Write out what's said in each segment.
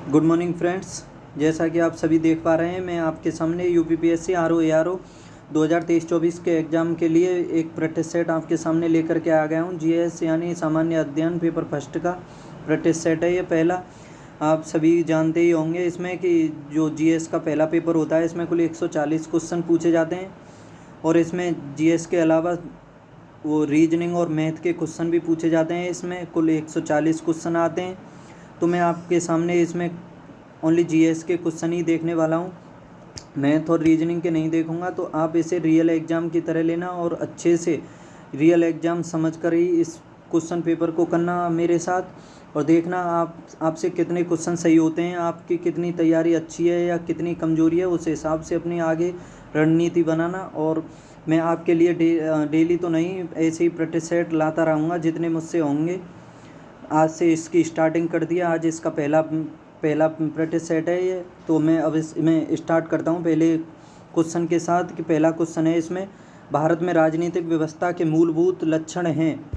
Good morning friends. जैसा कि आप सभी देख पा रहे हैं, मैं आपके सामने यूपीपीएससी आरओ एआरओ 2023-24 के एग्ज़ाम के लिए एक प्रैक्टिस सेट आपके सामने लेकर के आ गया हूं। जीएस यानी सामान्य अध्ययन पेपर फर्स्ट का प्रैक्टिस सेट है ये पहला। आप सभी जानते ही होंगे इसमें कि जो जीएस का पहला पेपर होता है इसमें कुल 140 क्वेश्चन पूछे जाते हैं और इसमें जीएस के अलावा वो रीजनिंग और मैथ के क्वेश्चन भी पूछे जाते हैं। इसमें कुल 140 क्वेश्चन आते हैं। तो मैं आपके सामने इसमें ओनली जीएस के क्वेश्चन ही देखने वाला हूँ, मैथ और रीजनिंग के नहीं देखूँगा। तो आप इसे रियल एग्ज़ाम की तरह लेना और अच्छे से रियल एग्ज़ाम समझकर ही इस क्वेश्चन पेपर को करना मेरे साथ, और देखना आपसे कितने क्वेश्चन सही होते हैं, आपकी कितनी तैयारी अच्छी है या कितनी कमज़ोरी है, उस हिसाब से अपनी आगे रणनीति बनाना। और मैं आपके लिए डेली तो नहीं, ऐसे ही प्रैक्टिस सेट लाता रहूँगा जितने मुझसे होंगे। आज से इसकी स्टार्टिंग कर दिया, आज इसका पहला प्रैक्टिस सेट है ये। तो मैं अब इसमें स्टार्ट करता हूँ पहले क्वेश्चन के साथ। कि पहला क्वेश्चन है इसमें, भारत में राजनीतिक व्यवस्था के मूलभूत लक्षण हैं।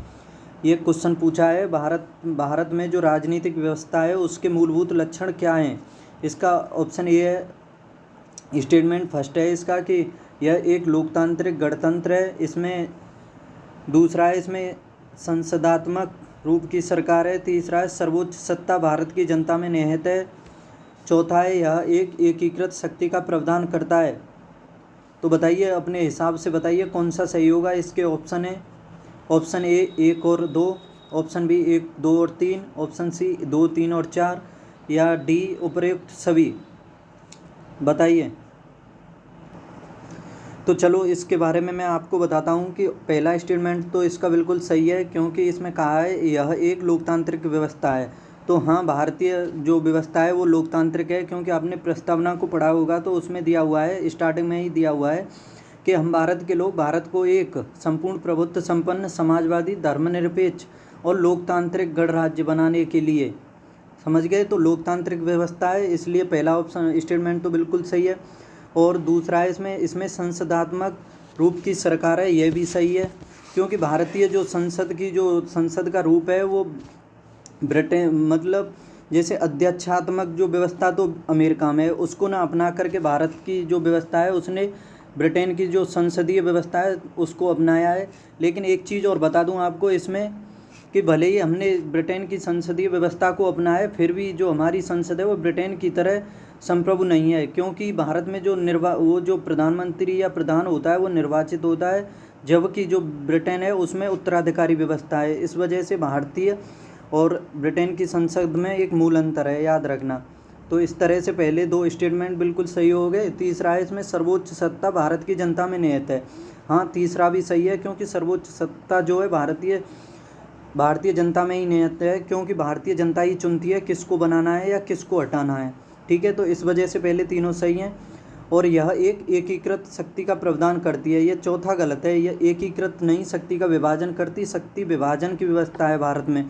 ये क्वेश्चन पूछा है, भारत में जो राजनीतिक व्यवस्था है उसके मूलभूत लक्षण क्या हैं। इसका ऑप्शन ए है, स्टेटमेंट फर्स्ट है इसका कि यह एक लोकतांत्रिक गणतंत्र है। इसमें दूसरा है इसमें संसदात्मक रूप की सरकार है। तीसरा है सर्वोच्च सत्ता भारत की जनता में निहित है। चौथा है यह एक एकीकृत शक्ति का प्रावधान करता है। तो बताइए, अपने हिसाब से बताइए कौन सा सही होगा। इसके ऑप्शन है, ऑप्शन ए 1 और 2, ऑप्शन बी 1, 2 और 3, ऑप्शन सी 2, 3 और 4, या डी उपरोक्त सभी। बताइए। तो चलो इसके बारे में मैं आपको बताता हूँ कि पहला स्टेटमेंट तो इसका बिल्कुल सही है, क्योंकि इसमें कहा है यह एक लोकतांत्रिक व्यवस्था है। तो हाँ, भारतीय जो व्यवस्था है वो लोकतांत्रिक है, क्योंकि आपने प्रस्तावना को पढ़ा होगा तो उसमें दिया हुआ है, स्टार्टिंग में ही दिया हुआ है कि हम भारत के लोग भारत को एक संपूर्ण प्रभुत्व संपन्न समाजवादी धर्मनिरपेक्ष और लोकतांत्रिक गणराज्य बनाने के लिए, समझ गए। तो लोकतांत्रिक व्यवस्था है, इसलिए पहला ऑप्शन स्टेटमेंट तो बिल्कुल सही है। और दूसरा है इसमें संसदात्मक रूप की सरकार है, यह भी सही है, क्योंकि भारतीय जो संसद का रूप है वो ब्रिटेन, मतलब जैसे अध्यक्षात्मक जो व्यवस्था तो अमेरिका में है, उसको ना अपना करके भारत की जो व्यवस्था है उसने ब्रिटेन की जो संसदीय व्यवस्था है उसको अपनाया है। लेकिन एक चीज़ और बता दूं आपको इसमें, कि भले ही हमने ब्रिटेन की संसदीय व्यवस्था को अपनाया, फिर भी जो हमारी संसद है वो ब्रिटेन की तरह संप्रभु नहीं है, क्योंकि भारत में वो जो प्रधानमंत्री या प्रधान होता है वो निर्वाचित होता है, जबकि जो ब्रिटेन है उसमें उत्तराधिकारी व्यवस्था है। इस वजह से भारतीय और ब्रिटेन की संसद में एक मूल अंतर है, याद रखना। तो इस तरह से पहले दो स्टेटमेंट बिल्कुल सही हो गए। तीसरा है इसमें सर्वोच्च सत्ता भारत की जनता में निहित है। हाँ, तीसरा भी सही है, क्योंकि सर्वोच्च सत्ता जो है भारतीय जनता में ही निहित है, क्योंकि भारतीय जनता ही चुनती है किसको बनाना है या किसको हटाना है। ठीक है, तो इस वजह से पहले तीनों सही हैं। और यह एक एकीकृत शक्ति का प्रावधान करती है, यह चौथा गलत है। यह एकीकृत नहीं, शक्ति का विभाजन करती, शक्ति विभाजन की व्यवस्था है भारत में,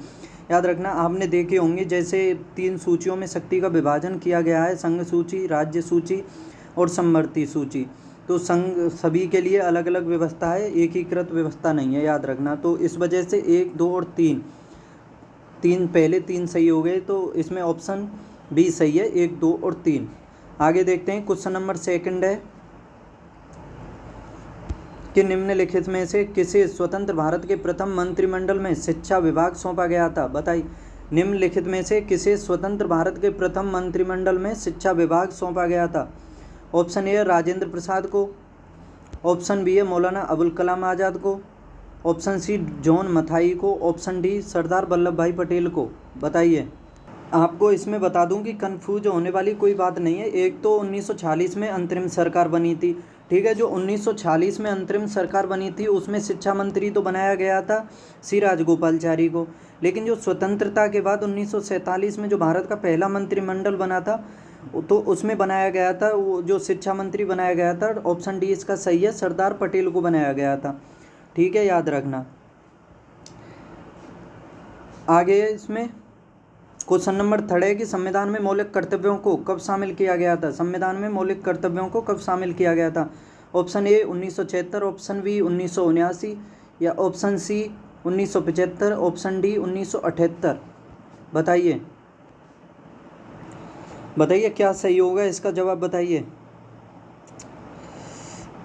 याद रखना। आपने देखे होंगे जैसे 3 सूचियों में शक्ति का विभाजन किया गया है, संघ सूची, राज्य सूची और समवर्ती सूची। तो संघ सभी के लिए अलग अलग व्यवस्था है, एकीकृत व्यवस्था नहीं है, याद रखना। तो इस वजह से 1, 2 और 3 पहले 3 सही हो गए, तो इसमें ऑप्शन बी सही है, 1, 2 और 3। आगे देखते हैं, क्वेश्चन नंबर सेकंड है कि निम्नलिखित में से किसे स्वतंत्र भारत के प्रथम मंत्रिमंडल में शिक्षा विभाग सौंपा गया था। बताइए, निम्नलिखित में से किसे स्वतंत्र भारत के प्रथम मंत्रिमंडल में शिक्षा विभाग सौंपा गया था। ऑप्शन ए राजेंद्र प्रसाद को, ऑप्शन बी है मौलाना अबुल कलाम आज़ाद को, ऑप्शन सी जॉन मथाई को, ऑप्शन डी सरदार वल्लभ भाई पटेल को। बताइए। आपको इसमें बता दूं कि कंफ्यूज होने वाली कोई बात नहीं है। एक तो 1946 में अंतरिम सरकार बनी थी, ठीक है। जो 1946 में अंतरिम सरकार बनी थी उसमें शिक्षा मंत्री तो बनाया गया था सी राजगोपालचारी को, लेकिन जो स्वतंत्रता के बाद 1947 में जो भारत का पहला मंत्रिमंडल बना था तो उसमें बनाया गया था, वो जो शिक्षा मंत्री बनाया गया था, ऑप्शन डी इसका सही है, सरदार पटेल को बनाया गया था। ठीक है, याद रखना। आगे इसमें क्वेश्चन नंबर 3 है कि संविधान में मौलिक कर्तव्यों को कब शामिल किया गया था। संविधान में मौलिक कर्तव्यों को कब शामिल किया गया था। ऑप्शन ए 1976, ऑप्शन बी 1979, या ऑप्शन सी 1975, ऑप्शन डी 1978। बताइए। बताइए क्या सही होगा, इसका जवाब बताइए।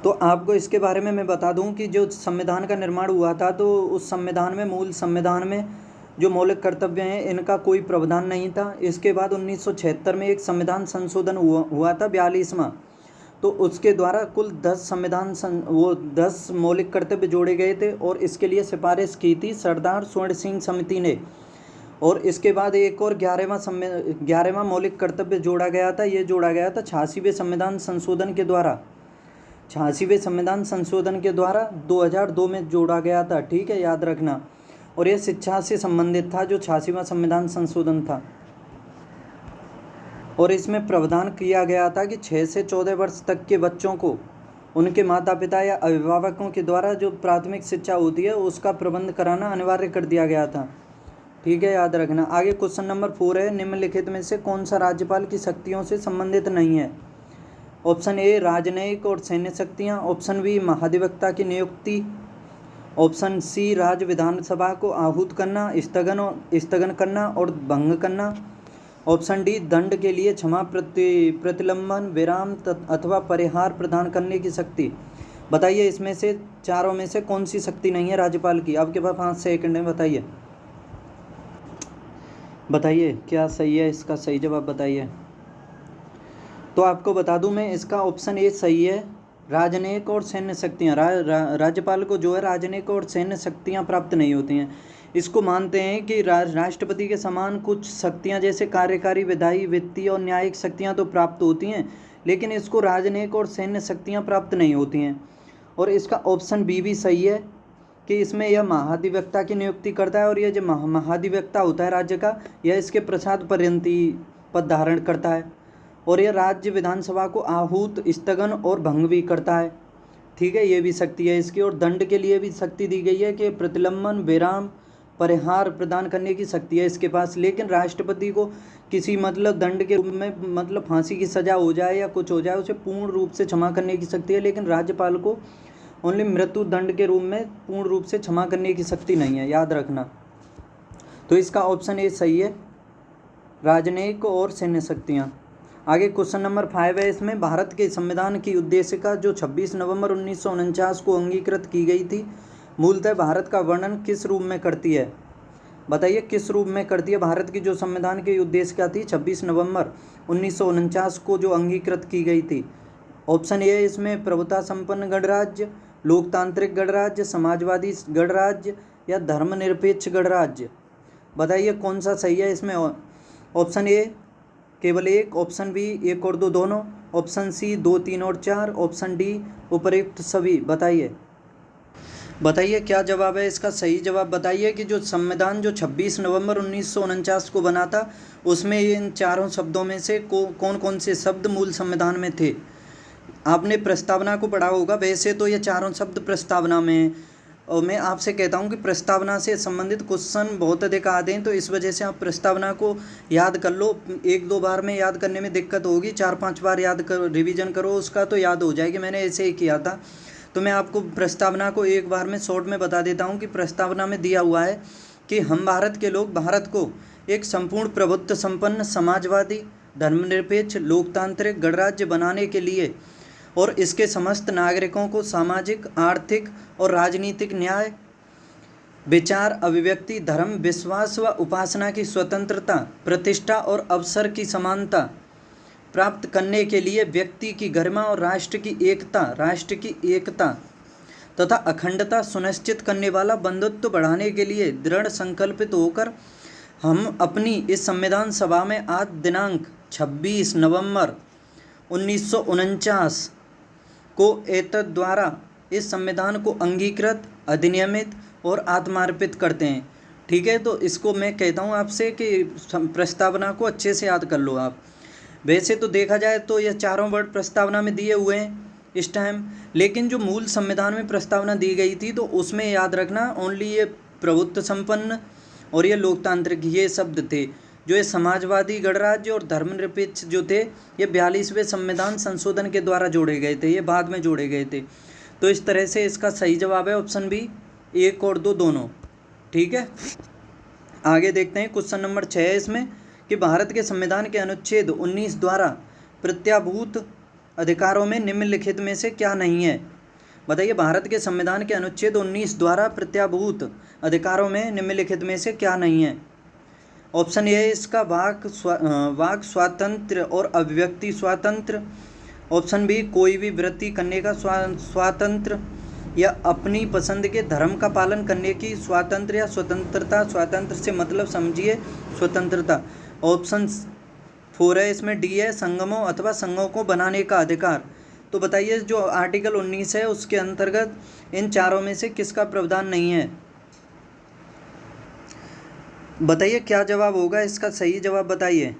तो आपको इसके बारे में मैं बता दूं कि जो संविधान का निर्माण हुआ था, तो उस संविधान में, मूल संविधान में जो मौलिक कर्तव्य हैं इनका कोई प्रावधान नहीं था। इसके बाद 1976 में एक संविधान संशोधन हुआ था, 42वां। तो उसके द्वारा कुल 10 10 मौलिक कर्तव्य जोड़े गए थे और इसके लिए सिफारिश की थी सरदार स्वर्ण सिंह समिति ने। और इसके बाद एक और 11वां मौलिक कर्तव्य जोड़ा गया था। ये जोड़ा गया था 86वें संविधान संशोधन के द्वारा। 86वें संविधान संशोधन के द्वारा 2002 में जोड़ा गया था, ठीक है, याद रखना। और यह शिक्षा से संबंधित था, जो 86वां संविधान संशोधन था। और इसमें प्रावधान किया गया था कि 6 से 14 वर्ष तक के बच्चों को उनके माता पिता या अभिभावकों के द्वारा जो प्राथमिक शिक्षा होती है उसका प्रबंध कराना अनिवार्य कर दिया गया था, ठीक है, याद रखना। आगे क्वेश्चन नंबर 4 है, निम्नलिखित में से कौन सा राज्यपाल की शक्तियों से संबंधित नहीं है? ऑप्शन ए राजनयिक और सैन्य शक्तियाँ, ऑप्शन बी महाधिवक्ता की नियुक्ति, ऑप्शन सी राज्य विधानसभा को आहूत करना, स्थगन करना और भंग करना, ऑप्शन डी दंड के लिए क्षमा, प्रतिलंबन, विराम अथवा परिहार प्रदान करने की शक्ति। बताइए इसमें से चारों में से कौन सी शक्ति नहीं है राज्यपाल की? आपके पास 5 सेकंड है, बताइए बताइए क्या सही है, इसका सही जवाब बताइए। तो आपको बता दूं मैं, इसका ऑप्शन ए सही है, राजनयिक और सैन्य शक्तियाँ। राज्यपाल को जो है राजनयिक और सैन्य शक्तियाँ प्राप्त नहीं होती हैं। इसको मानते हैं कि राष्ट्रपति के समान कुछ शक्तियाँ जैसे कार्यकारी, विधायी, वित्तीय और न्यायिक शक्तियाँ तो प्राप्त होती हैं, लेकिन इसको राजनयिक और सैन्य शक्तियाँ प्राप्त नहीं होती हैं। और इसका ऑप्शन बी भी सही है कि इसमें यह महाधिवक्ता की नियुक्ति करता है, और यह जो महाधिवक्ता होता है राज्य का, यह इसके प्रसाद पर्यंत ही पद धारण करता है। और यह राज्य विधानसभा को आहूत, स्थगन और भंग भी करता है, ठीक है, ये भी शक्ति है इसकी। और दंड के लिए भी शक्ति दी गई है कि प्रतिलंबन, विराम, परिहार प्रदान करने की शक्ति है इसके पास। लेकिन राष्ट्रपति को किसी दंड के रूप में फांसी की सज़ा हो जाए या कुछ हो जाए, उसे पूर्ण रूप से क्षमा करने की शक्ति है, लेकिन राज्यपाल को ओनली मृत्यु दंड के रूप में पूर्ण रूप से क्षमा करने की शक्ति नहीं है, याद रखना। तो इसका ऑप्शन ए सही है, राजनयिक और सैन्य शक्तियाँ। आगे क्वेश्चन नंबर 5 है, इसमें भारत के संविधान की उद्देशिका जो 26 नवंबर 1949 को अंगीकृत की गई थी, मूलतः भारत का वर्णन किस रूप में करती है? बताइए किस रूप में करती है? भारत की जो संविधान की उद्देशिका थी 26 नवंबर 1949 को जो अंगीकृत की गई थी, ऑप्शन ए इसमें प्रभुता संपन्न गणराज्य, लोकतांत्रिक गणराज्य, समाजवादी गणराज्य या धर्मनिरपेक्ष गणराज्य। बताइए कौन सा सही है इसमें? ऑप्शन ए केवल एक, ऑप्शन बी 1 और 2 दोनों, ऑप्शन सी 2, 3 और 4, ऑप्शन डी उपयुक्त सभी। बताइए क्या जवाब है इसका? सही जवाब बताइए कि जो संविधान जो 26 नवंबर 1949 को बना था, उसमें इन चारों शब्दों में से कौन कौन से शब्द मूल संविधान में थे? आपने प्रस्तावना को पढ़ा होगा, वैसे तो ये चारों शब्द प्रस्तावना में हैं, और मैं आपसे कहता हूँ कि प्रस्तावना से संबंधित क्वेश्चन बहुत अधिक आते हैं, तो इस वजह से आप प्रस्तावना को याद कर लो। 1-2 बार में याद करने में दिक्कत होगी, 4-5 बार याद कर रिवीजन करो उसका, तो याद हो जाएगी। मैंने ऐसे ही किया था। तो मैं आपको प्रस्तावना को एक बार में शॉर्ट में बता देता हूँ कि प्रस्तावना में दिया हुआ है कि हम भारत के लोग भारत को एक संपूर्ण प्रभुत्व संपन्न, समाजवादी, धर्मनिरपेक्ष, लोकतांत्रिक गणराज्य बनाने के लिए और इसके समस्त नागरिकों को सामाजिक, आर्थिक और राजनीतिक न्याय, विचार, अभिव्यक्ति, धर्म, विश्वास व उपासना की स्वतंत्रता, प्रतिष्ठा और अवसर की समानता प्राप्त करने के लिए व्यक्ति की गरिमा और राष्ट्र की एकता तथा अखंडता सुनिश्चित करने वाला बंधुत्व बढ़ाने के लिए दृढ़ संकल्पित होकर हम अपनी इस संविधान सभा में आज दिनांक 26 नवंबर 1949 को एतद द्वारा इस संविधान को अंगीकृत, अधिनियमित और आत्मार्पित करते हैं, ठीक है। तो इसको मैं कहता हूँ आपसे कि प्रस्तावना को अच्छे से याद कर लो आप। वैसे तो देखा जाए तो ये चारों वर्ड प्रस्तावना में दिए हुए हैं इस टाइम, लेकिन जो मूल संविधान में प्रस्तावना दी गई थी तो उसमें याद रखना ओनली ये प्रभुत्व संपन्न और ये लोकतांत्रिक ये शब्द थे। जो ये समाजवादी गणराज्य और धर्मनिरपेक्ष जो थे, ये 42वें संविधान संशोधन के द्वारा जोड़े गए थे, ये बाद में जोड़े गए थे। तो इस तरह से इसका सही जवाब है ऑप्शन बी 1 और 2 दोनों, ठीक है। आगे देखते हैं क्वेश्चन नंबर 6 है इसमें कि भारत के संविधान के अनुच्छेद 19 द्वारा प्रत्याभूत अधिकारों में निम्नलिखित में से क्या नहीं है? बताइए, भारत के संविधान के अनुच्छेद 19 द्वारा प्रत्याभूत अधिकारों में निम्नलिखित में से क्या नहीं है? ऑप्शन ए इसका वाक स्वातंत्र्य और अभिव्यक्ति स्वातंत्र्य। ऑप्शन बी कोई भी वृत्ति करने का स्वातंत्र्य, या अपनी पसंद के धर्म का पालन करने की स्वातंत्र्य या स्वतंत्रता। स्वातंत्र्य से मतलब समझिए स्वतंत्रता। ऑप्शन 4 है इसमें डी है संगमों अथवा संघों को बनाने का अधिकार। तो बताइए, जो आर्टिकल 19 है उसके अंतर्गत इन चारों में से किसका प्रावधान नहीं है? बताइए क्या जवाब होगा इसका? सही जवाब बताइए।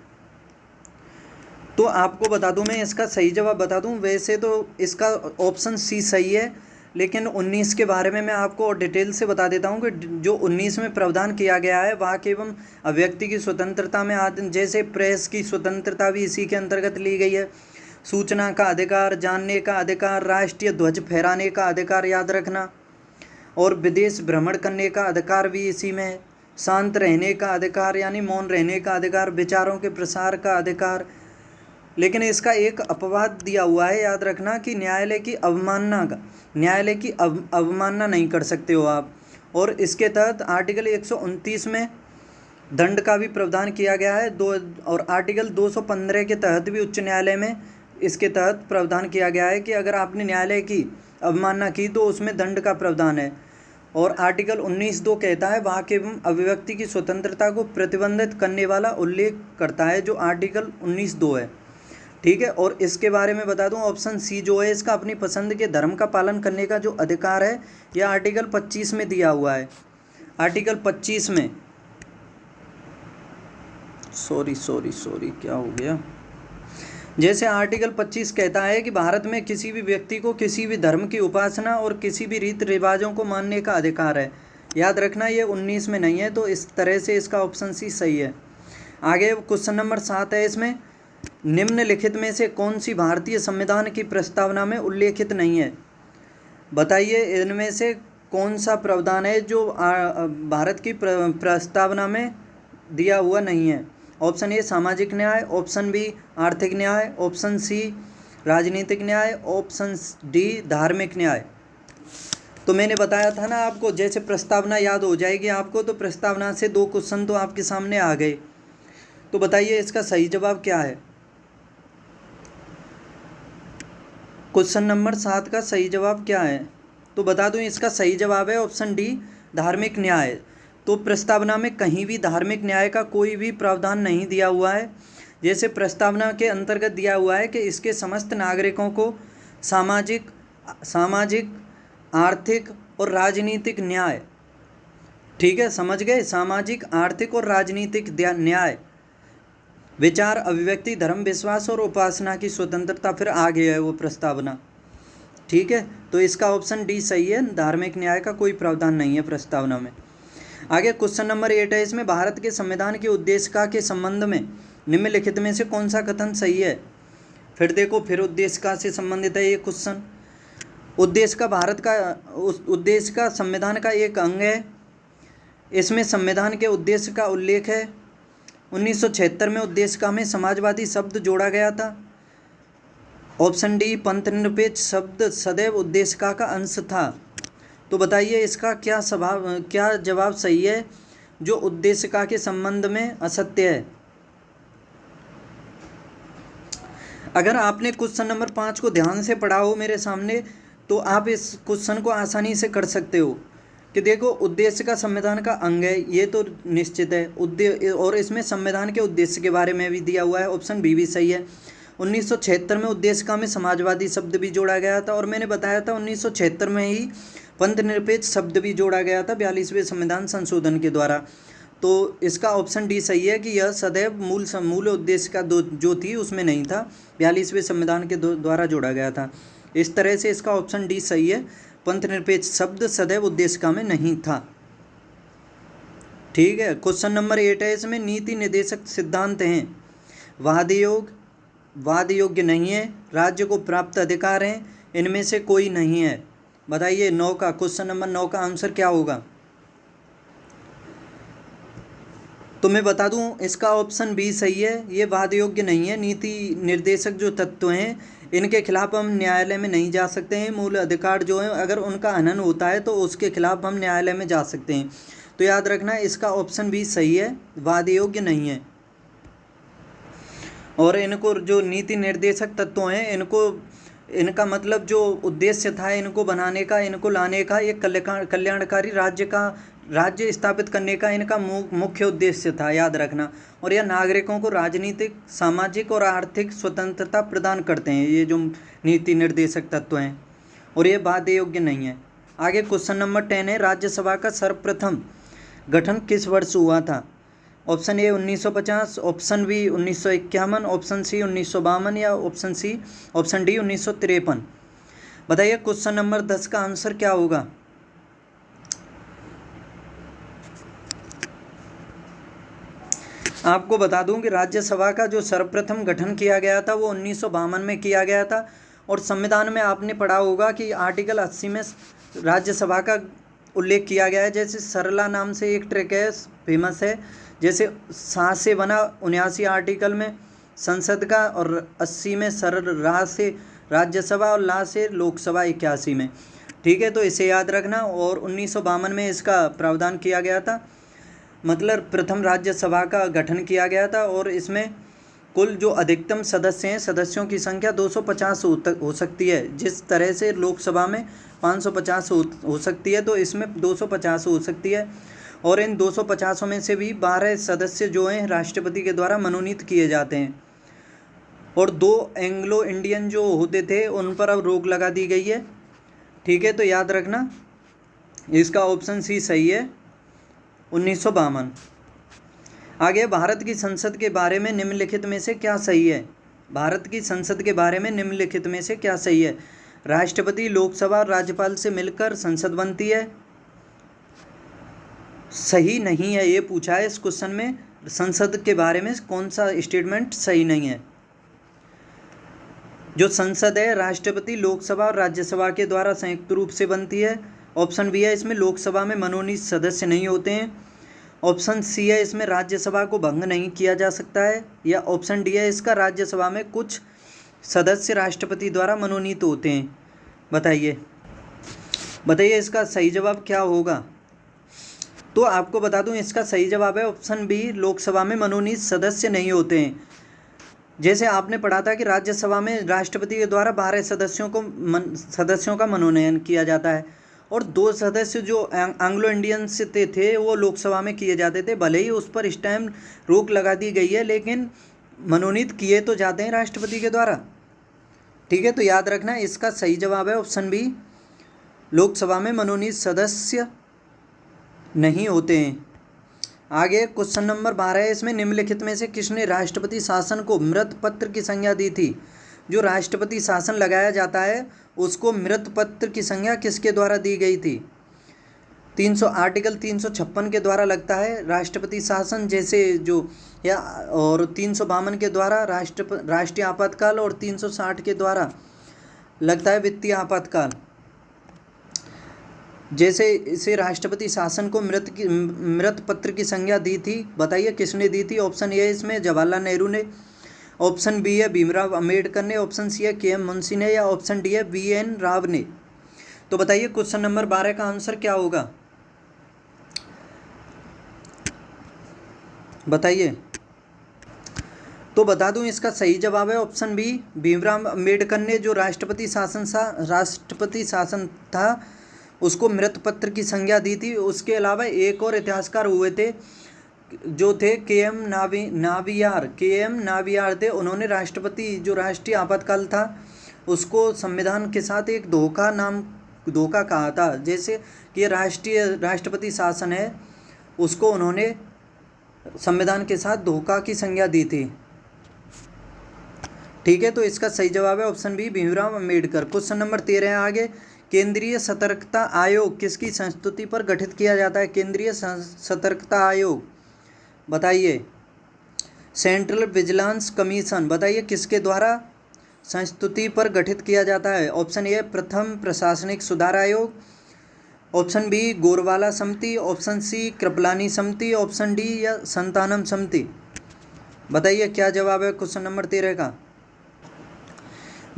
तो आपको बता दूं, मैं इसका सही जवाब बता दूं, वैसे तो इसका ऑप्शन सी सही है, लेकिन 19 के बारे में मैं आपको और डिटेल से बता देता हूं कि जो 19 में प्रावधान किया गया है वाक एवं अभिव्यक्ति की स्वतंत्रता में जैसे प्रेस की स्वतंत्रता भी इसी के अंतर्गत ली गई है, सूचना का अधिकार, जानने का अधिकार, राष्ट्रीय ध्वज फहराने का अधिकार याद रखना, और विदेश भ्रमण करने का अधिकार भी इसी में है, शांत रहने का अधिकार यानी मौन रहने का अधिकार, विचारों के प्रसार का अधिकार। लेकिन इसका एक अपवाद दिया हुआ है, याद रखना, कि न्यायालय की अवमानना नहीं कर सकते हो आप। और इसके तहत आर्टिकल 129 में दंड का भी प्रावधान किया गया है, और आर्टिकल 215 के तहत भी उच्च न्यायालय में इसके तहत प्रावधान किया गया है कि अगर आपने न्यायालय की अवमानना की तो उसमें दंड का प्रावधान है। और आर्टिकल 19(2) कहता है वाक एवं अभिव्यक्ति की स्वतंत्रता को प्रतिबंधित करने वाला उल्लेख करता है, जो आर्टिकल 19(2) है। ठीक है, और इसके बारे में बता दूं, ऑप्शन सी जो है इसका अपनी पसंद के धर्म का पालन करने का जो अधिकार है, यह आर्टिकल 25 में दिया हुआ है। आर्टिकल 25 में सॉरी क्या हो गया, जैसे आर्टिकल 25 कहता है कि भारत में किसी भी व्यक्ति को किसी भी धर्म की उपासना और किसी भी रीति रिवाजों को मानने का अधिकार है। याद रखना, ये 19 में नहीं है, तो इस तरह से इसका ऑप्शन सी सही है। आगे क्वेश्चन नंबर 7 है, इसमें निम्नलिखित में से कौन सी भारतीय संविधान की प्रस्तावना में उल्लेखित नहीं है? बताइए इनमें से कौन सा प्रावधान है जो भारत की प्रस्तावना में दिया हुआ नहीं है? ऑप्शन ए सामाजिक न्याय, ऑप्शन बी आर्थिक न्याय, ऑप्शन सी राजनीतिक न्याय, ऑप्शन डी धार्मिक न्याय। तो मैंने बताया था ना आपको, जैसे प्रस्तावना याद हो जाएगी आपको, तो प्रस्तावना से 2 क्वेश्चन तो आपके सामने आ गए। तो बताइए इसका सही जवाब क्या है? क्वेश्चन नंबर 7 का सही जवाब क्या है? तो बता दूं, इसका सही जवाब है ऑप्शन डी धार्मिक न्याय। तो प्रस्तावना में कहीं भी धार्मिक न्याय का कोई भी प्रावधान नहीं दिया हुआ है। जैसे प्रस्तावना के अंतर्गत दिया हुआ है कि इसके समस्त नागरिकों को सामाजिक आर्थिक और राजनीतिक न्याय, ठीक है, समझ गए, सामाजिक आर्थिक और राजनीतिक न्याय, विचार अभिव्यक्ति धर्म विश्वास और उपासना की स्वतंत्रता, फिर आगे है वो प्रस्तावना। ठीक है, तो इसका ऑप्शन डी सही है, धार्मिक न्याय का कोई प्रावधान नहीं है प्रस्तावना में। आगे क्वेश्चन नंबर 8 है, इसमें भारत के संविधान की उद्देशिका के संबंध में निम्नलिखित में से कौन सा कथन सही है? फिर देखो, फिर उद्देशिका से संबंधित है ये क्वेश्चन। उद्देशिका भारत का उद्देशिका संविधान का एक अंग है। इसमें संविधान के उद्देश्य का उल्लेख है। 1976 में उद्देशिका में समाजवादी शब्द जोड़ा गया था। ऑप्शन डी पंथनिरपेक्ष शब्द सदैव उद्देशिका का अंश था। तो बताइए इसका क्या जवाब सही है जो उद्देशिका के संबंध में असत्य है? अगर आपने क्वेश्चन नंबर 5 को ध्यान से पढ़ा हो मेरे सामने, तो आप इस क्वेश्चन को आसानी से कर सकते हो कि देखो, उद्देश्य का संविधान का अंग है, ये तो निश्चित है। और इसमें संविधान के उद्देश्य के बारे में भी दिया हुआ है, ऑप्शन बी भी सही है। 1976 में उद्देशिका में समाजवादी शब्द भी जोड़ा गया था, और मैंने बताया था 1976 में ही पंथनिरपेक्ष शब्द भी जोड़ा गया था 42वें संविधान संशोधन के द्वारा। तो इसका ऑप्शन डी सही है कि यह सदैव मूल उद्देशिका जो थी उसमें नहीं था, 42वें संविधान के द्वारा जोड़ा गया था। इस तरह से इसका ऑप्शन डी सही है, पंथनिरपेक्ष शब्द सदैव उद्देशिका में नहीं था। ठीक है, क्वेश्चन नंबर 8 है, इसमें नीति निर्देशक सिद्धांत हैं, वाद योग्य नहीं है, राज्य को प्राप्त अधिकार हैं, इनमें से कोई नहीं है। बताइए क्वेश्चन नंबर 9 का आंसर क्या होगा? तो मैं बता दूं इसका ऑप्शन बी सही है, ये वाद योग्य नहीं है। नीति निर्देशक जो तत्व हैं इनके खिलाफ हम न्यायालय में नहीं जा सकते हैं। मूल अधिकार जो है अगर उनका हनन होता है तो उसके खिलाफ हम न्यायालय में जा सकते हैं। तो याद रखना इसका ऑप्शन बी सही है, वाद योग्य नहीं है। और इनको जो नीति निर्देशक तत्व हैं इनका मतलब जो उद्देश्य था इनको बनाने का, इनको लाने का, एक कल्याणकारी राज्य स्थापित करने का इनका मुख्य उद्देश्य था, याद रखना। और यह नागरिकों को राजनीतिक, सामाजिक और आर्थिक स्वतंत्रता प्रदान करते हैं, ये जो नीति निर्देशक तत्व हैं, और ये बाध्य योग्य नहीं है। आगे क्वेश्चन नंबर 10 है, राज्यसभा का सर्वप्रथम गठन किस वर्ष हुआ था? Option A 1950, option B 1951, option C 1952 या ऑप्शन डी 1953। बताइए क्वेश्चन नंबर 10 का आंसर क्या होगा? आपको बता दूं कि राज्यसभा का जो सर्वप्रथम गठन किया गया था वो 1952 में किया गया था। और संविधान में आपने पढ़ा होगा कि आर्टिकल 80 में राज्यसभा का उल्लेख किया गया है। जैसे सरला नाम से एक ट्रैक है, फेमस है, जैसे 7 से बना 79 आर्टिकल में संसद का, और 80 में रा से राज्यसभा और ला से लोकसभा 81 में। ठीक है, तो इसे याद रखना। और 1952 में इसका प्रावधान किया गया था, मतलब प्रथम राज्यसभा का गठन किया गया था। और इसमें कुल जो अधिकतम सदस्य हैं, सदस्यों की संख्या 250 हो सकती है। जिस तरह से लोकसभा में 550 हो सकती है, तो इसमें 250 हो सकती है। और इन 250 में से भी 12 सदस्य जो हैं राष्ट्रपति के द्वारा मनोनीत किए जाते हैं। और 2 एंग्लो इंडियन जो होते थे उन पर अब रोक लगा दी गई है। ठीक है, तो याद रखना इसका ऑप्शन सी सही है, 1952। आगे, भारत की संसद के बारे में निम्नलिखित में से क्या सही है? भारत की संसद के बारे में निम्नलिखित में से क्या सही है? राष्ट्रपति, लोकसभा और राज्यपाल से मिलकर संसद बनती है। सही नहीं है, ये पूछा है इस क्वेश्चन में। संसद के बारे में कौन सा स्टेटमेंट सही नहीं है? जो संसद है राष्ट्रपति, लोकसभा और राज्यसभा के द्वारा संयुक्त रूप से बनती है। ऑप्शन बी है, इसमें लोकसभा में मनोनीत सदस्य नहीं होते हैं। ऑप्शन सी है, इसमें राज्यसभा को भंग नहीं किया जा सकता है। या ऑप्शन डी है, इसका राज्यसभा में कुछ सदस्य राष्ट्रपति द्वारा मनोनीत होते हैं। बताइए इसका सही जवाब क्या होगा? तो आपको बता दूं इसका सही जवाब है ऑप्शन बी, लोकसभा में मनोनीत सदस्य नहीं होते हैं। जैसे आपने पढ़ा था कि राज्यसभा में राष्ट्रपति के द्वारा 12 सदस्यों का मनोनयन किया जाता है, और 2 सदस्य जो एंग्लो इंडियन से थे वो लोकसभा में किए जाते थे। भले ही उस पर इस टाइम रोक लगा दी गई है, लेकिन मनोनीत किए तो जाते हैं राष्ट्रपति के द्वारा। ठीक है, तो याद रखना इसका सही जवाब है ऑप्शन बी, लोकसभा में मनोनीत सदस्य नहीं होते हैं। आगे क्वेश्चन नंबर 12 है, इसमें निम्नलिखित में से किसने राष्ट्रपति शासन को मृत पत्र की संज्ञा दी थी? जो राष्ट्रपति शासन लगाया जाता है उसको मृत पत्र की संज्ञा किसके द्वारा दी गई थी? आर्टिकल 356 के द्वारा लगता है राष्ट्रपति शासन, जैसे जो या और 352 के द्वारा राष्ट्रीय आपातकाल, और 360 के द्वारा लगता है वित्तीय आपातकाल। जैसे इसे राष्ट्रपति शासन को मृत पत्र की संज्ञा दी थी। बताइए किसने दी थी? ऑप्शन ए इसमें जवाहरलाल नेहरू ने, ऑप्शन बी है भीमराव अंबेडकर ने, ऑप्शन सी है के.एम. मुंशी ने, या ऑप्शन डी है वी.एन. राव ने। तो बताइए क्वेश्चन नंबर 12 का आंसर क्या होगा? बताइए। तो बता दूं इसका सही जवाब है ऑप्शन बी, भीमराव अंबेडकर ने जो राष्ट्रपति शासन था उसको मृत पत्र की संज्ञा दी थी। उसके अलावा एक और इतिहासकार हुए थे जो थे के.एम. नावियार थे। उन्होंने राष्ट्रपति जो राष्ट्रीय आपातकाल था उसको संविधान के साथ एक धोखा कहा था। जैसे कि राष्ट्रपति शासन है उसको उन्होंने संविधान के साथ धोखा की संज्ञा दी थी। ठीक है, तो इसका सही जवाब है option B, Bhimrao Ambedkar. Question number 13 है आगे, केंद्रीय सतर्कता आयोग किसकी संस्तुति पर गठित किया जाता है? केंद्रीय सतर्कता आयोग, बताइए। सेंट्रल विजिलेंस कमीशन, बताइए किसके द्वारा संस्तुति पर गठित किया जाता है? ऑप्शन ए प्रथम प्रशासनिक सुधार आयोग, ऑप्शन बी गोरवाला समिति, ऑप्शन सी कृपलानी समिति, ऑप्शन डी या संतानम समिति। बताइए क्या जवाब है क्वेश्चन नंबर 13 का।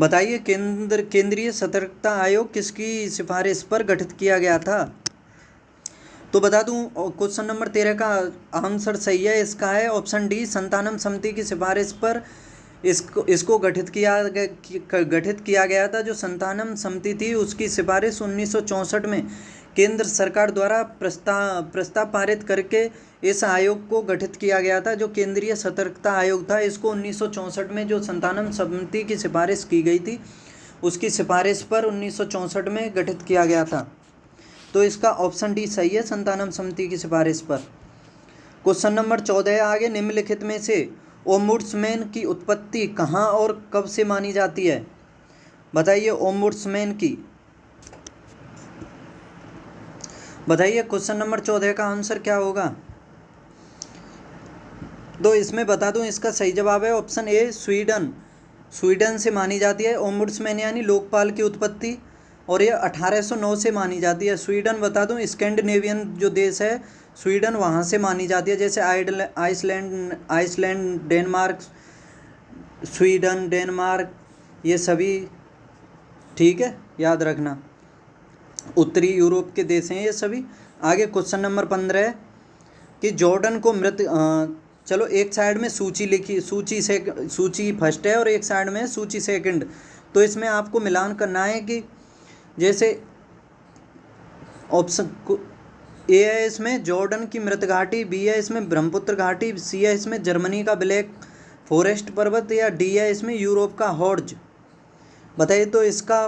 बताइए केंद्रीय सतर्कता आयोग किसकी सिफारिश पर गठित किया गया था। तो बता दूं क्वेश्चन नंबर 13 का आंसर सही है, इसका है ऑप्शन डी संतानम समिति की सिफारिश पर इसको गठित किया गया था। जो संतानम समिति थी उसकी सिफारिश 1964 में केंद्र सरकार द्वारा प्रस्ताव पारित करके इस आयोग को गठित किया गया था। जो केंद्रीय सतर्कता आयोग था इसको 1964 में जो संतानम समिति की सिफारिश की गई थी उसकी सिफारिश पर 1964 में गठित किया गया था। तो इसका ऑप्शन डी सही है, संतानम समिति की सिफारिश पर। क्वेश्चन नंबर 14 आगे निम्नलिखित में से ओम्बुड्समैन की उत्पत्ति कहाँ और कब से मानी जाती है। बताइए ओम्बुड्समैन की। बताइए क्वेश्चन नंबर 14 का आंसर क्या होगा। तो इसमें बता दूं इसका सही जवाब है ऑप्शन ए स्वीडन से मानी जाती है ओम्बुड्समैन यानी लोकपाल की उत्पत्ति, और ये 1809 से मानी जाती है। स्वीडन बता दूं स्कैंडिनेवियन जो देश है स्वीडन वहाँ से मानी जाती है, जैसे आइसलैंड डेनमार्क, स्वीडन, डेनमार्क ये सभी, ठीक है याद रखना, उत्तरी यूरोप के देश हैं ये सभी। आगे क्वेश्चन नंबर 15 कि जॉर्डन को मृत चलो एक साइड में सूची लिखी, सूची फर्स्ट है और एक साइड में सूची सेकंड। तो इसमें आपको मिलान करना है कि जैसे ऑप्शन ए है इसमें जॉर्डन की मृत घाटी, बी है इसमें ब्रह्मपुत्र घाटी, सी है इसमें जर्मनी का ब्लैक फॉरेस्ट पर्वत, या डी है इसमें यूरोप का हॉर्ज। बताइए तो इसका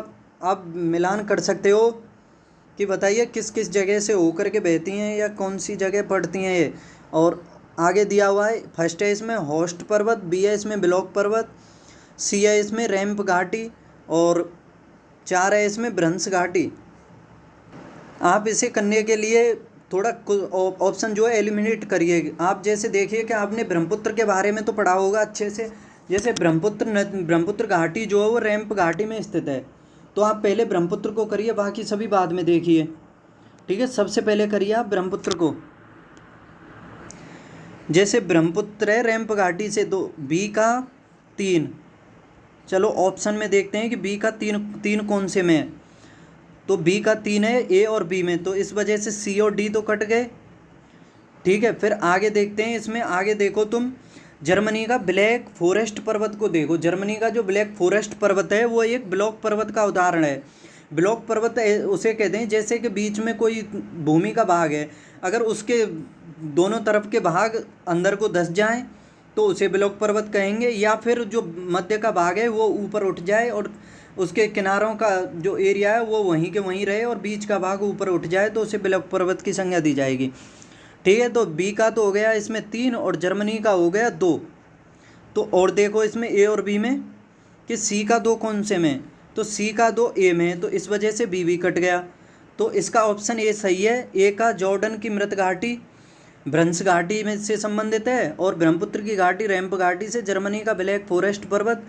आप मिलान कर सकते हो कि बताइए किस किस जगह से होकर के बहती हैं या कौन सी जगह पड़ती हैं ये। और आगे दिया हुआ है फर्स्ट है इसमें होस्ट पर्वत, बी है इसमें ब्लॉक पर्वत, सी है इसमें रैंप घाटी, और 4 है इसमें भ्रंश घाटी। आप इसे करने के लिए थोड़ा ऑप्शन जो है एलिमिनेट करिए। आप जैसे देखिए कि आपने ब्रह्मपुत्र के बारे में तो पढ़ा होगा अच्छे से, जैसे ब्रह्मपुत्र घाटी जो है वो रैंप घाटी में स्थित है, तो आप पहले ब्रह्मपुत्र को करिए, बाकी सभी बाद में देखिए, ठीक है। सबसे पहले करिए आप ब्रह्मपुत्र को। जैसे ब्रह्मपुत्र है रैंप घाटी से, तो बी का 3, चलो ऑप्शन में देखते हैं कि बी का तीन कौन से में है। तो बी का 3 है ए और बी में, तो इस वजह से सी और डी तो कट गए, ठीक है। फिर आगे देखते हैं, इसमें आगे देखो तुम जर्मनी का ब्लैक फॉरेस्ट पर्वत को देखो। जर्मनी का जो ब्लैक फॉरेस्ट पर्वत है वो एक ब्लॉक पर्वत का उदाहरण है। ब्लॉक पर्वत उसे कहते हैं जैसे कि बीच में कोई भूमि का भाग है, अगर उसके दोनों तरफ के भाग अंदर को धंस जाएं तो उसे ब्लॉक पर्वत कहेंगे, या फिर जो मध्य का भाग है वो ऊपर उठ जाए और उसके किनारों का जो एरिया है वो वहीं के वहीं रहे और बीच का भाग ऊपर उठ जाए तो उसे ब्लॉक पर्वत की संज्ञा दी जाएगी, ठीक है। तो बी का तो हो गया इसमें 3 और जर्मनी का हो गया 2। तो और देखो इसमें ए और बी में कि सी का 2 कौन से में, तो सी का 2 ए में है, तो इस वजह से बी भी कट गया। तो इसका ऑप्शन ए सही है। ए का जॉर्डन की मृत घाटी भ्रंश घाटी में से संबंधित है, और ब्रह्मपुत्र की घाटी रैंप घाटी से, जर्मनी का ब्लैक फॉरेस्ट पर्वत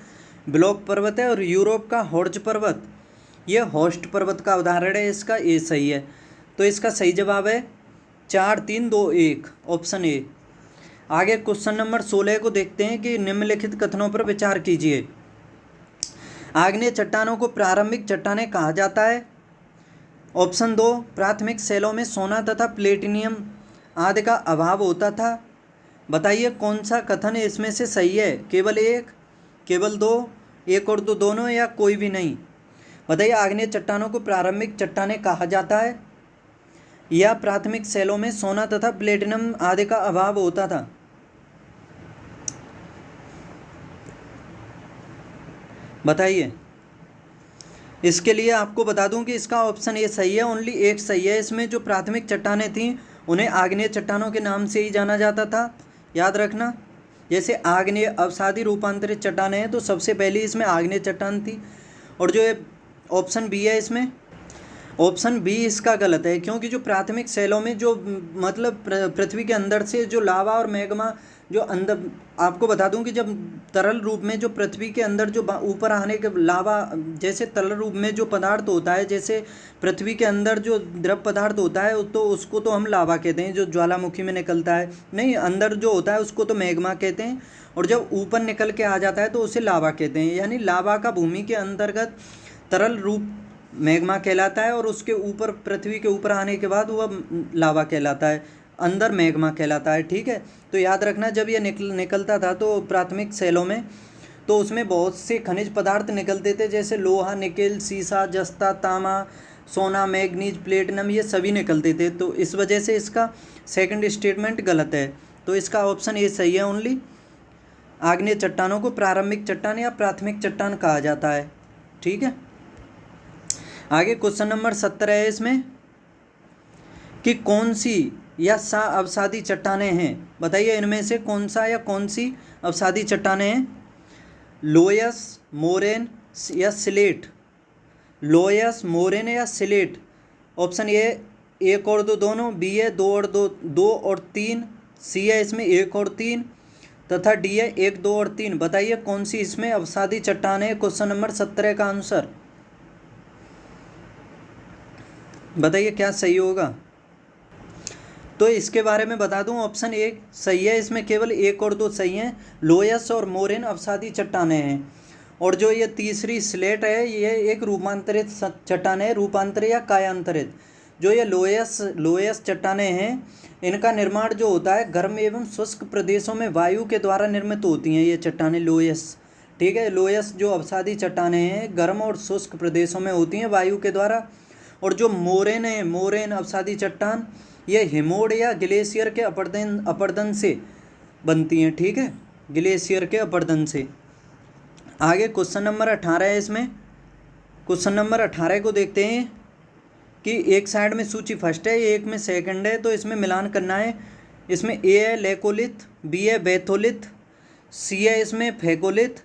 ब्लॉक पर्वत है, और यूरोप का हॉर्ज पर्वत ये होस्ट पर्वत का उदाहरण है। इसका ए सही है। तो इसका सही जवाब है 4 3 2 1 ऑप्शन ए। आगे क्वेश्चन नंबर 16 को देखते हैं कि निम्नलिखित कथनों पर विचार कीजिए। आग्नेय चट्टानों को प्रारंभिक चट्टानें कहा जाता है। ऑप्शन 2 प्राथमिक शैलों में सोना तथा प्लेटिनियम आदि का अभाव होता था। बताइए कौन सा कथन इसमें से सही है, केवल 1, केवल 2, 1 और 2 दोनों, या कोई भी नहीं। बताइए आग्नेय चट्टानों को प्रारंभिक चट्टानें कहा जाता है या प्राथमिक शैलों में सोना तथा प्लेटिनम आदि का अभाव होता था। बताइए। इसके लिए आपको बता दूं कि इसका ऑप्शन ए सही है, ओनली 1 सही है। इसमें जो प्राथमिक चट्टानें थीं उन्हें आग्नेय चट्टानों के नाम से ही जाना जाता था, याद रखना। जैसे आग्नेय अवसादी रूपांतरित चट्टानें हैं तो सबसे पहली इसमें आग्नेय चट्टान थी। और जो ऑप्शन बी है इसमें, ऑप्शन बी इसका गलत है, क्योंकि जो प्राथमिक शैलों में जो मतलब पृथ्वी के अंदर से जो लावा और मैग्मा जो अंदर, आपको बता दूं कि जब तरल रूप में जो पृथ्वी के अंदर जो ऊपर आने के लावा, जैसे तरल रूप में जो पदार्थ होता है, जैसे पृथ्वी के अंदर जो द्रव पदार्थ होता है तो उसको तो हम लावा कहते हैं, जो ज्वालामुखी में निकलता है। नहीं, अंदर जो होता है उसको तो मैग्मा कहते हैं, और जब ऊपर निकल के आ जाता है तो उसे लावा कहते हैं। यानी लावा का भूमि के अंतर्गत तरल रूप मैग्मा कहलाता है, और उसके ऊपर पृथ्वी के ऊपर आने के बाद वह लावा कहलाता है, अंदर मैग्मा कहलाता है। ठीक है, तो याद रखना, जब ये निकलता था तो प्राथमिक सेलों में, तो उसमें बहुत से खनिज पदार्थ निकलते थे, जैसे लोहा, निकेल, सीसा, जस्ता, तांबा, सोना, मैग्नीज, प्लेटिनम, ये सभी निकलते थे। तो इस वजह से इसका सेकंड स्टेटमेंट गलत है। तो इसका ऑप्शन ए सही है ओनली। आग्नेय चट्टानों को प्रारंभिक चट्टान या प्राथमिक चट्टान कहा जाता है। ठीक है, आगे क्वेश्चन नंबर 17 है इसमें कि कौन सी या सा अवसादी चट्टानें हैं। बताइए इनमें से कौन सा या कौन सी अवसादी चट्टानें हैं। लोयस, मोरेन या सिलेट। लोयस, मोरेन या सिलेट। ऑप्शन ए 1 और 2 दोनों, बी है 2 और 3, सी है इसमें 1 और 3, तथा डी है 1, 2 और 3। बताइए कौन सी इसमें अवसादी चट्टान है। क्वेश्चन नंबर 17 का आंसर बताइए क्या सही होगा। तो इसके बारे में बता दूं, ऑप्शन ए सही है, इसमें केवल 1 और 2 सही हैं। लोयस और मोरेन अवसादी चट्टानें हैं, और जो ये तीसरी स्लेट है ये एक रूपांतरित चट्टान है, रूपांतरित या कायांतरित। जो ये लोयस चट्टानें हैं, इनका निर्माण जो होता है गर्म एवं शुष्क प्रदेशों में वायु के द्वारा निर्मित होती हैं ये चट्टानें लोयस। ठीक है, लोयस जो अवसादी चट्टानें हैं गर्म और शुष्क प्रदेशों में होती हैं वायु के द्वारा। और जो मोरेन है, मोरेन अवसादी चट्टान, ये हिमोड या ग्लेशियर के अपरदन से बनती हैं। ठीक है, ग्लेशियर के अपरदन से। आगे क्वेश्चन नंबर 18 है इसमें। क्वेश्चन नंबर 18 को देखते हैं कि एक साइड में सूची फर्स्ट है, एक में सेकंड है, तो इसमें मिलान करना है। इसमें ए है लेकोलिथ, बी है बेथोलिथ, सी है इसमें फेकोलिथ,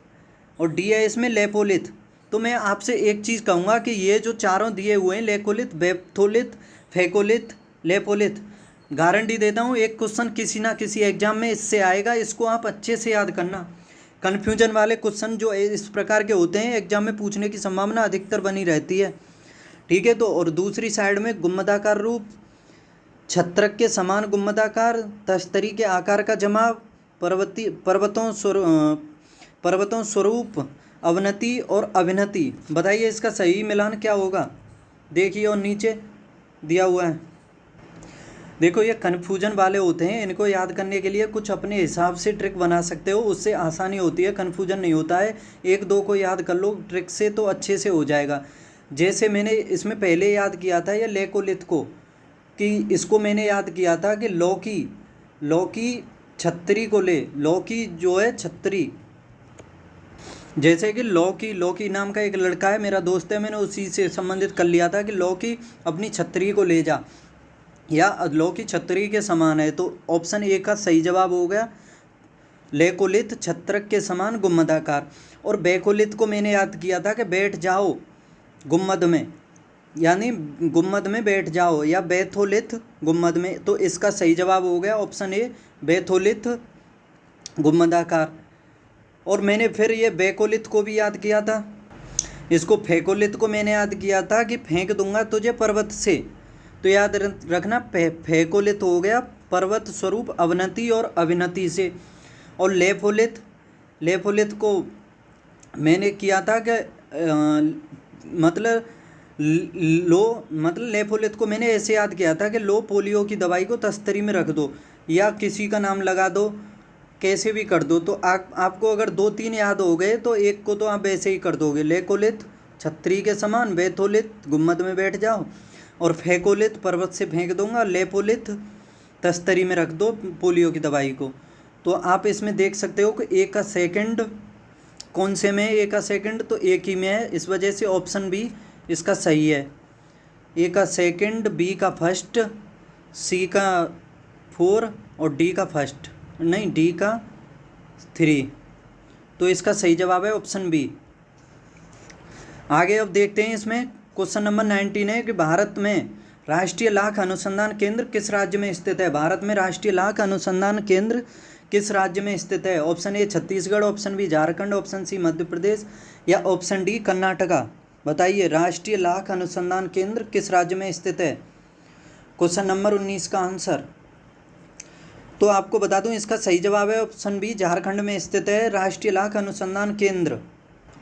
और डी है इसमें लेपोलिथ। तो मैं आपसे एक चीज़ कहूँगा कि ये जो चारों दिए हुए हैं, लेकोलिथ, बेथोलिथ, फेकोलिथ, लेपोलिथ, गारंटी देता हूँ एक क्वेश्चन किसी ना किसी एग्जाम में इससे आएगा। इसको आप अच्छे से याद करना। कन्फ्यूजन वाले क्वेश्चन जो इस प्रकार के होते हैं एग्जाम में पूछने की संभावना अधिकतर बनी रहती है। ठीक है, तो और दूसरी साइड में गुम्मदाकार रूप, छत्रक के समान गुम्मदाकार, तस्तरी के आकार का जमाव, पर्वतों स्वरूप, अवनति और अभिनति। बताइए इसका सही मिलान क्या होगा। देखिए और नीचे दिया हुआ है। देखो ये कन्फ्यूजन वाले होते हैं, इनको याद करने के लिए कुछ अपने हिसाब से ट्रिक बना सकते हो, उससे आसानी होती है, कन्फ्यूजन नहीं होता है। 1-2 को याद कर लो ट्रिक से तो अच्छे से हो जाएगा। जैसे मैंने इसमें पहले याद किया था ये लेकोलिथ को, कि इसको मैंने याद किया था कि लौकी छतरी को ले, लौकी जो है छतरी, जैसे कि लौकी नाम का एक लड़का है, मेरा दोस्त है, मैंने उसी से संबंधित कर लिया था कि लौकी अपनी छतरी को ले जा, या लौकी छतरी के समान है। तो ऑप्शन ए का सही जवाब हो गया लेकोलिथ, छत्रक के समान गुम्मदाकार। और बेकोलिथ को मैंने याद किया था कि बैठ जाओ गुम्मद में, यानी गुम्मद में बैठ जाओ, या बेथोलिथ गुम्मद में। तो इसका सही जवाब हो गया ऑप्शन ए बेथोलिथ गुम्मदाकार। और मैंने फिर ये बेकोलिथ को भी याद किया था, इसको फेकोलिथ को मैंने याद किया था कि फेंक दूंगा तुझे पर्वत से। तो याद रखना फेकोलिथ हो गया पर्वत स्वरूप अवनति और अभिनति से। और लेपोलिथ को मैंने किया था कि मतलब लेपोलिथ को मैंने ऐसे याद किया था कि लो पोलियो की दवाई को तस्तरी में रख दो, या किसी का नाम लगा दो, कैसे भी कर दो। तो आपको अगर 2-3 याद हो गए तो एक को तो आप ऐसे ही कर दोगे, लेकोलिथ छतरी के समान, बेथोलिथ गुम्मद में बैठ जाओ, और फेकोलिथ पर्वत से फेंक दूंगा, लेपोलिथ तस्तरी में रख दो पोलियो की दवाई को। तो आप इसमें देख सकते हो कि ए का सेकंड कौन से में है, ए का सेकंड तो एक ही में है, इस वजह से ऑप्शन बी इसका सही है। ए का सेकंड, बी का फर्स्ट, सी का 4 और डी का फर्स्ट, नहीं डी का 3। तो इसका सही जवाब है ऑप्शन बी। आगे अब देखते हैं इसमें क्वेश्चन नंबर 19 है कि भारत में राष्ट्रीय लाख अनुसंधान केंद्र किस राज्य में स्थित है। भारत में राष्ट्रीय लाख अनुसंधान केंद्र किस राज्य में स्थित है? Option A Chhattisgarh, option B Jharkhand, option C Madhya Pradesh या ऑप्शन डी कर्नाटका। बताइए, राष्ट्रीय लाख अनुसंधान केंद्र किस राज्य में स्थित है? क्वेश्चन नंबर 19 का आंसर। तो आपको बता दूं, इसका सही जवाब है ऑप्शन बी, झारखंड में स्थित है राष्ट्रीय लाख अनुसंधान केंद्र।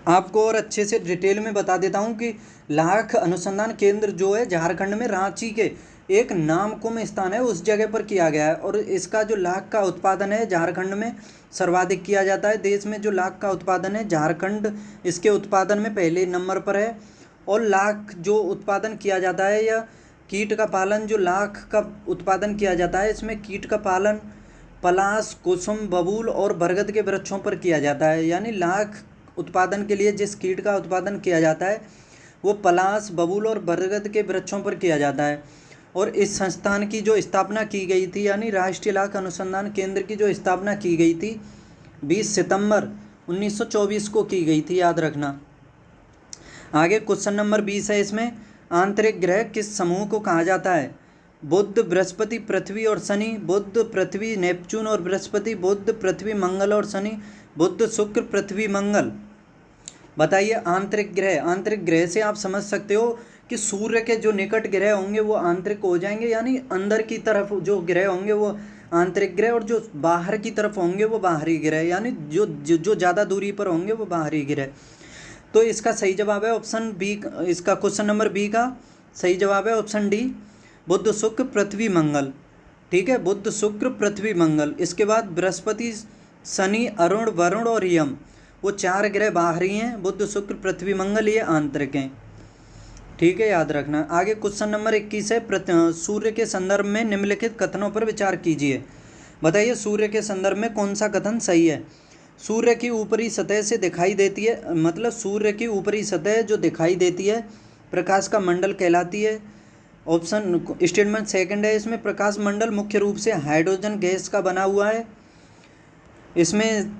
आपको और अच्छे से डिटेल में बता देता हूं कि लाख अनुसंधान केंद्र जो है झारखंड में रांची के एक नामकुम स्थान है उस जगह पर किया गया है। और इसका जो लाख का उत्पादन है झारखंड में सर्वाधिक किया जाता है। देश में जो लाख का उत्पादन है झारखंड इसके उत्पादन में पहले नंबर पर है। और लाख जो उत्पादन किया जाता है या कीट का पालन जो लाख का उत्पादन किया जाता है, इसमें कीट का पालन पलाश, कुसुम, बबूल और बरगद के वृक्षों पर किया जाता है। यानी लाख उत्पादन के लिए जिस कीट का उत्पादन किया जाता है वो पलाश, बबूल और बरगद के वृक्षों पर किया जाता है। और इस संस्थान की जो स्थापना की गई थी, यानी राष्ट्रीय लाख अनुसंधान केंद्र की जो स्थापना की गई थी 20 सितंबर 1924 को की गई थी, याद रखना। आगे क्वेश्चन नंबर 20 है, इसमें आंतरिक ग्रह किस समूह को कहा जाता है? बुध, बृहस्पति, पृथ्वी और शनि, बुध, पृथ्वी, नेपच्यून और बृहस्पति, बुध, पृथ्वी, मंगल और शनि, बुध, शुक्र, पृथ्वी, मंगल। बताइए, आंतरिक ग्रह से आप समझ सकते हो कि सूर्य के जो निकट ग्रह होंगे वो आंतरिक हो जाएंगे, यानी अंदर की तरफ जो ग्रह होंगे वो आंतरिक ग्रह, और जो बाहर की तरफ होंगे वो बाहरी ग्रह, यानी जो ज़्यादा दूरी पर होंगे वो बाहरी ग्रह। तो इसका सही जवाब है ऑप्शन बी। इसका क्वेश्चन नंबर बी का सही जवाब है ऑप्शन डी, बुध, शुक्र, पृथ्वी, मंगल। ठीक है, बुध, शुक्र, पृथ्वी, मंगल। इसके बाद बृहस्पति, शनि, अरुण, वरुण और यम, वो 4 ग्रह बाहरी हैं। बुध, शुक्र, पृथ्वी, मंगल ये आंतरिक हैं। ठीक है, याद रखना। आगे क्वेश्चन नंबर 21 है, सूर्य के संदर्भ में निम्नलिखित कथनों पर विचार कीजिए। बताइए, सूर्य के संदर्भ में कौन सा कथन सही है? सूर्य की ऊपरी सतह से दिखाई देती है, मतलब सूर्य की ऊपरी सतह जो दिखाई देती है प्रकाश का मंडल कहलाती है। ऑप्शन स्टेटमेंट सेकंड है, इसमें प्रकाश मंडल मुख्य रूप से हाइड्रोजन गैस का बना हुआ है। इसमें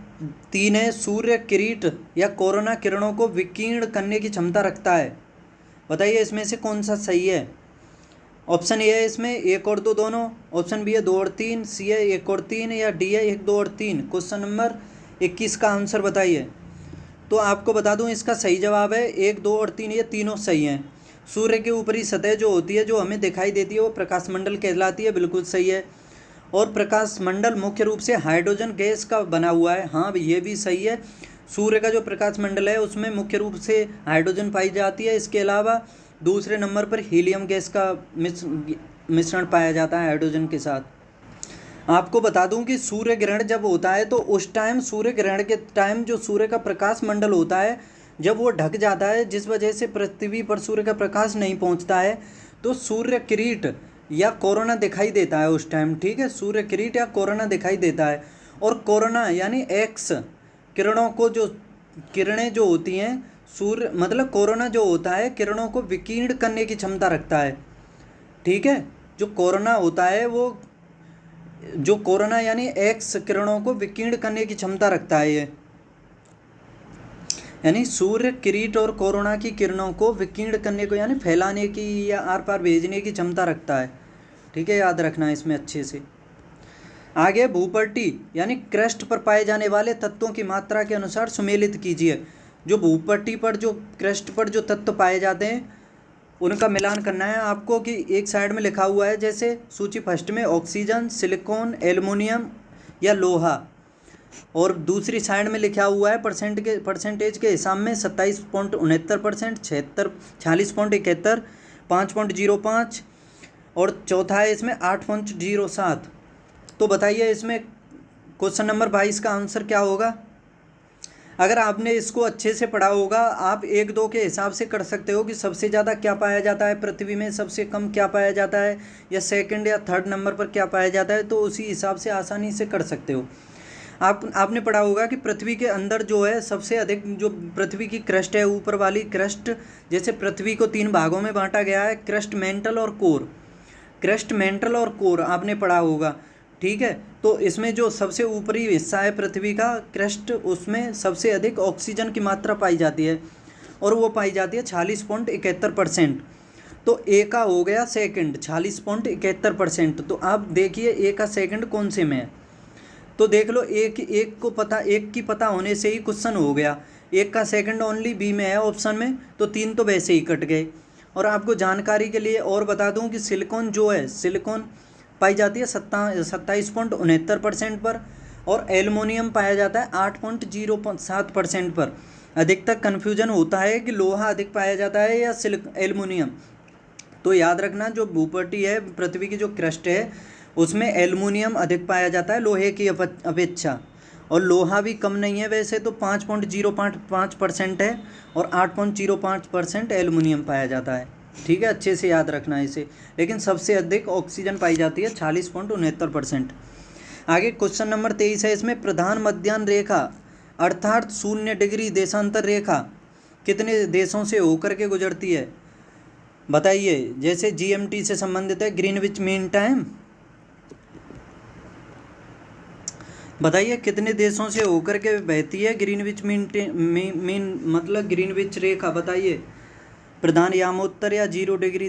3 है, सूर्य किरीट या कोरोना किरणों को विकीर्ण करने की क्षमता रखता है। बताइए, इसमें से कौन सा सही है? ऑप्शन ए है इसमें 1 और 2 दोनों, ऑप्शन बी है 2 और 3, सी है 1 और 3 या डी है 1, 2 और 3। क्वेश्चन नंबर 21 का आंसर बताइए। तो आपको बता दूं, इसका सही जवाब है 1, 2 और 3, ये तीनों सही हैं। सूर्य की ऊपरी सतह जो होती है जो हमें दिखाई देती है वो प्रकाश मंडल कहलाती है, बिल्कुल सही है। और प्रकाश मंडल मुख्य रूप से हाइड्रोजन गैस का बना हुआ है, हाँ ये भी सही है। सूर्य का जो प्रकाश मंडल है उसमें मुख्य रूप से हाइड्रोजन पाई जाती है। इसके अलावा दूसरे नंबर पर हीलियम गैस का मिश्रण पाया जाता है हाइड्रोजन के साथ। आपको बता दूं कि सूर्य ग्रहण जब होता है तो उस टाइम, सूर्य ग्रहण के टाइम जो सूर्य का प्रकाश मंडल होता है जब वो ढक जाता है, जिस वजह से पृथ्वी पर सूर्य का प्रकाश नहीं पहुंचता है, तो सूर्य किरीट या कोरोना दिखाई देता है उस टाइम। ठीक है, सूर्य किरीट या कोरोना दिखाई देता है। और कोरोना यानी एक्स किरणों को, जो किरणें जो होती हैं सूर्य, मतलब कोरोना जो होता है किरणों को विकीर्ण करने की क्षमता रखता है। ठीक है, जो कोरोना होता है वो, जो कोरोना यानी एक्स किरणों को विकीर्ण करने की क्षमता रखता है ये, यानी सूर्य किरीट और कोरोना की किरणों को विकीर्ण करने को यानी फैलाने की या आर पार भेजने की क्षमता रखता है। ठीक है, याद रखना इसमें अच्छे से। आगे भूपट्टी यानी क्रस्ट पर पाए जाने वाले तत्वों की मात्रा के अनुसार सुमेलित कीजिए। जो भूपट्टी पर, जो क्रस्ट पर जो तत्व पाए जाते हैं उनका मिलान करना है आपको। कि एक साइड में लिखा हुआ है, जैसे सूची फर्स्ट में ऑक्सीजन, सिलिकॉन, एल्युमिनियम या लोहा, और दूसरी साइड में लिखा हुआ है परसेंटेज के हिसाब में 27.69%, 46.71, 5.05, और चौथा है इसमें 8.07। तो बताइए इसमें क्वेश्चन नंबर 22 का आंसर क्या होगा? अगर आपने इसको अच्छे से पढ़ा होगा, आप 1, 2 के हिसाब से कर सकते हो कि सबसे ज़्यादा क्या पाया जाता है पृथ्वी में, सबसे कम क्या पाया जाता है, या सेकंड या थर्ड नंबर पर क्या पाया जाता है, तो उसी हिसाब से आसानी से कर सकते हो। आपने पढ़ा होगा कि पृथ्वी के अंदर जो है सबसे अधिक, जो पृथ्वी की क्रस्ट है, ऊपर वाली क्रस्ट, जैसे पृथ्वी को 3 भागों में बांटा गया है, क्रस्ट, मेंटल और कोर। क्रस्ट, मेंटल और कोर आपने पढ़ा होगा। ठीक है, तो इसमें जो सबसे ऊपरी हिस्सा है पृथ्वी का, क्रस्ट, उसमें सबसे अधिक ऑक्सीजन की मात्रा पाई जाती है, और वो पाई जाती है 46.71%। तो ए का हो गया सेकंड 46.71%। तो आप देखिए ए का सेकंड कौन से में है, तो देख लो, एक की पता होने से ही क्वेश्चन हो गया। एक का सेकंड ओनली बी में है ऑप्शन में, तो 3 तो वैसे ही कट गए। और आपको जानकारी के लिए और बता दूं कि सिलिकॉन जो है, सिलिकॉन पाई जाती है 27.69% पर, और एल्युमिनियम पाया जाता है 8.07% पर। अधिकतर कन्फ्यूजन होता है कि लोहा अधिक पाया जाता है या एल्युमिनियम। तो याद रखना, जो भूपटि है, पृथ्वी की जो क्रस्ट है, उसमें एल्युमिनियम अधिक पाया जाता है लोहे की अपेक्षा। और लोहा भी कम नहीं है वैसे तो, 5.05% है, और 8.05% एल्युमिनियम पाया जाता है। ठीक है, अच्छे से याद रखना इसे। लेकिन सबसे अधिक ऑक्सीजन पाई जाती है 40.69%। आगे क्वेश्चन नंबर 23 है, इसमें प्रधान मध्याह्न रेखा अर्थात 0 डिग्री देशांतर रेखा कितने देशों से होकर के गुजरती है? बताइए। जैसे जीएमटी से संबंधित है, ग्रीनविच मीन टाइम। बताइए कितने देशों से होकर के बहती है ग्रीनविच मीन मतलब ग्रीनविच रेखा? बताइए, प्रधान यामोत्तर या 0 डिग्री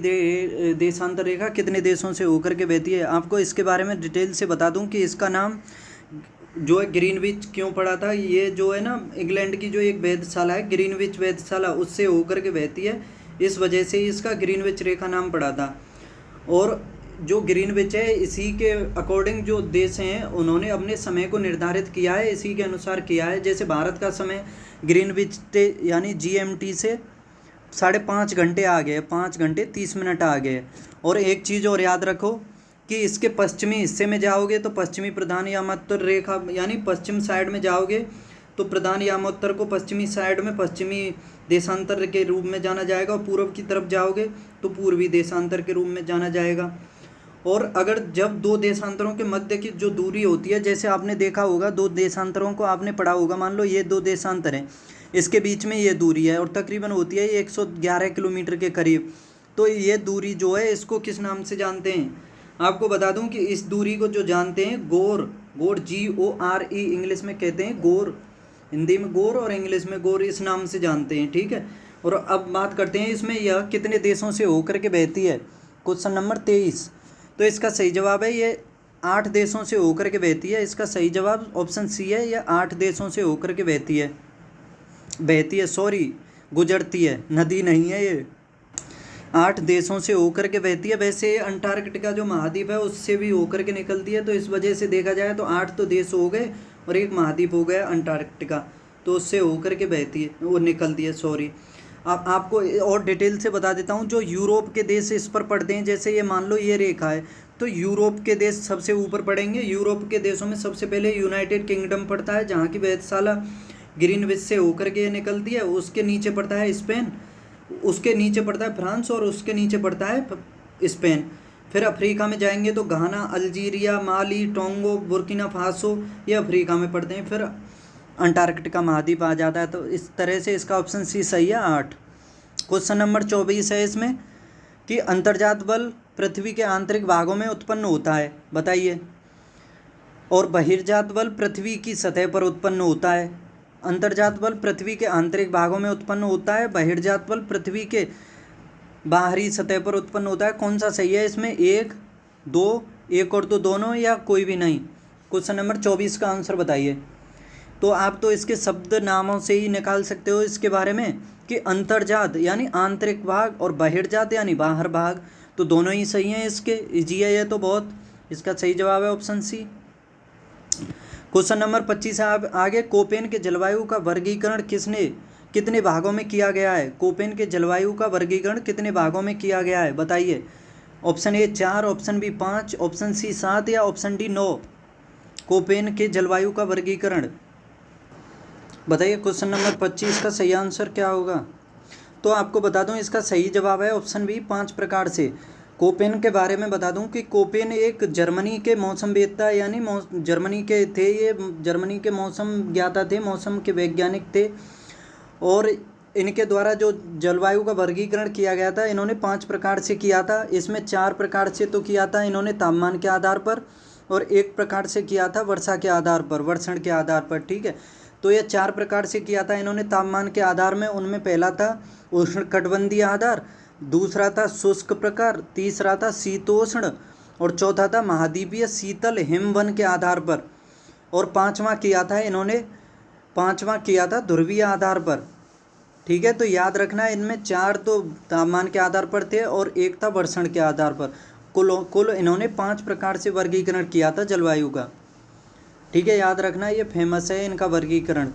देशांतर रेखा कितने देशों से होकर के बहती है? आपको इसके बारे में डिटेल से बता दूं कि इसका नाम जो है ग्रीनविच क्यों पड़ा था। ये जो है ना, इंग्लैंड की जो एक वेधशाला है, ग्रीनविच वेधशाला, उससे होकर के बहती है। इस वजह से इसका ग्रीनविच रेखा नाम पड़ा था। और जो ग्रीनविच है, इसी के अकॉर्डिंग जो देश हैं उन्होंने अपने समय को निर्धारित किया है, इसी के अनुसार किया है। जैसे भारत का समय ग्रीनविच यानी जीएमटी से 5.5 घंटे आ गए, 5 घंटे 30 मिनट आ गए। और एक चीज़ और याद रखो कि इसके पश्चिमी हिस्से में जाओगे तो पश्चिमी प्रधान यामोत्तर रेखा, यानी पश्चिम साइड में जाओगे तो प्रधान यामोत्तर को पश्चिमी साइड में पश्चिमी देशांतर के रूप में जाना जाएगा, और पूर्व की तरफ जाओगे तो पूर्वी देशांतर के रूप में जाना जाएगा। और अगर जब दो देशांतरों के मध्य की जो दूरी होती है, जैसे आपने देखा होगा, दो देशांतरों को आपने पढ़ा होगा, मान लो ये 2 देशांतर हैं, इसके बीच में ये दूरी है और तकरीबन होती है 111 किलोमीटर के करीब। तो ये दूरी जो है, इसको किस नाम से जानते हैं? आपको बता दूं कि इस दूरी को जो जानते हैं, गोर GORE इंग्लिश में कहते हैं, गोर, हिंदी में गोर और इंग्लिश में गोर, इस नाम से जानते हैं। ठीक है। और अब बात करते हैं इसमें यह कितने देशों से होकर के बहती है। क्वेश्चन नंबर 23, तो इसका सही जवाब है ये 8 देशों से होकर के बहती है। इसका सही जवाब ऑप्शन सी है, यह 8 देशों से होकर के बहती है, सॉरी, गुजरती है, नदी नहीं है ये। 8 देशों से होकर के बहती है। वैसे अंटार्कटिका जो महाद्वीप है उससे भी होकर के निकलती है, तो इस वजह से देखा जाए तो 8 तो देश हो गए और एक महाद्वीप हो गया अंटार्कटिका, तो उससे होकर के बहती है, वो निकलती है, सॉरी। अब आपको और डिटेल से बता देता हूँ, जो यूरोप के देश इस पर पड़ते हैं, जैसे ये मान लो ये रेखा है, तो यूरोप के देश सबसे ऊपर पड़ेंगे। यूरोप के देशों में सबसे पहले यूनाइटेड किंगडम पड़ता है, जहाँ की वेधशाला ग्रीनविच से होकर के निकलती है। उसके नीचे पड़ता है स्पेन, उसके नीचे पड़ता है फ्रांस, और उसके नीचे पड़ता है स्पेन। फिर अफ्रीका में जाएंगे तो घाना, अल्जीरिया, माली, टोंगो, बुर्किना फासो, ये अफ्रीका में पड़ते हैं। फिर अंटार्कटिका महाद्वीप आ जाता है। तो इस तरह से इसका ऑप्शन सी सही है, 8। क्वेश्चन नंबर 24 है इसमें कि अंतर्जात बल पृथ्वी के आंतरिक भागों में उत्पन्न होता है, बताइए। और बहिर्जात बल पृथ्वी की सतह पर उत्पन्न होता है। अंतर्जात बल पृथ्वी के आंतरिक भागों में उत्पन्न होता है, बहिर्जात बल पृथ्वी के बाहरी सतह पर उत्पन्न होता है। कौन सा सही है इसमें? 1, 2, 1 और 2 दोनों, या कोई भी नहीं? क्वेश्चन नंबर 24 का आंसर बताइए। तो आप तो इसके शब्द नामों से ही निकाल सकते हो इसके बारे में कि अंतर्जात यानी आंतरिक भाग और बहिर्जात यानी बाहर भाग, तो दोनों ही सही हैं इसके। इजी है ये तो बहुत। इसका सही जवाब है ऑप्शन सी। क्वेश्चन नंबर 25 है आगे, कोपेन के जलवायु का वर्गीकरण कितने भागों में किया गया है? कोपेन के जलवायु का वर्गीकरण कितने भागों में किया गया है, बताइए। Option A 4, option B 5, option C 7 या ऑप्शन डी 9। कोपेन के जलवायु का वर्गीकरण बताइए। क्वेश्चन नंबर 25 का सही आंसर क्या होगा? तो आपको बता दूं, इसका सही जवाब है ऑप्शन बी, 5 प्रकार से। कोपेन के बारे में बता दूं कि कोपेन एक जर्मनी के मौसमवेत्ता यानी जर्मनी के थे, ये जर्मनी के मौसम ज्ञाता थे, मौसम के वैज्ञानिक थे। और इनके द्वारा जो जलवायु का वर्गीकरण किया गया था, इन्होंने 5 प्रकार से किया था। इसमें 4 प्रकार से तो किया था इन्होंने तापमान के आधार पर, और 1 प्रकार से किया था वर्षा के आधार पर, वर्षण के आधार पर। ठीक है, तो ये 4 प्रकार से किया था इन्होंने तापमान के आधार में। उनमें पहला था उष्णकटिबंधीय आधार, दूसरा था शुष्क प्रकार, तीसरा था शीतोष्ण, और चौथा था महाद्वीपीय शीतल हिमवन के आधार पर। और पांचवा किया था इन्होंने, पांचवा किया था ध्रुवीय आधार पर। ठीक है, तो याद रखना इनमें 4 तो तापमान के आधार पर थे और एक था वर्षण के आधार पर। कुल इन्होंने 5 प्रकार से वर्गीकरण किया था जलवायु का। ठीक है, याद रखना, ये फेमस है इनका वर्गीकरण।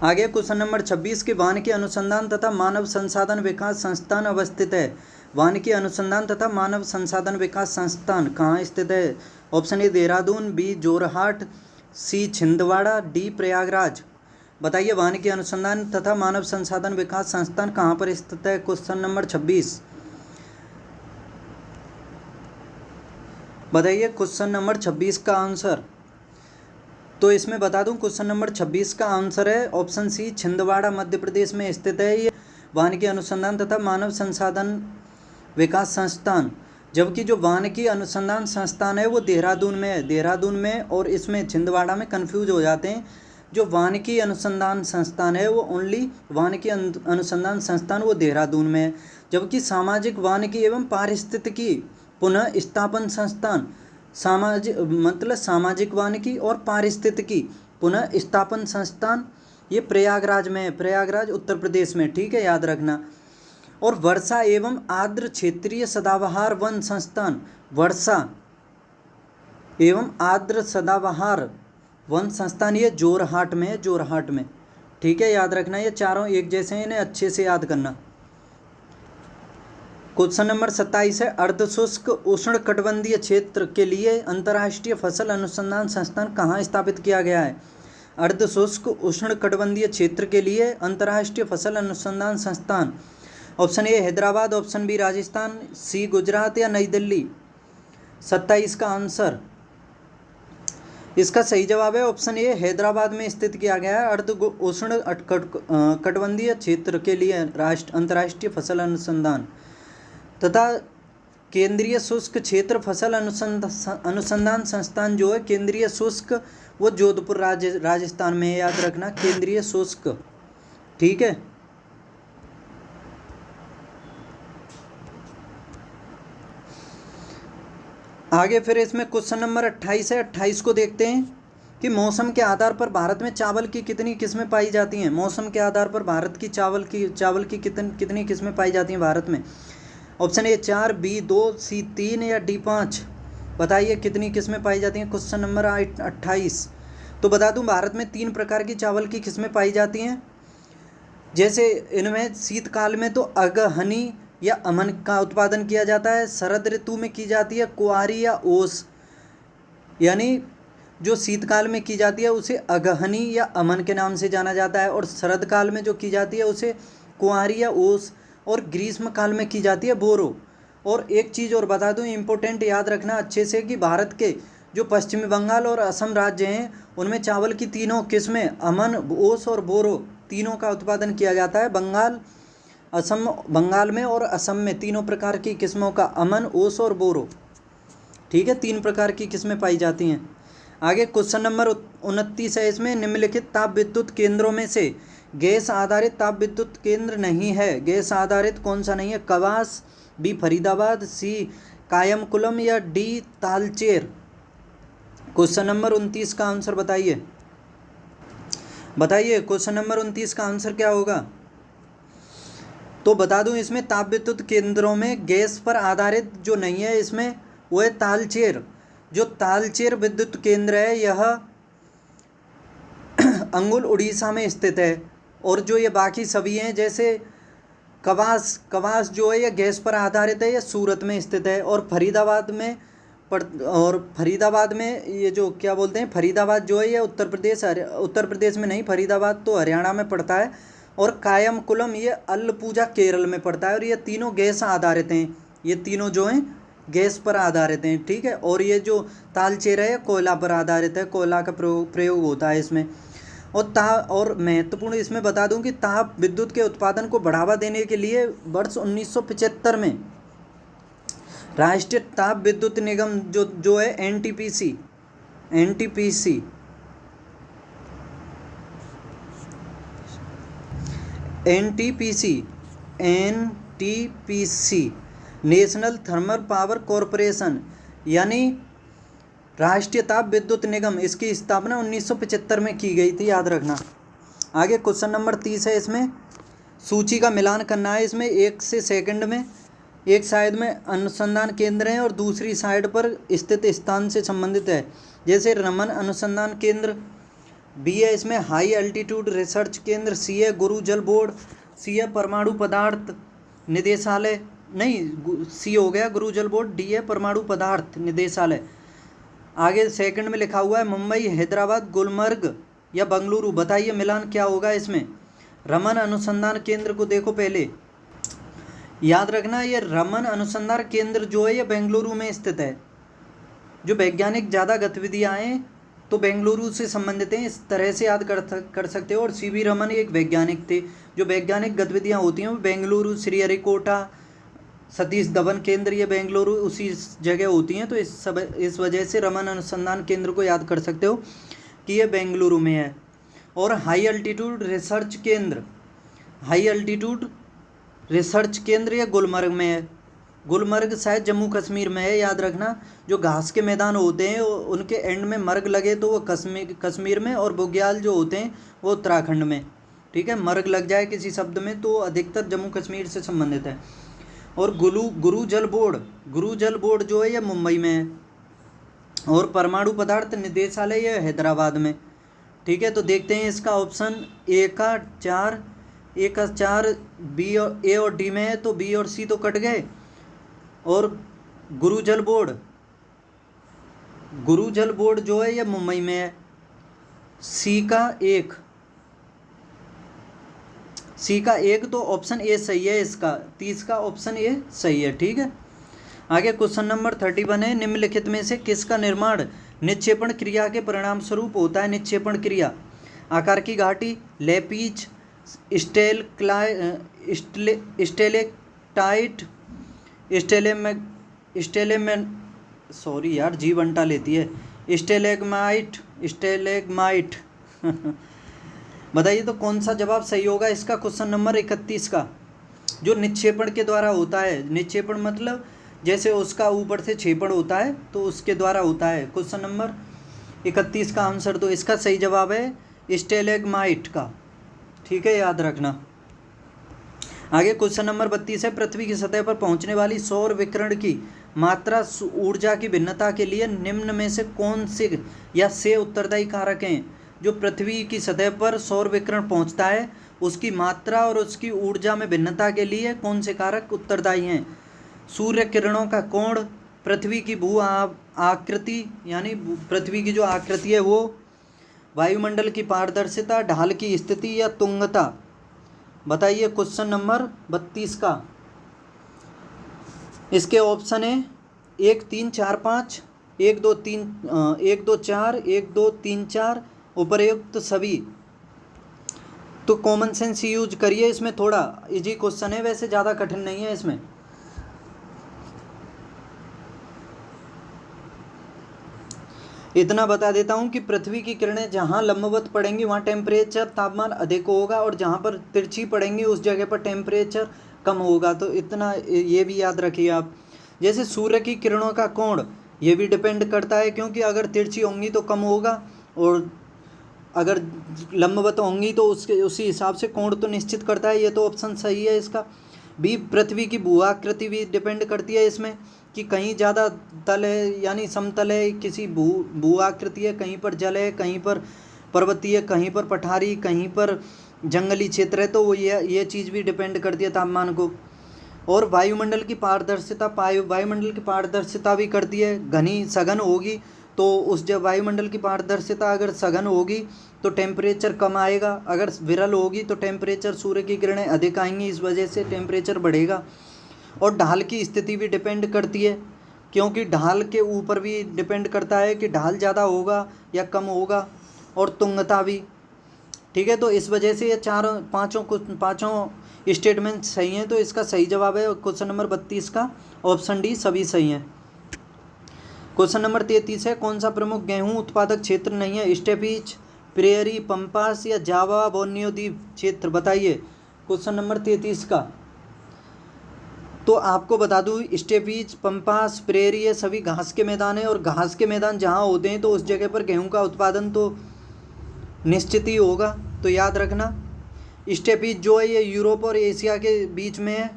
आगे क्वेश्चन नंबर 26 के वानिकी अनुसंधान तथा मानव संसाधन विकास संस्थान अवस्थित है। वानिकी अनुसंधान तथा मानव संसाधन विकास संस्थान कहाँ स्थित है? Option A Dehradun, B Jorhat, C Chhindwara, D Prayagraj. बताइए वानिकी अनुसंधान तथा मानव संसाधन विकास संस्थान कहाँ पर स्थित है? क्वेश्चन नंबर 26 बताइए क्वेश्चन नंबर 26 का आंसर। तो इसमें बता दूं क्वेश्चन नंबर 26 का आंसर है ऑप्शन सी छिंदवाड़ा मध्य प्रदेश में स्थित है ये वानिकी अनुसंधान तथा मानव संसाधन विकास संस्थान। जबकि जो वानिकी अनुसंधान संस्थान है वो देहरादून में है, देहरादून में, और इसमें छिंदवाड़ा में कंफ्यूज हो जाते हैं। जो वानिकी अनुसंधान संस्थान है वो ओनली वानिकी अनुसंधान संस्थान वो देहरादून में है। जबकि सामाजिक वानिकी एवं पारिस्थितिकी पुनः स्थापन संस्थान, सामाजिक वानिकी और पारिस्थितिकी पुनः स्थापन संस्थान ये प्रयागराज में है, प्रयागराज उत्तर प्रदेश में। ठीक है, याद रखना। और वर्षा एवं आर्द्र क्षेत्रीय सदाबहार वन संस्थान, वर्षा एवं आर्द्र सदाबहार वन संस्थान ये जोरहाट में है, जोरहाट में। ठीक है, याद रखना, ये चारों एक जैसे हैं, इन्हें अच्छे से याद करना। क्वेश्चन नंबर 27 है अर्धशुष्क उष्णकटिबंधीय क्षेत्र के लिए अंतर्राष्ट्रीय फसल अनुसंधान संस्थान कहाँ स्थापित किया गया है? अर्धशुष्क उष्णकटिबंधीय क्षेत्र के लिए अंतर्राष्ट्रीय फसल अनुसंधान संस्थान। Option A Hyderabad, option B Rajasthan, C Gujarat या नई दिल्ली। 27 का आंसर, इसका सही जवाब है ऑप्शन ए हैदराबाद में स्थित किया गया है अर्ध उष्ण कटिबंधीय क्षेत्र के लिए अंतर्राष्ट्रीय फसल अनुसंधान। तथा केंद्रीय शुष्क क्षेत्र फसल अनुसंधान संस्थान जो है केंद्रीय शुष्क वो जोधपुर राजस्थान में है, याद रखना, केंद्रीय शुष्क। ठीक है, आगे फिर इसमें क्वेश्चन नंबर 28 है। 28 को देखते हैं कि मौसम के आधार पर भारत में चावल की कितनी किस्में पाई जाती हैं? मौसम के आधार पर भारत की चावल की कितनी किस्में पाई जाती हैं भारत में? ऑप्शन ए 4, बी 2, सी 3 या डी 5। बताइए कितनी किस्में पाई जाती हैं? Question number 28। तो बता दूं भारत में 3 प्रकार की चावल की किस्में पाई जाती हैं। जैसे इनमें शीतकाल में तो अगहनी या अमन का उत्पादन किया जाता है, शरद ऋतु में की जाती है कुआरी या ओस, यानी जो शीतकाल में की जाती है उसे अगहनी या अमन के नाम से जाना जाता है, और शरद काल में जो की जाती है उसे कुआरी या ओस, और ग्रीष्म काल में की जाती है बोरो। और एक चीज़ और बता दूं इम्पोर्टेंट, याद रखना अच्छे से, कि भारत के जो पश्चिमी बंगाल और असम राज्य हैं उनमें चावल की तीनों किस्में अमन, ओस और बोरो तीनों का उत्पादन किया जाता है। बंगाल में और असम में तीनों प्रकार की किस्मों का अमन, ओस और बोरो। ठीक है, 3 प्रकार की किस्में पाई जाती हैं। आगे क्वेश्चन नंबर 29 है। इसमें निम्नलिखित ताप विद्युत केंद्रों में से गैस आधारित ताप विद्युत केंद्र नहीं है। गैस आधारित कौन सा नहीं है? कवास, बी फरीदाबाद, सी कायमकुलम या डी तालचेर। क्वेश्चन नंबर 29 का आंसर बताइए। बताइए क्वेश्चन नंबर 29 का आंसर क्या होगा? तो बता दूं इसमें ताप विद्युत केंद्रों में गैस पर आधारित जो नहीं है इसमें वो है तालचेर। जो तालचेर विद्युत केंद्र है यह अंगुल उड़ीसा में स्थित है। और जो ये बाकी सभी हैं जैसे कवास जो है यह गैस पर आधारित है, यह सूरत में स्थित है। और फरीदाबाद में ये जो क्या बोलते हैं, फरीदाबाद जो है यह उत्तर प्रदेश में नहीं, फरीदाबाद तो हरियाणा में पड़ता है। और कायमकुलम ये अल्लपूजा केरल में पड़ता है। और ये तीनों गैस आधारित हैं, ये तीनों जो हैं गैस पर आधारित हैं। ठीक है, और ये जो तालचेर है कोयला पर आधारित है, कोयला का प्रयोग होता है इसमें। और महत्वपूर्ण इसमें बता दूं कि ताप विद्युत के उत्पादन को बढ़ावा देने के लिए वर्ष 1975 में राष्ट्रीय ताप विद्युत निगम जो है NTPC national thermal power corporation, यानी राष्ट्रीय ताप विद्युत निगम, इसकी स्थापना 1975 में की गई थी, याद रखना। आगे क्वेश्चन नंबर 30 है, इसमें सूची का मिलान करना है। इसमें एक से सेकंड में एक साइड में अनुसंधान केंद्र है और दूसरी साइड पर स्थित स्थान से संबंधित है। जैसे रमन अनुसंधान केंद्र, बी है इसमें हाई अल्टीट्यूड रिसर्च केंद्र, सी है गुरु जल बोर्ड, सी है परमाणु पदार्थ निदेशालय, नहीं सी हो गया गुरु जल बोर्ड, डी है परमाणु पदार्थ निदेशालय। आगे सेकंड में लिखा हुआ है मुंबई, हैदराबाद, गुलमर्ग या बंगलुरु, बताइए मिलान क्या होगा इसमें। रमन अनुसंधान केंद्र को देखो पहले, याद रखना ये रमन अनुसंधान केंद्र जो है ये बेंगलुरु में स्थित है। जो वैज्ञानिक ज़्यादा गतिविधियाँ हैं तो बेंगलुरु से संबंधित हैं, इस तरह से याद कर सकते हो। और सी.वी. रमन एक वैज्ञानिक थे, जो वैज्ञानिक गतिविधियाँ होती हैं वो बेंगलुरु, श्रीहरिकोटा, सतीश धवन केंद्र, ये बेंगलुरु उसी जगह होती हैं। तो इस वजह से रमन अनुसंधान केंद्र को याद कर सकते हो कि ये बेंगलुरु में है। और हाई अल्टीट्यूड रिसर्च केंद्र, हाई अल्टीट्यूड रिसर्च केंद्र ये गुलमर्ग में है। गुलमर्ग शायद जम्मू कश्मीर में है, याद रखना। जो घास के मैदान होते हैं उनके एंड में मर्ग लगे तो वो कश्मीर में, और बुग्याल जो होते हैं वो उत्तराखंड में। ठीक है, मर्ग लग जाए किसी शब्द में तो अधिकतर जम्मू कश्मीर से संबंधित है। और गुरु जल बोर्ड जो है ये मुंबई में है। और परमाणु पदार्थ निदेशालय ये हैदराबाद में। ठीक है, तो देखते हैं इसका ऑप्शन ए का 4 बी और ए और डी में है, तो बी और सी तो कट गए। और गुरु जल बोर्ड जो है ये मुंबई में है। सी का एक तो ऑप्शन ए सही है, इसका 30 का ऑप्शन ए सही है। ठीक है, आगे क्वेश्चन नंबर 31 है, निम्नलिखित में से किसका निर्माण निक्षेपण क्रिया के परिणाम स्वरूप होता है। निक्षेपण क्रिया, आकार की घाटी, लेपीज, स्टेलेक्टाइट, सॉरी यार जी बंटा लेती है, स्टेलेग्माइट बताइए तो कौन सा जवाब सही होगा इसका। क्वेश्चन नंबर 31 का, जो निक्षेपण के द्वारा होता है। निक्षेपण मतलब जैसे उसका ऊपर से क्षेपण होता है तो उसके द्वारा होता है। क्वेश्चन नंबर 31 का आंसर तो इसका सही जवाब है स्टेलेग्माइट का। ठीक है, याद रखना। आगे क्वेश्चन नंबर 32 है, पृथ्वी की सतह पर पहुंचने वाली सौर विकिरण की मात्रा ऊर्जा की भिन्नता के लिए निम्न में से कौन से या से उत्तरदायी कारक हैं। जो पृथ्वी की सतह पर सौर विकिरण पहुंचता है उसकी मात्रा और उसकी ऊर्जा में भिन्नता के लिए कौन से कारक उत्तरदायी हैं। सूर्य किरणों का कोण, पृथ्वी की भू आकृति यानी पृथ्वी की जो आकृति है वो, वायुमंडल की पारदर्शिता, ढाल की स्थिति या तुंगता। बताइए क्वेश्चन नंबर 32 का। इसके ऑप्शन है 1 3 4 5, 1 2 3 1 2 4, 1 2 3 4, उपर्युक्त सभी। तो कॉमन सेंस यूज करिए, इसमें थोड़ा इजी क्वेश्चन है, वैसे ज़्यादा कठिन नहीं है। इसमें इतना बता देता हूँ कि पृथ्वी की किरणें जहाँ लंबवत पड़ेंगी वहाँ टेम्परेचर तापमान अधिक होगा, और जहाँ पर तिरछी पड़ेंगी उस जगह पर टेम्परेचर कम होगा। तो इतना ये भी याद रखिए आप। जैसे सूर्य की किरणों का कोण ये भी डिपेंड करता है, क्योंकि अगर तिरछी होंगी तो कम होगा, और अगर लंबवत होंगी तो उसी हिसाब से कोण तो निश्चित करता है। ये तो ऑप्शन सही है इसका। बी, पृथ्वी की भू आकृति भी डिपेंड करती है इसमें, कि कहीं ज़्यादा तल है यानी समतल है, किसी भू आकृति है, कहीं पर जल है, कहीं पर पर्वतीय, कहीं पर पठारी, कहीं पर जंगली क्षेत्र है, तो वो ये चीज़ भी डिपेंड करती है तापमान को। और वायुमंडल की पारदर्शिता भी करती है। घनी सघन होगी तो उस जब वायुमंडल की पारदर्शिता अगर सघन होगी तो टेम्परेचर कम आएगा, अगर विरल होगी तो टेम्परेचर सूर्य की किरणें अधिक आएंगी, इस वजह से टेम्परेचर बढ़ेगा। और ढाल की स्थिति भी डिपेंड करती है, क्योंकि ढाल के ऊपर भी डिपेंड करता है कि ढाल ज़्यादा होगा या कम होगा, और तुंगता भी। ठीक है, तो इस वजह से ये पाँचों स्टेटमेंट सही हैं। तो इसका सही जवाब है क्वेश्चन नंबर 32 का ऑप्शन डी, सभी सही हैं। क्वेश्चन नंबर 33 है, कौन सा प्रमुख गेहूं उत्पादक क्षेत्र नहीं है। स्टेपीज, प्रेयरी, पंपास या जावा बोर्नियो द्वीप क्षेत्र। बताइए क्वेश्चन नंबर 33 का। तो आपको बता दूँ स्टेपीज, पम्पास, प्रेरी ये सभी घास के मैदान हैं, और घास के मैदान जहाँ होते हैं तो उस जगह पर गेहूँ का उत्पादन तो निश्चित ही होगा। तो याद रखना, स्टेपीज जो है ये यूरोप और एशिया के बीच में है,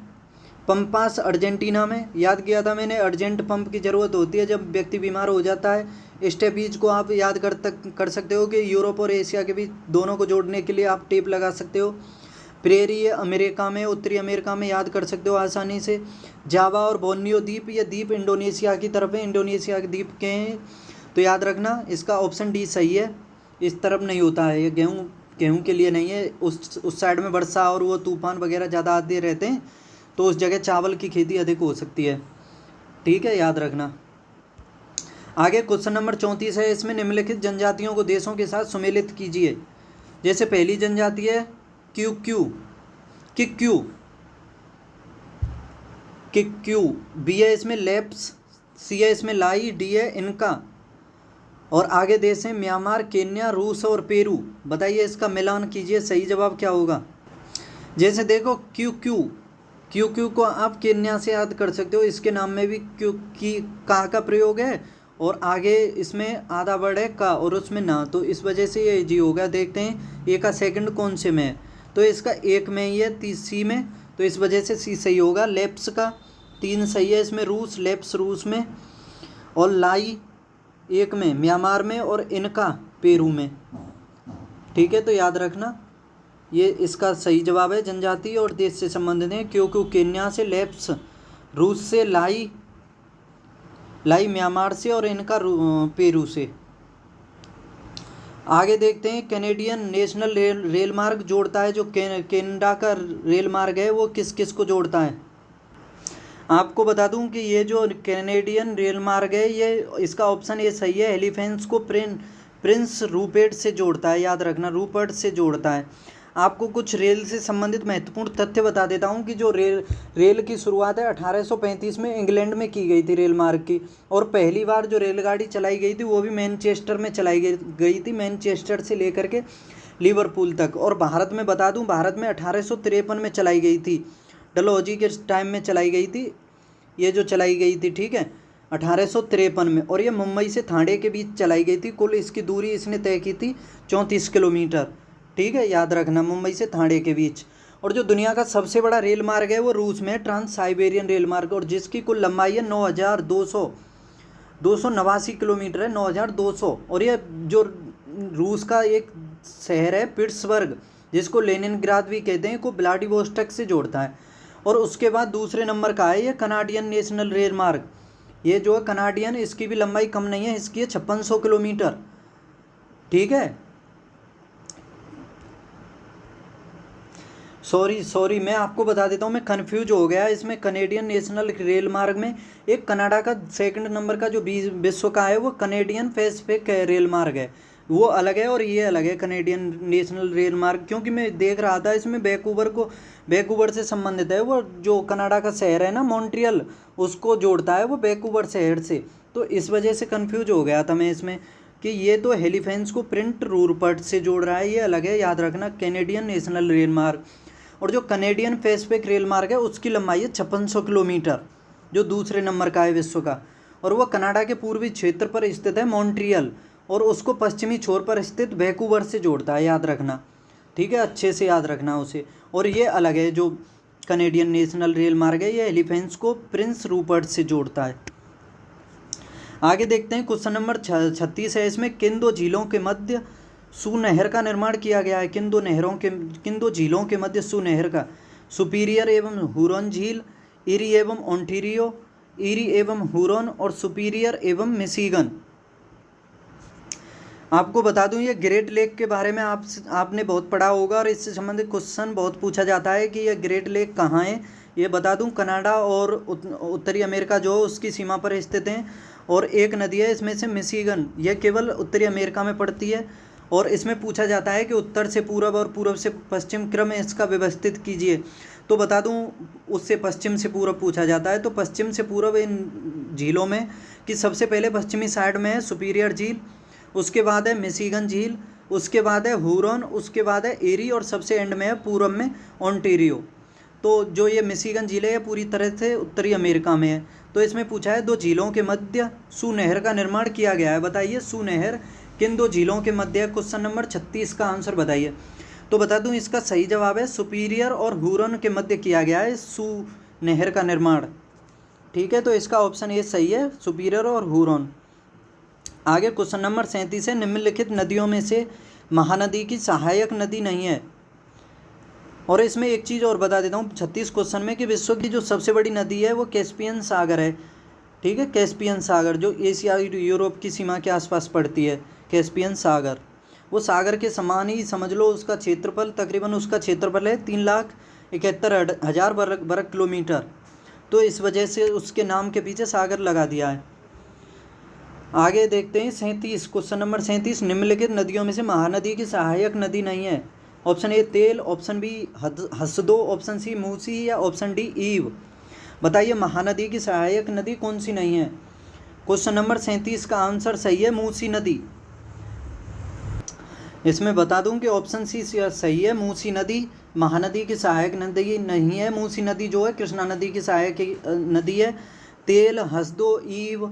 पम्पास अर्जेंटीना में। याद किया था मैंने, अर्जेंट पंप की ज़रूरत होती है जब व्यक्ति बीमार हो जाता है। स्टेपीज को आप याद कर सकते हो कि यूरोप और एशिया के बीच दोनों को जोड़ने के लिए आप टेप लगा सकते हो। प्रेरी अमेरिका में, उत्तरी अमेरिका में, याद कर सकते हो आसानी से। जावा और बोर्नियो द्वीप, ये द्वीप इंडोनेशिया की तरफ है, इंडोनेशिया के द्वीप के हैं। तो याद रखना इसका ऑप्शन डी सही है, इस तरफ नहीं होता है ये। गेहूँ के लिए नहीं है, उस साइड में वर्षा और वो तूफान वगैरह ज़्यादा आते रहते हैं, तो उस जगह चावल की खेती अधिक हो सकती है। ठीक है, याद रखना। आगे क्वेश्चन नंबर 34 है, इसमें निम्नलिखित जनजातियों को देशों के साथ सुमेलित कीजिए। जैसे पहली जनजाति है किक्यू, बी है इसमें लेप्स, सी है इसमें लाई, डी है इनका, और आगे देश है म्यांमार, केन्या, रूस और पेरू। बताइए इसका मिलान कीजिए, सही जवाब क्या होगा। जैसे देखो क्यू को आप केन्या से याद कर सकते हो, इसके नाम में भी क्यू की का प्रयोग है, और आगे इसमें आधा वर्ड है का और उसमें ना, तो इस वजह से ये जी होगा। देखते हैं ए का सेकंड कौन से में है, तो इसका एक में ही है, सी में, तो इस वजह से सी सही होगा। लेप्स का 3 सही है इसमें, रूस, लेप्स रूस में, और लाई एक में म्यांमार में, और इनका पेरू में। ठीक है, तो याद रखना ये इसका सही जवाब है। जनजाति और देश से संबंधित है, क्योंकि केन्या से, लेप्स रूस से, लाई म्यांमार से, और इनका पेरू से। आगे देखते हैं, कैनेडियन नेशनल रेल मार्ग जोड़ता है, जो कनाडा का रेल मार्ग है वो किस किस को जोड़ता है। आपको बता दूं कि ये जो कैनेडियन रेल मार्ग है, ये इसका ऑप्शन ये सही है, हेलिफेंस को प्रिंस रूपर्ट से जोड़ता है। याद रखना, रूपर्ट से जोड़ता है। आपको कुछ रेल से संबंधित महत्वपूर्ण तथ्य बता देता हूं कि जो रेल की शुरुआत है 1835 में इंग्लैंड में की गई थी रेल मार्ग की, और पहली बार जो रेलगाड़ी चलाई गई थी वो भी मैनचेस्टर में चलाई गई थी, मैनचेस्टर से लेकर के लिवरपूल तक। और भारत में बता दूं, भारत में 1853 में चलाई गई थी, डलहौजी के टाइम में चलाई गई थी, ये जो चलाई गई थी, ठीक है, 1853 में। और ये मुंबई से थाने के बीच चलाई गई थी। कुल इसकी दूरी इसने तय की थी 34 किलोमीटर। ठीक है, याद रखना, मुंबई से थाने के बीच। और जो दुनिया का सबसे बड़ा रेल मार्ग है वो रूस में ट्रांस साइबेरियन रेल मार्ग, और जिसकी कुल लंबाई है 9,289 किलोमीटर है, 9,200। और ये जो रूस का एक शहर है पिट्सबर्ग, जिसको लेनिनग्राद भी कहते हैं, को व्लादिवोस्टोक से जोड़ता है। और उसके बाद दूसरे नंबर का है ये कनाडियन नेशनल रेल मार्ग। ये जो है कनाडियन, इसकी भी लंबाई कम नहीं है, इसकी है 5600 किलोमीटर। ठीक है, सॉरी मैं आपको बता देता हूँ, मैं कंफ्यूज हो गया इसमें। कनेडियन नेशनल रेल मार्ग में एक कनाडा का सेकंड नंबर का जो विश्व का है वो कनेडियन पैसिफिक रेल मार्ग है, वो अलग है, और ये अलग है कनेडियन नेशनल रेल मार्ग। क्योंकि मैं देख रहा था इसमें वैंकूवर से संबंधित है, वो जो कनाडा का शहर है ना मॉन्ट्रियल, उसको जोड़ता है वो वैंकूवर शहर से, तो इस वजह से कंफ्यूज हो गया था मैं इसमें कि ये तो हेलिफेंस को प्रिंट रूपर्ट से जोड़ रहा है, ये अलग है। याद रखना, कैनेडियन नेशनल रेल मार्ग। और जो कनेडियन पैसिफिक रेल मार्ग है उसकी लंबाई है 5600 किलोमीटर, जो दूसरे नंबर का है विश्व का, और वह कनाडा के पूर्वी क्षेत्र पर स्थित है मॉन्ट्रियल, और उसको पश्चिमी छोर पर स्थित वैंकूवर से जोड़ता है। याद रखना, ठीक है, अच्छे से याद रखना उसे। और ये अलग है, जो कनेडियन नेशनल रेल मार्ग है ये एलिफेंस को प्रिंस रूपर्ट से जोड़ता है। आगे देखते हैं, क्वेश्चन नंबर 36 है, इसमें किन दो झीलों के मध्य सुनहर का निर्माण किया गया है। किन दो झीलों के मध्य सुनहर का, सुपीरियर एवं हुरॉन झील, इरी एवं ओंटारियो, इरी एवं हुरॉन, और सुपीरियर एवं मिशिगन। आपको बता दूं ये ग्रेट लेक के बारे में आपने बहुत पढ़ा होगा, और इससे संबंधित क्वेश्चन बहुत पूछा जाता है कि यह ग्रेट लेक कहाँ है। ये बता दूं कनाडा और उत्तरी अमेरिका जो उसकी सीमा पर स्थित हैं, और एक नदी है इसमें से मिशिगन, यह केवल उत्तरी अमेरिका में पड़ती है। और इसमें पूछा जाता है कि उत्तर से पूर्व और पूर्व से पश्चिम क्रम में इसका व्यवस्थित कीजिए, तो बता दूं उससे पश्चिम से पूर्व पूछा जाता है। तो पश्चिम से पूर्व इन झीलों में कि सबसे पहले पश्चिमी साइड में है सुपीरियर झील, उसके बाद है मिशिगन झील, उसके बाद है हुरॉन, उसके बाद है एरी, और सबसे एंड में है पूर्व में ओंटारियो। तो जो ये मिशिगन झील है ये पूरी तरह से उत्तरी अमेरिका में है। तो इसमें पूछा है दो झीलों के मध्य सू नहर का निर्माण किया गया है। बताइए सू नहर किन दो झीलों के मध्य है? क्वेश्चन नंबर 36 का आंसर बताइए। तो बता दूं इसका सही जवाब है सुपीरियर और हुरन के मध्य किया गया है सू नहर का निर्माण। ठीक है, तो इसका ऑप्शन ए सही है, सुपीरियर और हुरन। आगे क्वेश्चन नंबर 37 है, निम्नलिखित नदियों में से महानदी की सहायक नदी नहीं है। और इसमें एक चीज़ और बता देता हूँ 36 क्वेश्चन में कि विश्व की जो सबसे बड़ी नदी है वो कैस्पियन सागर है। ठीक है, कैस्पियन सागर जो एशिया यूरोप की सीमा के आसपास पड़ती है, कैस्पियन सागर वो सागर के समान ही समझ लो। उसका क्षेत्रफल तकरीबन उसका क्षेत्रफल है 3,71,000 वर्ग किलोमीटर। तो इस वजह से उसके नाम के पीछे सागर लगा दिया है। आगे देखते हैं 37 क्वेश्चन नंबर 37, निम्नलिखित नदियों में से महानदी की सहायक नदी नहीं है। Option A Tel, option B Hasdeo, option C Musi या ऑप्शन डी ईव। बताइए महानदी की सहायक नदी कौन सी नहीं है? क्वेश्चन नंबर 37 का आंसर सही है, मूसी नदी। इसमें बता दूं कि ऑप्शन सी सही है, मूसी नदी महानदी की सहायक नदी नहीं है। मूसी नदी जो है कृष्णा नदी की सहायक नदी है। तेल, हसदो, ईव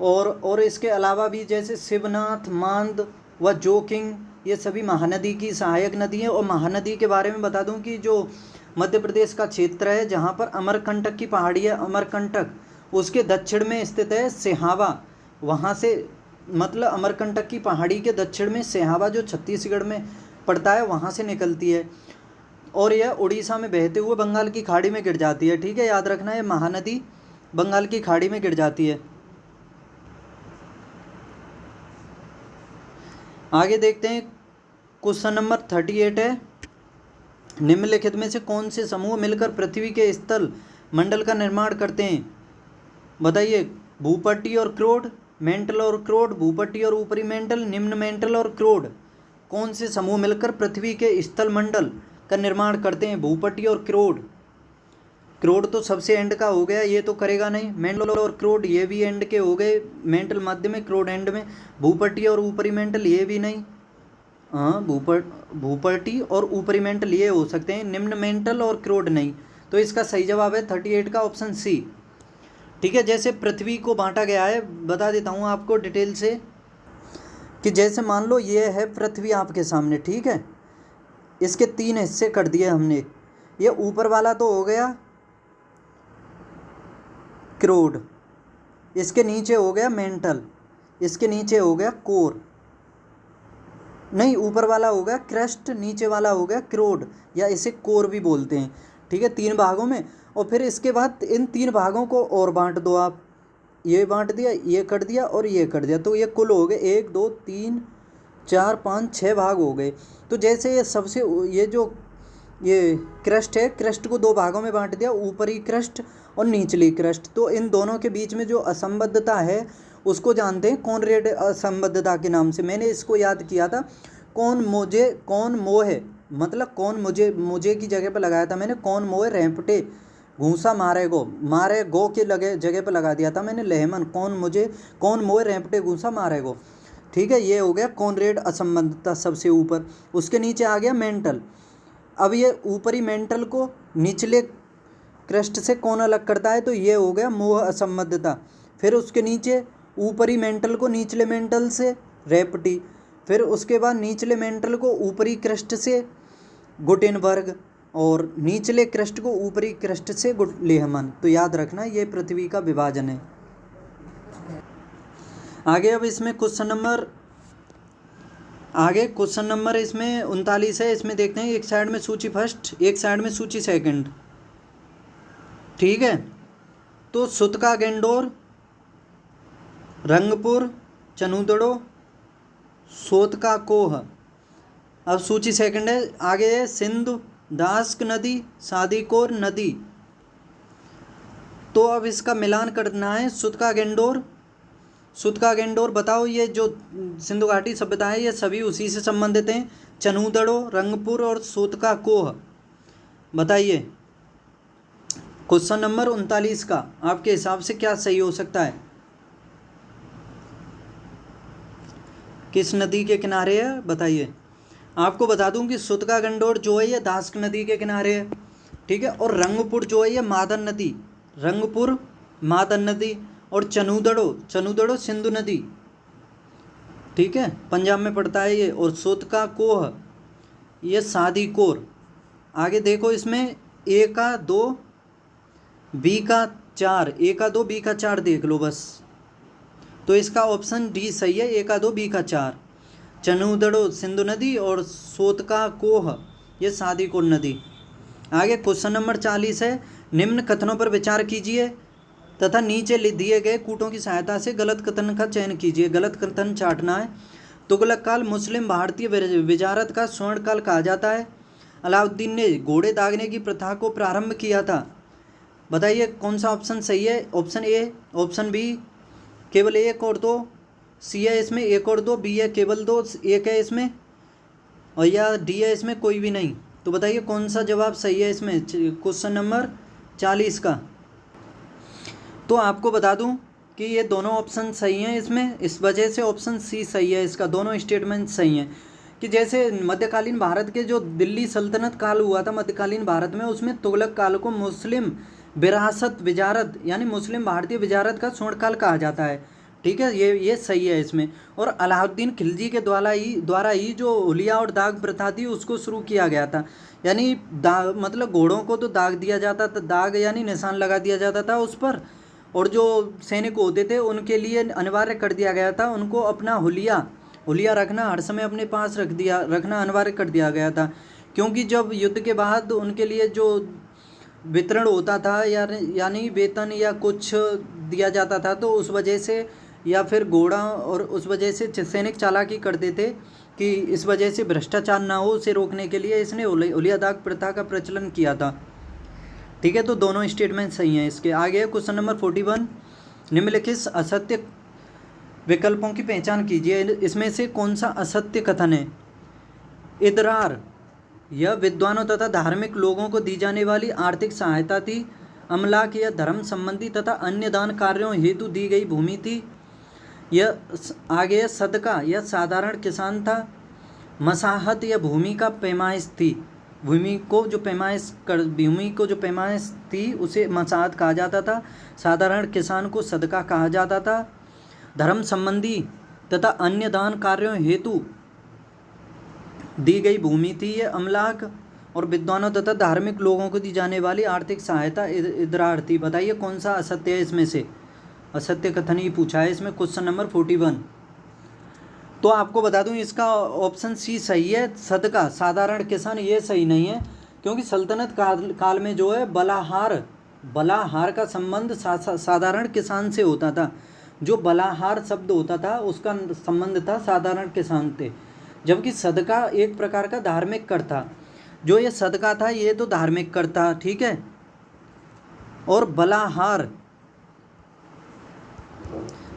और इसके अलावा भी जैसे शिवनाथ, मांद व जोकिंग ये सभी महानदी की सहायक नदी है। और महानदी के बारे में बता दूं कि जो मध्य प्रदेश का क्षेत्र है जहाँ पर अमरकंटक की पहाड़ी है, अमरकंटक उसके दक्षिण में स्थित है सिहावा। वहाँ से मतलब अमरकंटक की पहाड़ी के दक्षिण में सिहावा जो छत्तीसगढ़ में पड़ता है वहाँ से निकलती है और यह उड़ीसा में बहते हुए बंगाल की खाड़ी में गिर जाती है। ठीक है, याद रखना है महानदी बंगाल की खाड़ी में गिर जाती है। आगे देखते हैं क्वेश्चन नंबर 38 है, निम्नलिखित में से कौन से समूह मिलकर पृथ्वी के स्थल मंडल का निर्माण करते हैं? बताइए भूपट्टी और क्रोड, मेंटल और क्रोड, भूपट्टी और ऊपरी मेंटल, निम्न मेंटल और क्रोड। कौन से समूह मिलकर पृथ्वी के स्थल मंडल का निर्माण करते हैं? भूपट्टी और क्रोड। क्रोड तो सबसे एंड का हो गया, ये तो करेगा नहीं। मेंटल और क्रोड ये भी एंड के हो गए, मेंटल मध्य में क्रोड एंड में। भूपट्टी और ऊपरी मेंटल ये भी नहीं। हाँ भूपट्टी और ऊपरी मेंटल ये हो सकते हैं, निम्न मेंटल और क्रोड नहीं। तो इसका सही जवाब है 38 का ऑप्शन सी। ठीक है, जैसे पृथ्वी को बांटा गया है बता देता हूँ आपको डिटेल से कि जैसे मान लो ये है पृथ्वी आपके सामने। ठीक है, इसके 3 हिस्से कर दिए हमने। ये ऊपर वाला तो हो गया क्रोड, इसके नीचे हो गया मेंटल, इसके नीचे हो गया कोर, नहीं ऊपर वाला हो गया क्रस्ट, नीचे वाला हो गया क्रोड या इसे कोर भी बोलते हैं। ठीक है, 3 भागों में। और फिर इसके बाद इन 3 भागों को और बांट दो आप, ये बांट दिया, ये कर दिया और ये कर दिया, तो ये कुल हो गए 1 2 3 4 5 6 भाग हो गए। तो जैसे ये सबसे ये जो ये क्रस्ट है, क्रस्ट को 2 भागों में बांट दिया, ऊपरी क्रस्ट और निचली क्रस्ट। तो इन दोनों के बीच में जो असंबद्धता है उसको जानते हैं कॉनरेड असंबद्धता के नाम से। मैंने इसको याद किया था, कौन मोहे मतलब कौन मुझे की जगह पर लगाया था मैंने, कौन मोहे रेंपटे घूसा मारे गो के लगे जगह पर लगा दिया था मैंने लेहमन, कौन मोहे रेंपटे घूसा मारे गो। ठीक है, ये हो गया कॉनरेड असंबद्धता सबसे ऊपर। उसके नीचे आ गया मेंटल। अब ये ऊपरी मेंटल को निचले क्रस्ट से कौन अलग करता है? तो ये हो गया मोह असंबद्धता। फिर उसके नीचे ऊपरी मेंटल को निचले मेंटल से रेपटी, फिर उसके बाद निचले मेंटल को ऊपरी क्रस्ट से गुटेनबर्ग और निचले क्रस्ट को ऊपरी क्रस्ट से लेहमन। तो याद रखना ये पृथ्वी का विभाजन है। आगे अब इसमें क्वेश्चन नंबर इसमें 39 है। इसमें देखते हैं एक साइड में सूची फर्स्ट, एक साइड में सूची सेकंड। ठीक है, तो सुतका गेंडोर, रंगपुर, चनूदड़ो, सोतका कोह। अब सूची सेकंड है, आगे है सिंधु, दास्क नदी, सादीकोर नदी। तो अब इसका मिलान करना है, सुतका गेंडोर बताओ, ये जो सिंधु घाटी सभ्यता है ये सभी उसी से संबंधित हैं, चनूदड़ो, रंगपुर और सोतका कोह। बताइए क्वेश्चन नंबर 39 का आपके हिसाब से क्या सही हो सकता है? किस नदी के किनारे है बताइए। आपको बता दूं कि सुतका गंडोर जो है ये दास्क नदी के किनारे है। ठीक है। और रंगपुर जो है ये मादन नदी, रंगपुर मादन नदी। और चनुदड़ो सिंधु नदी, ठीक है, पंजाब में पड़ता है ये। और सोतका कोह ये सादीकोर। आगे देखो इसमें ए का 2 बी का 4, ए का 2 बी का 4 देख लो बस। तो इसका ऑप्शन डी सही है, ए का 2 बी का 4। चनुदड़ो सिंधु नदी और सोतका कोह ये सादीकोर नदी। आगे क्वेश्चन नंबर 40 है, निम्न कथनों पर विचार कीजिए तथा नीचे दिए गए कूटों की सहायता से गलत कथन का चयन कीजिए। गलत कथन चाटना है। तुगलक काल मुस्लिम भारतीय विजारत का स्वर्ण काल कहा जाता है। अलाउद्दीन ने घोड़े दागने की प्रथा को प्रारंभ किया था। बताइए कौन सा ऑप्शन सही है। ऑप्शन ए, ऑप्शन बी केवल 1 और 2, सी है इसमें 1 और 2, बी है केवल 2, 1 है इसमें, और या डी है इसमें कोई भी नहीं। तो बताइए कौन सा जवाब सही है इसमें क्वेश्चन नंबर 40 का। तो आपको बता दूं कि ये दोनों ऑप्शन सही हैं इसमें, इस वजह से ऑप्शन सी सही है इसका। दोनों स्टेटमेंट सही हैं कि जैसे मध्यकालीन भारत के जो दिल्ली सल्तनत काल हुआ था मध्यकालीन भारत में, उसमें तुगलक काल को मुस्लिम विरासत विजारत यानी मुस्लिम भारतीय विजारत का स्वर्ण काल कहा जाता है। ठीक है, ये सही है इसमें। और अलाउद्दीन खिलजी के द्वारा ही जो हुलिया और दाग प्रथा थी उसको शुरू किया गया था। यानी दाग मतलब घोड़ों को तो दाग दिया जाता था, दाग यानी निशान लगा दिया जाता था उस पर, और जो सैनिक होते थे उनके लिए अनिवार्य कर दिया गया था उनको अपना हुलिया रखना हर समय अपने पास रखना अनिवार्य कर दिया गया था। क्योंकि जब युद्ध के बाद उनके लिए जो वितरण होता था यानी वेतन या कुछ दिया जाता था, तो उस वजह से या फिर घोड़ा, और उस वजह से सैनिक चालाकी करते थे कि इस वजह से भ्रष्टाचार ना हो, उसे रोकने के लिए इसने हुलिया दाग प्रथा का प्रचलन किया था। ठीक है, तो दोनों स्टेटमेंट सही हैं इसके। आगे क्वेश्चन नंबर 41, निम्नलिखित असत्य विकल्पों की पहचान कीजिए। इसमें से कौन सा असत्य कथन है। इदरार यह विद्वानों तथा धार्मिक लोगों को दी जाने वाली आर्थिक सहायता थी। अमलाक यह धर्म संबंधी तथा अन्य दान कार्यों हेतु दी गई भूमि थी। यह आगे सदका यह साधारण किसान था। मसाहत यह भूमि का पैमाइश थी। भूमि को जो पैमाइश थी उसे मसाहत कहा जाता था। साधारण किसान को सदका कहा जाता था। धर्म संबंधी तथा अन्य दान कार्यों हेतु दी गई भूमि थी ये अमलाक। और विद्वानों तथा धार्मिक लोगों को दी जाने वाली आर्थिक सहायता इदरार थी। बताइए कौन सा असत्य है इसमें से। असत्य कथन ही पूछा है इसमें क्वेश्चन नंबर 41। तो आपको बता दूं इसका ऑप्शन सी सही है, सदका साधारण किसान ये सही नहीं है, क्योंकि सल्तनत काल में जो है बलाहार का संबंध साधारण किसान से होता था। जो बलाहार शब्द होता था उसका संबंध था साधारण किसान से, जबकि सदका एक प्रकार का धार्मिक कर था। जो ये सदका था ये तो धार्मिक कर था, ठीक है, और बलाहार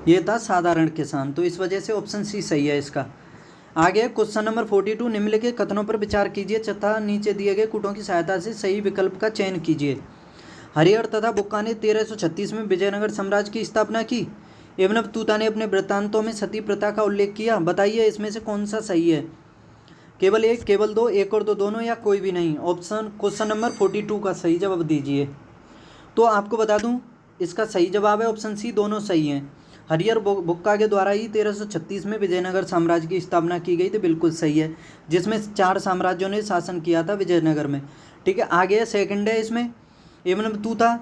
ये था साधारण किसान। तो इस वजह से ऑप्शन सी सही है इसका। आगे क्वेश्चन नंबर 42, निम्नलिखित कथनों पर विचार कीजिए तथा नीचे दिए गए कूटों की सहायता से सही विकल्प का चयन कीजिए। हरिहर तथा बुक्का ने 1336 में विजयनगर साम्राज्य की स्थापना की। एवं तूता ने अपने वृत्तांतों में सती प्रथा का उल्लेख किया। बताइए इसमें से कौन सा सही है। केवल 1, केवल 2, 1 और 2 दोनों, या कोई भी नहीं। ऑप्शन क्वेश्चन नंबर 42 का सही जवाब दीजिए। तो आपको बता दूं इसका सही जवाब है ऑप्शन सी, दोनों सही हैं। हरिहर बुक्का के द्वारा ही 1336 में विजयनगर साम्राज्य की स्थापना की गई थी, बिल्कुल सही है, जिसमें 4 साम्राज्यों ने शासन किया था विजयनगर में। ठीक है, आगे सेकंड है इसमें एवं तूता,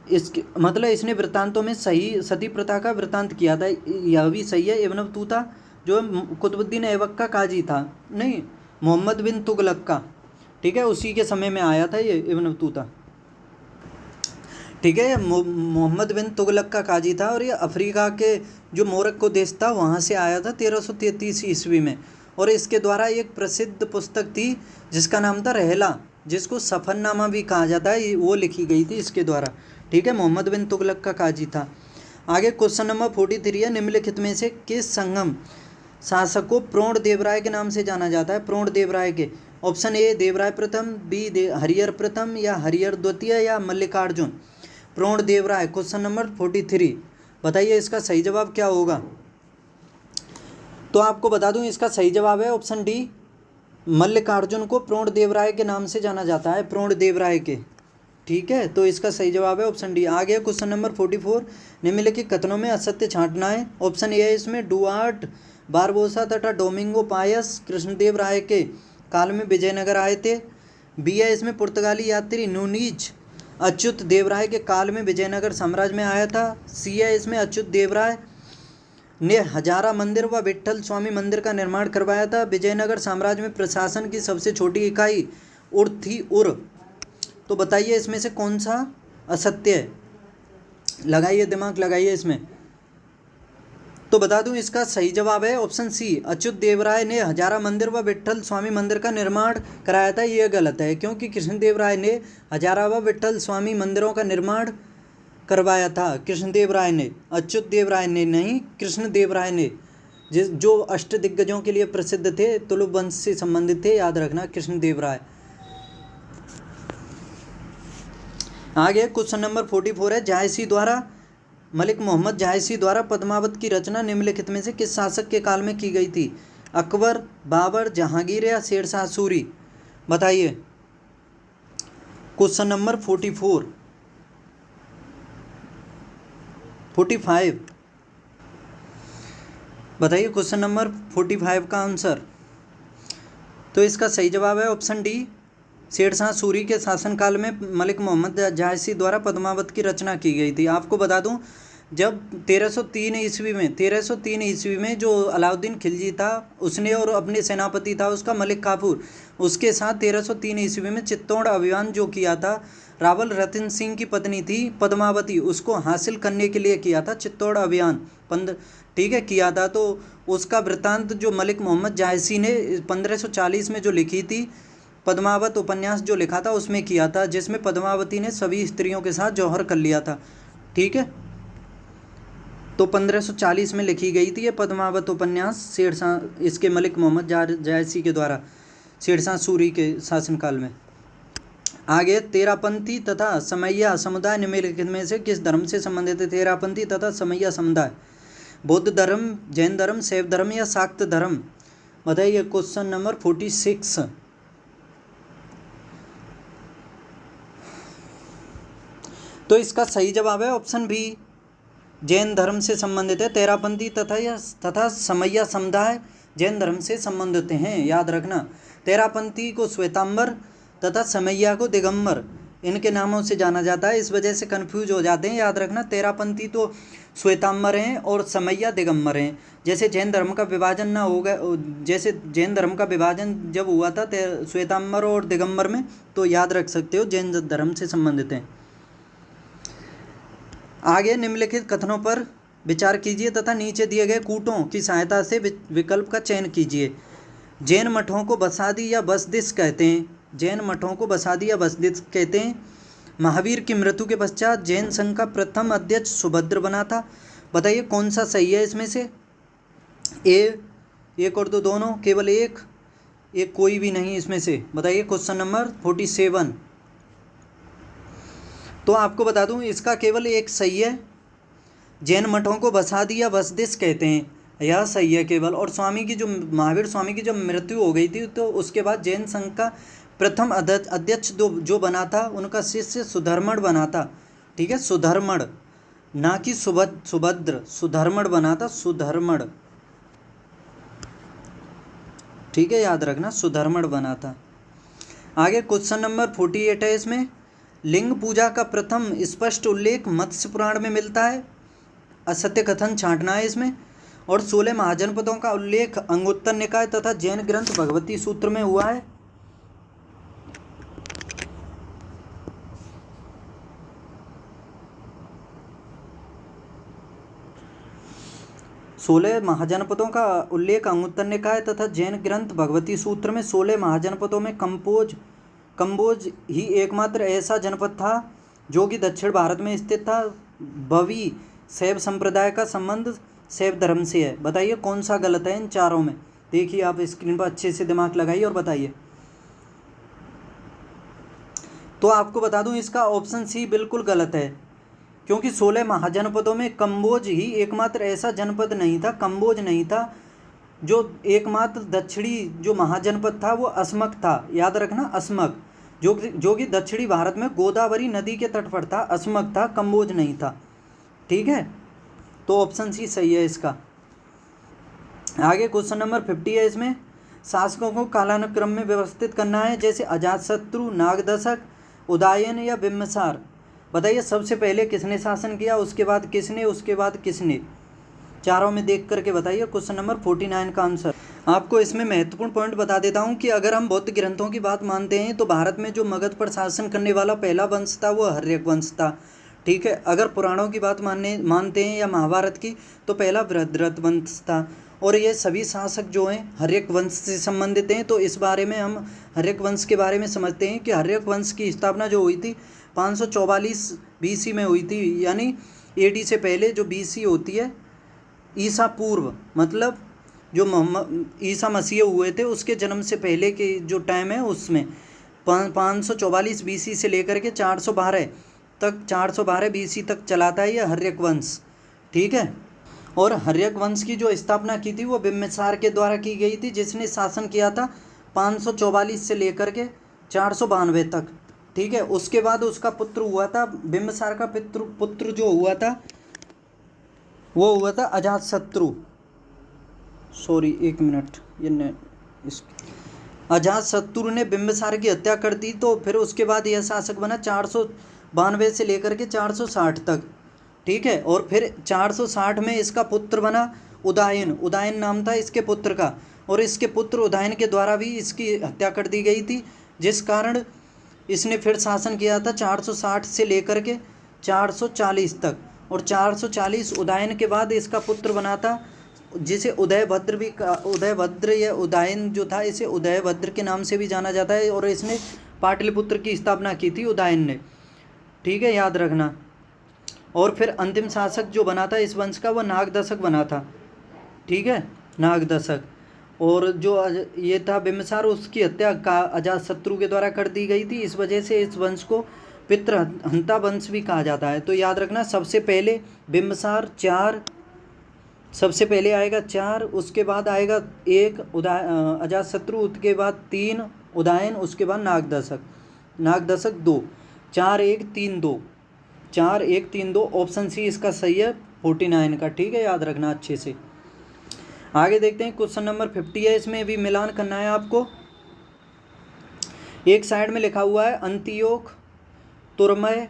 इसके मतलब इसने वृत्तांतों में सही सती प्रथा का वृत्तांत किया था, यह भी सही है। एवं तूता जो कुतुबुद्दीन ऐबक का काजी था, नहीं मोहम्मद बिन तुगलक का, ठीक है, उसी के समय में आया था ये एवं तूता। ठीक है, मोहम्मद बिन तुगलक का काजी था और ये अफ्रीका के जो मोरक्को देश था वहाँ से आया था 1333 ईस्वी में। और इसके द्वारा एक प्रसिद्ध पुस्तक थी जिसका नाम था रहला, जिसको सफ़रनामा भी कहा जाता है, वो लिखी गई थी इसके द्वारा। ठीक है, मोहम्मद बिन तुगलक का काजी था। आगे क्वेश्चन नंबर 43 है, निम्नलिखित में से किस संगम शासक को प्रोण देवराय के नाम से जाना जाता है। प्रोण देवराय के ऑप्शन ए देवराय प्रथम, बी हरिहर प्रथम, या हरिहर द्वितीय, या मल्लिकार्जुन। Praudha Devaraya question number 43। बताइए इसका सही जवाब क्या होगा। तो आपको बता दूं इसका सही जवाब है ऑप्शन डी मल्लिकार्जुन को प्रोणदेवराय के नाम से जाना जाता है, प्रोणदेवराय के। ठीक है, तो इसका सही जवाब है ऑप्शन डी। आ गया क्वेश्चन नंबर 44, निम्नलिखित कथनों में असत्य छांटना है। ऑप्शन ए है इसमें, डुआर्ट बारबोसा तथा डोमिंगो पायस कृष्णदेव राय के काल में विजयनगर आए थे। बी है इसमें, पुर्तगाली यात्री नूनीज अच्युत देवराय के काल में विजयनगर साम्राज्य में आया था। सी है इसमें, अच्युत देवराय ने हजारा मंदिर व विट्ठल स्वामी मंदिर का निर्माण करवाया था। विजयनगर साम्राज्य में प्रशासन की सबसे छोटी इकाई उर थी, उर। तो बताइए इसमें से कौन सा असत्य है, लगाइए दिमाग लगाइए इसमें। तो बता दूं इसका सही जवाब है ऑप्शन सी, अच्युत देवराय ने हजारा मंदिर व विट्ठल स्वामी मंदिर का निर्माण कराया था। ये गलत है, क्योंकि कृष्णदेव राय ने हजारा व विट्ठल स्वामी मंदिरों का निर्माण करवाया था। कृष्णदेव राय ने, अच्युत देव राय ने नहीं, कृष्णदेव राय ने, जो अष्टदिग्गजों के लिए प्रसिद्ध थे, तुलुप वंश से संबंधित थे, याद रखना, कृष्णदेव राय। आगे क्वेश्चन नंबर 44 है, जायसी द्वारा, मलिक मोहम्मद जायसी द्वारा पद्मावत की रचना निम्नलिखित में से किस शासक के काल में की गई थी? अकबर, बाबर, जहांगीर या शेरशाह सूरी? बताइए। क्वेश्चन नंबर 45 बताइए क्वेश्चन नंबर 45 का आंसर। तो इसका सही जवाब है ऑप्शन डी, शेरशाह सूरी के शासनकाल में मलिक मोहम्मद जायसी द्वारा पद्मावत की रचना की गई थी। आपको बता दूं, जब 1303 ईस्वी में जो अलाउद्दीन खिलजी था उसने, और अपने सेनापति था उसका मलिक काफूर, उसके साथ 1303 ईस्वी में चित्तौड़ अभियान जो किया था, रावल रतन सिंह की पत्नी थी पद्मावती, उसको हासिल करने के लिए किया था चित्तौड़ अभियान। ठीक है, किया था। तो उसका वृत्तांत जो मलिक मोहम्मद जायसी ने 1540 में जो लिखी थी पद्मावत उपन्यास जो लिखा था, उसमें किया था, जिसमें पद्मावती ने सभी स्त्रियों के साथ जौहर कर लिया था। ठीक है, तो 1540 में लिखी गई थी ये पद्मावत उपन्यास, शेरशाह, इसके मलिक मोहम्मद जायसी के द्वारा, शेरशाह सूरी के शासनकाल में। आगे, तेरापंथी तथा समैया समुदाय निम्नलिखित में से किस धर्म से संबंधित है? तेरापंथी तथा समैया समुदाय, बौद्ध धर्म, जैन धर्म, शैव धर्म या शाक्त धर्म? बताइए। क्वेश्चन नंबर 46, तो इसका सही जवाब है ऑप्शन बी, जैन धर्म से संबंधित है। तेरापंथी तथा समैया समुदाय जैन धर्म से संबंधित हैं, याद रखना। तेरापंथी को श्वेतांबर तथा समैया को दिगंबर, इनके नामों से जाना जाता है, इस वजह से कंफ्यूज हो जाते हैं, याद रखना। तेरापंथी तो श्वेतांबर हैं और समैया दिगंबर हैं। जैसे जैन धर्म का विभाजन ना होगा, जैसे जैन धर्म का विभाजन जब हुआ था श्वेतांबर और दिगंबर में, तो याद रख सकते हो जैन धर्म से संबंधित हैं। आगे, निम्नलिखित कथनों पर विचार कीजिए तथा नीचे दिए गए कूटों की सहायता से विकल्प का चयन कीजिए। जैन मठों को बसादी या बसदिश कहते हैं। जैन मठों को बसादी या बसदिश कहते हैं। महावीर की मृत्यु के पश्चात जैन संघ का प्रथम अध्यक्ष सुभद्र बना था। बताइए कौन सा सही है इसमें से? एक और दो, दोनों, केवल एक कोई भी नहीं इसमें से? बताइए। क्वेश्चन नंबर 47, तो आपको बता दूं इसका केवल एक सही है। जैन मठों को बसादी या बसदिश कहते हैं, यह सही है केवल। और महावीर स्वामी की जब मृत्यु हो गई थी, तो उसके बाद जैन संघ का प्रथम अध्यक्ष जो बना था, उनका शिष्य सुधर्मण बना था। ठीक है, सुधर्मण, ना कि सुभद्र, सुधर्मण बना था, सुधर्मण। ठीक है, याद रखना, सुधर्मण बना था। आगे क्वेश्चन नंबर 48 है, इसमें लिंग पूजा का प्रथम स्पष्ट उल्लेख मत्स्य पुराण में मिलता है। असत्य कथन छांटना है इसमें। और 16 महाजनपदों का उल्लेख अंगुत्तर निकाय तथा जैन ग्रंथ भगवती सूत्र में हुआ है। सोलह महाजनपदों का उल्लेख अंगुत्तर निकाय तथा जैन ग्रंथ भगवती सूत्र में। 16 महाजनपदों में कंबोज ही एकमात्र ऐसा जनपद था जो कि दक्षिण भारत में स्थित था। भवी शैव संप्रदाय का संबंध शैव धर्म से है। बताइए कौन सा गलत है इन चारों में? देखिए आप स्क्रीन पर अच्छे से दिमाग लगाइए और बताइए। तो आपको बता दूं इसका ऑप्शन सी बिल्कुल गलत है, क्योंकि 16 महाजनपदों में कंबोज ही एकमात्र ऐसा जनपद नहीं था, कंबोज नहीं था। जो एकमात्र दक्षिणी जो महाजनपद था वो अस्मक था, याद रखना अस्मक, जो कि दक्षिणी भारत में गोदावरी नदी के तट पर था, अस्मक था, कम्बोज नहीं था। ठीक है, तो ऑप्शन सी सही है इसका। आगे क्वेश्चन नंबर 50 है, इसमें शासकों को कालानुक्रम में व्यवस्थित करना है, जैसे अजातशत्रु, नागदशक, उदयन या बिम्बिसार। बताइए सबसे पहले किसने शासन किया, उसके बाद किसने, उसके बाद किसने, चारों में देख करके बताइए। क्वेश्चन नंबर 49 का आंसर। आपको इसमें महत्वपूर्ण पॉइंट बता देता हूँ कि अगर हम बौद्ध ग्रंथों की बात मानते हैं तो भारत में जो मगध पर शासन करने वाला पहला वंश था वो हर्यक वंश था। ठीक है, अगर पुराणों की बात मानते हैं या महाभारत की, तो पहला बृहद्रथ वंश था। और ये सभी शासक जो हैं हर्यक वंश से संबंधित हैं। तो इस बारे में हम हर्यक वंश के बारे में समझते हैं कि हर्यक वंश की स्थापना जो हुई थी 544 BC में हुई थी, यानी AD से पहले जो BC होती है, ईसा पूर्व, मतलब जो मोहम्मद ईसा मसीह हुए थे उसके जन्म से पहले के जो टाइम है उसमें 544 BC से लेकर के 412 BC तक चलाता है यह हर्यक वंश। ठीक है, और हर्यक वंश की जो स्थापना की थी वो बिम्बिसार के द्वारा की गई थी, जिसने शासन किया था 544 से लेकर के 492 तक। ठीक है, उसके बाद उसका पुत्र हुआ था, बिम्बिसार का पुत्र जो हुआ था वो हुआ था अजातशत्रु। सॉरी एक मिनट, अजातशत्रु ने बिम्बिसार की हत्या कर दी। तो फिर उसके बाद यह शासक बना 492 से लेकर के 460 तक। ठीक है, और फिर 460 में इसका पुत्र बना उदयन नाम था इसके पुत्र का, और इसके पुत्र उदयन के द्वारा भी इसकी हत्या कर दी गई थी, जिस कारण इसने फिर शासन किया था 460 से लेकर के 440 तक। और 440 उदयन के बाद इसका पुत्र बना था, जिसे उदयभद्र या उदयन जो था, इसे उदयभद्र के नाम से भी जाना जाता है, और इसने पाटलिपुत्र की स्थापना की थी उदयन ने। ठीक है, याद रखना। और फिर अंतिम शासक जो बना था इस वंश का वो नागदशक बना था। ठीक है, नागदशक। और जो ये था बिम्बिसार, उसकी हत्या का अजातशत्रु के द्वारा कर दी गई थी, इस वजह से इस वंश को पितृहंता वंश भी कहा जाता है। तो याद रखना, सबसे पहले बिम्बिसार 4, सबसे पहले आएगा 4, उसके बाद आएगा 1 अजातशत्रु, उसके बाद 3 उदयन, उसके बाद नागदशक 2, 4 1 3 2, 4 1 3 2। ऑप्शन सी इसका सही है 49 का। ठीक है, याद रखना अच्छे से। आगे देखते हैं क्वेश्चन नंबर 50 है, इसमें भी मिलान करना है आपको। एक साइड में लिखा हुआ है अंतियोक, तुरमय,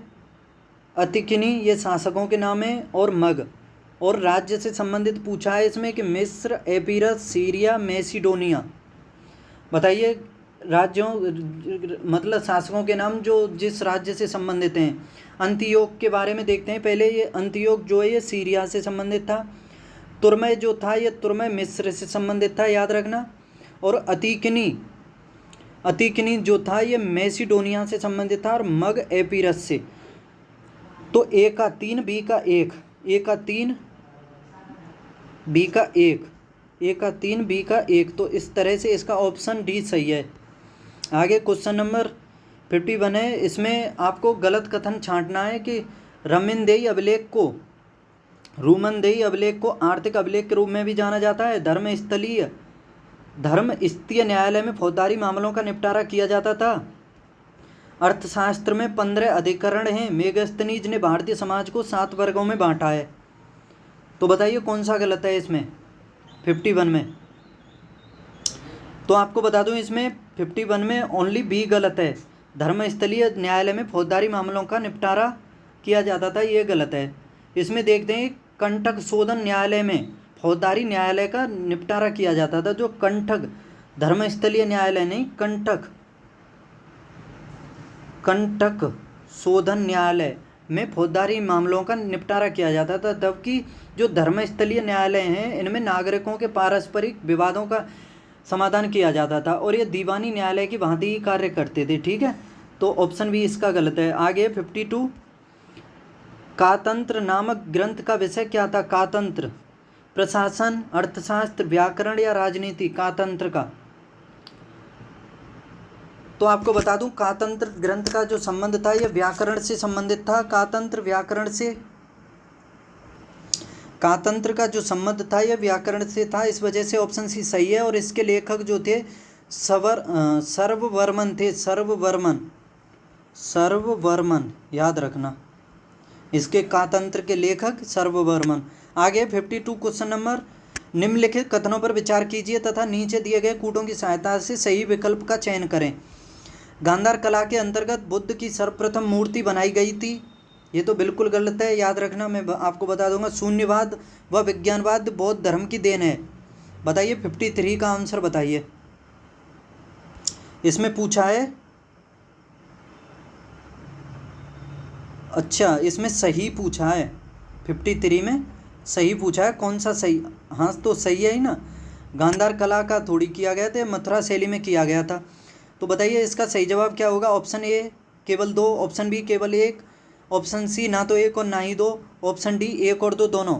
अतिकिनी, ये शासकों के नाम हैं, और मग, और राज्य से संबंधित पूछा है इसमें कि मिस्र, एपीरस, सीरिया, मैसिडोनिया। बताइए राज्यों मतलब शासकों के नाम जो जिस राज्य से संबंधित हैं। अंतियोक के बारे में देखते हैं पहले। ये अंतियोक जो है ये सीरिया से संबंधित था। तुरमय जो था ये तुरमय मिस्र से संबंधित था, याद रखना। और अतिकिनी जो था ये मैसिडोनिया से संबंधित था, और मग एपीरस से। तो ए का 3 बी का 1, ए का 3 बी का 1, ए का 3 बी का 1। तो इस तरह से इसका ऑप्शन डी सही है। आगे क्वेश्चन नंबर 51 है, इसमें आपको गलत कथन छांटना है कि रुमनदेही अभिलेख को आर्थिक अभिलेख के रूप में भी जाना जाता है। धर्मस्थलीय न्यायालय में फौजदारी मामलों का निपटारा किया जाता था। अर्थशास्त्र में 15 अधिकरण हैं। मेगास्थनीज ने भारतीय समाज को 7 वर्गों में बांटा है। तो बताइए कौन सा गलत है इसमें 51 में। तो आपको बता दूं इसमें 51 में ओनली बी गलत है। धर्मस्थलीय न्यायालय में फौजदारी मामलों का निपटारा किया जाता था, ये गलत है। इसमें देखते हैं कंटक शोधन न्यायालय में फौजदारी न्यायालय का निपटारा किया जाता था। जो कंटक, धर्मस्थलीय न्यायालय नहीं, कंटक शोधन न्यायालय में फौजदारी मामलों का निपटारा किया जाता था। जबकि जो धर्मस्थलीय न्यायालय हैं इनमें नागरिकों के पारस्परिक विवादों का समाधान किया जाता था, और ये दीवानी न्यायालय की भांति ही कार्य करते थे। ठीक है, तो ऑप्शन बी इसका गलत है। आगे 52, कातंत्र नामक ग्रंथ का विषय क्या था। कातंत्र प्रशासन, अर्थशास्त्र, व्याकरण या राजनीति। कातंत्र का, तो आपको बता दूं कातंत्र ग्रंथ का जो संबंध था यह व्याकरण से संबंधित था। कातंत्र व्याकरण से कातंत्र का जो संबंध था यह व्याकरण से था, इस वजह से ऑप्शन सी सही है। और इसके लेखक जो थे सर्ववर्मन थे, सर्ववर्मन याद रखना, इसके कातंत्र के लेखक सर्ववर्मन। आगे 52 क्वेश्चन नंबर, निम्नलिखित कथनों पर विचार कीजिए तथा नीचे दिए गए कूटों की सहायता से सही विकल्प का चयन करें। गांधार कला के अंतर्गत बुद्ध की सर्वप्रथम मूर्ति बनाई गई थी, ये तो बिल्कुल गलत है, याद रखना, मैं आपको बता दूंगा। शून्यवाद व विज्ञानवाद बौद्ध धर्म की देन है। बताइए 53 का आंसर बताइए। इसमें पूछा है, अच्छा इसमें सही पूछा है, 53 में सही पूछा है, कौन सा सही? हाँ तो सही है ही ना, गांधार कला का थोड़ी किया गया था, मथुरा शैली में किया गया था। तो बताइए इसका सही जवाब क्या होगा? ऑप्शन ए केवल 2, ऑप्शन बी केवल 1, ऑप्शन सी ना तो 1 और ना ही 2, ऑप्शन डी 1 और 2 दोनों।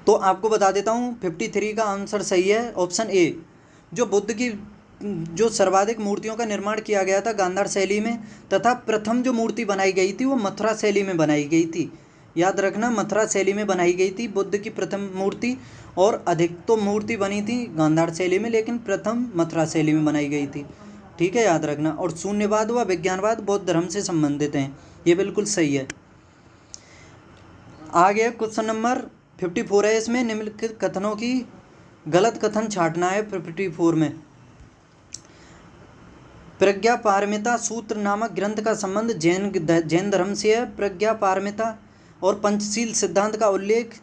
तो आपको बता देता हूँ 53 का आंसर सही है ऑप्शन ए। जो बुद्ध की जो सर्वाधिक मूर्तियों का निर्माण किया गया था गांधार शैली में, तथा प्रथम जो मूर्ति बनाई गई थी वो मथुरा शैली में बनाई गई थी। याद रखना, मथुरा शैली में बनाई गई थी बुद्ध की प्रथम मूर्ति, और अधिक तो मूर्ति बनी थी गांधार शैली में, लेकिन प्रथम मथुरा शैली में बनाई गई थी। ठीक है, याद रखना। और शून्यवाद व विज्ञानवाद बौद्ध धर्म से संबंधित हैं, ये बिल्कुल सही है। आगे क्वेश्चन नंबर 54 है, इसमें निम्नलिखित कथनों की गलत कथन छांटना है। 54 में प्रज्ञा पारमिता सूत्र नामक ग्रंथ का संबंध जैन धर्म से है। प्रज्ञा पारमिता और पंचशील सिद्धांत का उल्लेख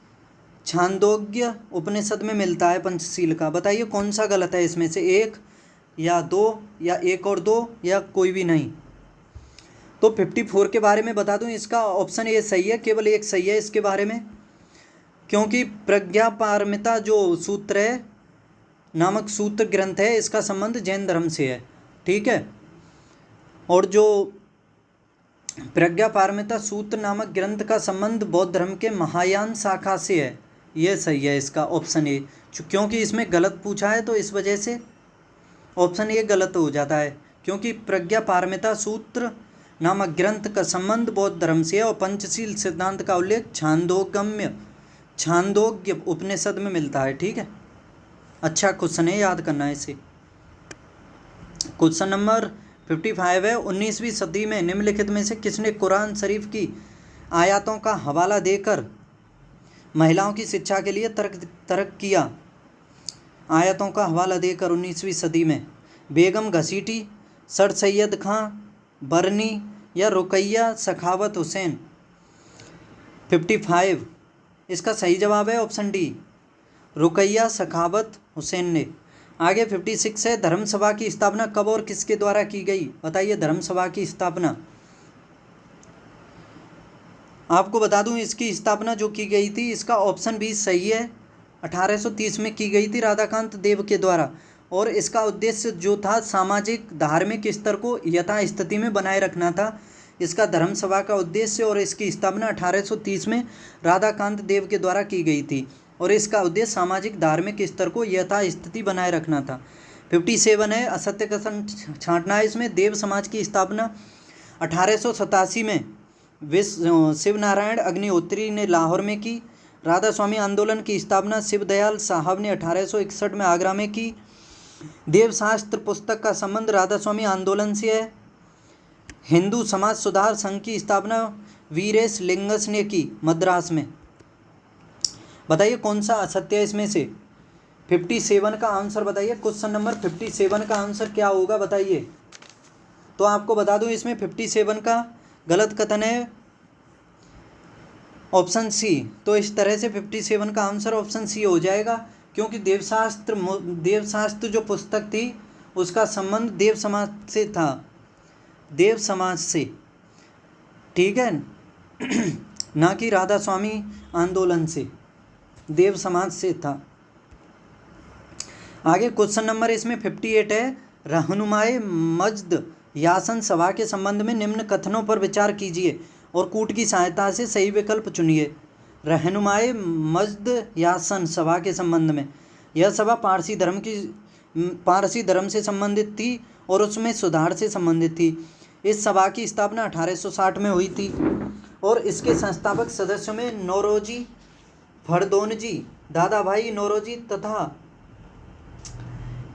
छांदोग्य उपनिषद में मिलता है, पंचशील का। बताइए कौन सा गलत है इसमें से, 1 या 2 या 1 और 2 या कोई भी नहीं? तो 54 के बारे में बता दूं, इसका ऑप्शन ए सही है, केवल 1 सही है इसके बारे में, क्योंकि प्रज्ञा पारमिता जो सूत्र है नामक सूत्र ग्रंथ है, इसका संबंध जैन धर्म से है। ठीक है, और जो प्रज्ञा पारमिता सूत्र नामक ग्रंथ का संबंध बौद्ध धर्म के महायान शाखा से है, ये सही है इसका ऑप्शन ए। क्योंकि इसमें गलत पूछा है तो इस वजह से ऑप्शन ए गलत हो जाता है, क्योंकि प्रज्ञा पारमिता सूत्र नामक ग्रंथ का संबंध बौद्ध धर्म से है और पंचशील सिद्धांत का उल्लेख छांदोग्य उपनिषद में मिलता है। ठीक है, अच्छा क्वेश्चन है, याद करना है इसे। क्वेश्चन नंबर 55 है, 19वीं सदी में निम्नलिखित में से किसने कुरान शरीफ की आयतों का हवाला देकर महिलाओं की शिक्षा के लिए तर्क किया? आयतों का हवाला देकर 19वीं सदी में बेगम घसीटी, सर सैयद खां बरनी या रुकैया सखावत हुसैन? 55 इसका सही जवाब है ऑप्शन डी, रुकैया सखावत हुसैन ने। आगे 56 है, धर्मसभा की स्थापना कब और किसके द्वारा की गई? बताइए धर्मसभा की स्थापना। आपको बता दूं, इसकी स्थापना जो की गई थी, इसका ऑप्शन बी सही है, 1830 में की गई थी राधाकांत देव के द्वारा। और इसका उद्देश्य जो था सामाजिक धार्मिक स्तर को यथास्थिति में बनाए रखना था, इसका धर्मसभा का उद्देश्य। और इसकी स्थापना 1830 में राधाकांत देव के द्वारा की गई थी और इसका उद्देश्य सामाजिक धार्मिक स्तर को यथास्थिति बनाए रखना था। 57 है, असत्य कथन छांटना है इसमें। देव समाज की स्थापना 1887 में शिव नारायण अग्निहोत्री ने लाहौर में की। राधा स्वामी आंदोलन की स्थापना शिव दयाल साहब ने 1861 में आगरा में की। देवशास्त्र पुस्तक का संबंध राधा स्वामी आंदोलन से है। हिंदू समाज सुधार संघ की स्थापना वीरेश लिंगस ने की मद्रास में। बताइए कौन सा असत्य है इसमें से? 57 का आंसर बताइए। क्वेश्चन नंबर 57 का आंसर क्या होगा बताइए। तो आपको बता दूं, इसमें 57 का गलत कथन है ऑप्शन सी। तो इस तरह से 57 का आंसर ऑप्शन सी हो जाएगा, क्योंकि देवशास्त्र जो पुस्तक थी उसका संबंध देव समाज से था, देव समाज से। ठीक है ना कि राधा स्वामी आंदोलन से, देव समाज से था। आगे क्वेश्चन नंबर इसमें 58 है, रहनुमाए मज्द यासन सभा के संबंध में निम्न कथनों पर विचार कीजिए और कूट की सहायता से सही विकल्प चुनिए। रहनुमाए मज्द यासन सभा के संबंध में, यह सभा पारसी धर्म से संबंधित थी और उसमें सुधार से संबंधित थी। इस सभा की स्थापना 1860 में हुई थी और इसके संस्थापक सदस्यों में नौरोजी फरदोनजी, दादाभाई नौरोजी तथा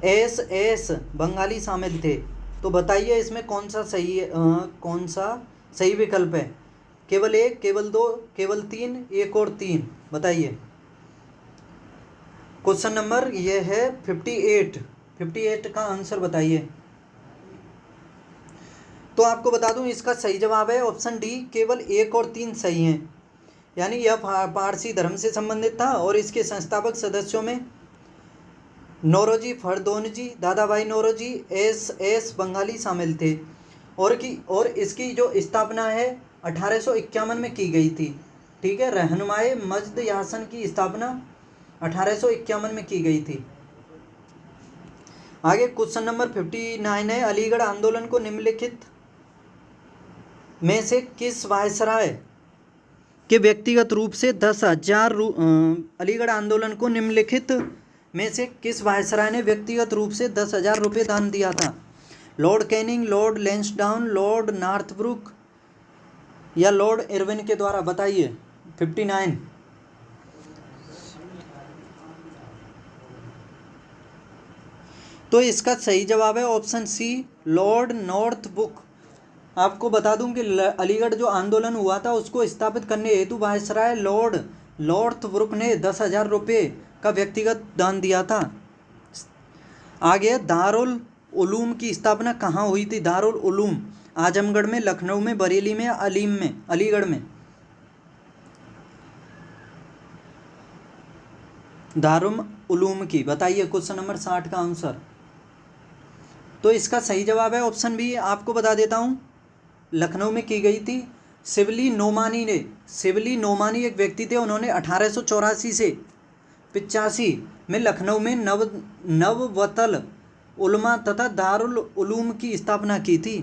एस बंगाली शामिल थे। तो बताइए इसमें कौन सा सही है, कौन सा सही विकल्प है? केवल एक, केवल दो, केवल तीन, एक और तीन, बताइए। क्वेश्चन नंबर ये है 58 का आंसर बताइए। तो आपको बता दूं इसका सही जवाब है ऑप्शन डी, केवल एक और तीन सही हैं। यानी यह पारसी धर्म से संबंधित था और इसके संस्थापक सदस्यों में नौरोजी फरदोनजी, दादाभाई नौरोजी, एस बंगाली शामिल थे। और इसकी जो स्थापना है 1851 में की गई थी। ठीक है, रहनुमाए मजद यासन की स्थापना 1851 में की गई थी। आगे क्वेश्चन नंबर 59 है, अलीगढ़ आंदोलन को निम्नलिखित में से किस वायसराय के व्यक्तिगत रूप से 10,000 अलीगढ़ आंदोलन को निम्नलिखित में से किस वायसराय ने व्यक्तिगत रूप से 10,000 रुपये दान दिया था? Lord Canning, Lord Lansdowne, Lord Northbrook या लॉर्ड इरविन के द्वारा? बताइए 59। तो इसका सही जवाब है ऑप्शन सी, लॉर्ड नॉर्थब्रुक। आपको बता दूं कि अलीगढ़ जो आंदोलन हुआ था उसको स्थापित करने हेतु वायसराय लॉर्ड नॉर्थब्रुक ने 10,000 रुपये का व्यक्तिगत दान दिया था। आगे दारुल उलूम की स्थापना कहाँ हुई थी? दारुल उलूम आजमगढ़ में, लखनऊ में, बरेली में, अलीगढ़ में? दारुल उलूम की, बताइए क्वेश्चन नंबर 60 का आंसर। तो इसका सही जवाब है ऑप्शन बी। आपको बता देता हूँ लखनऊ में की गई थी। शिवली नोमानी एक व्यक्ति थे, उन्होंने 1884 से 85 में लखनऊ में नववतल उलमा तथा दारुल उलूम की स्थापना की थी।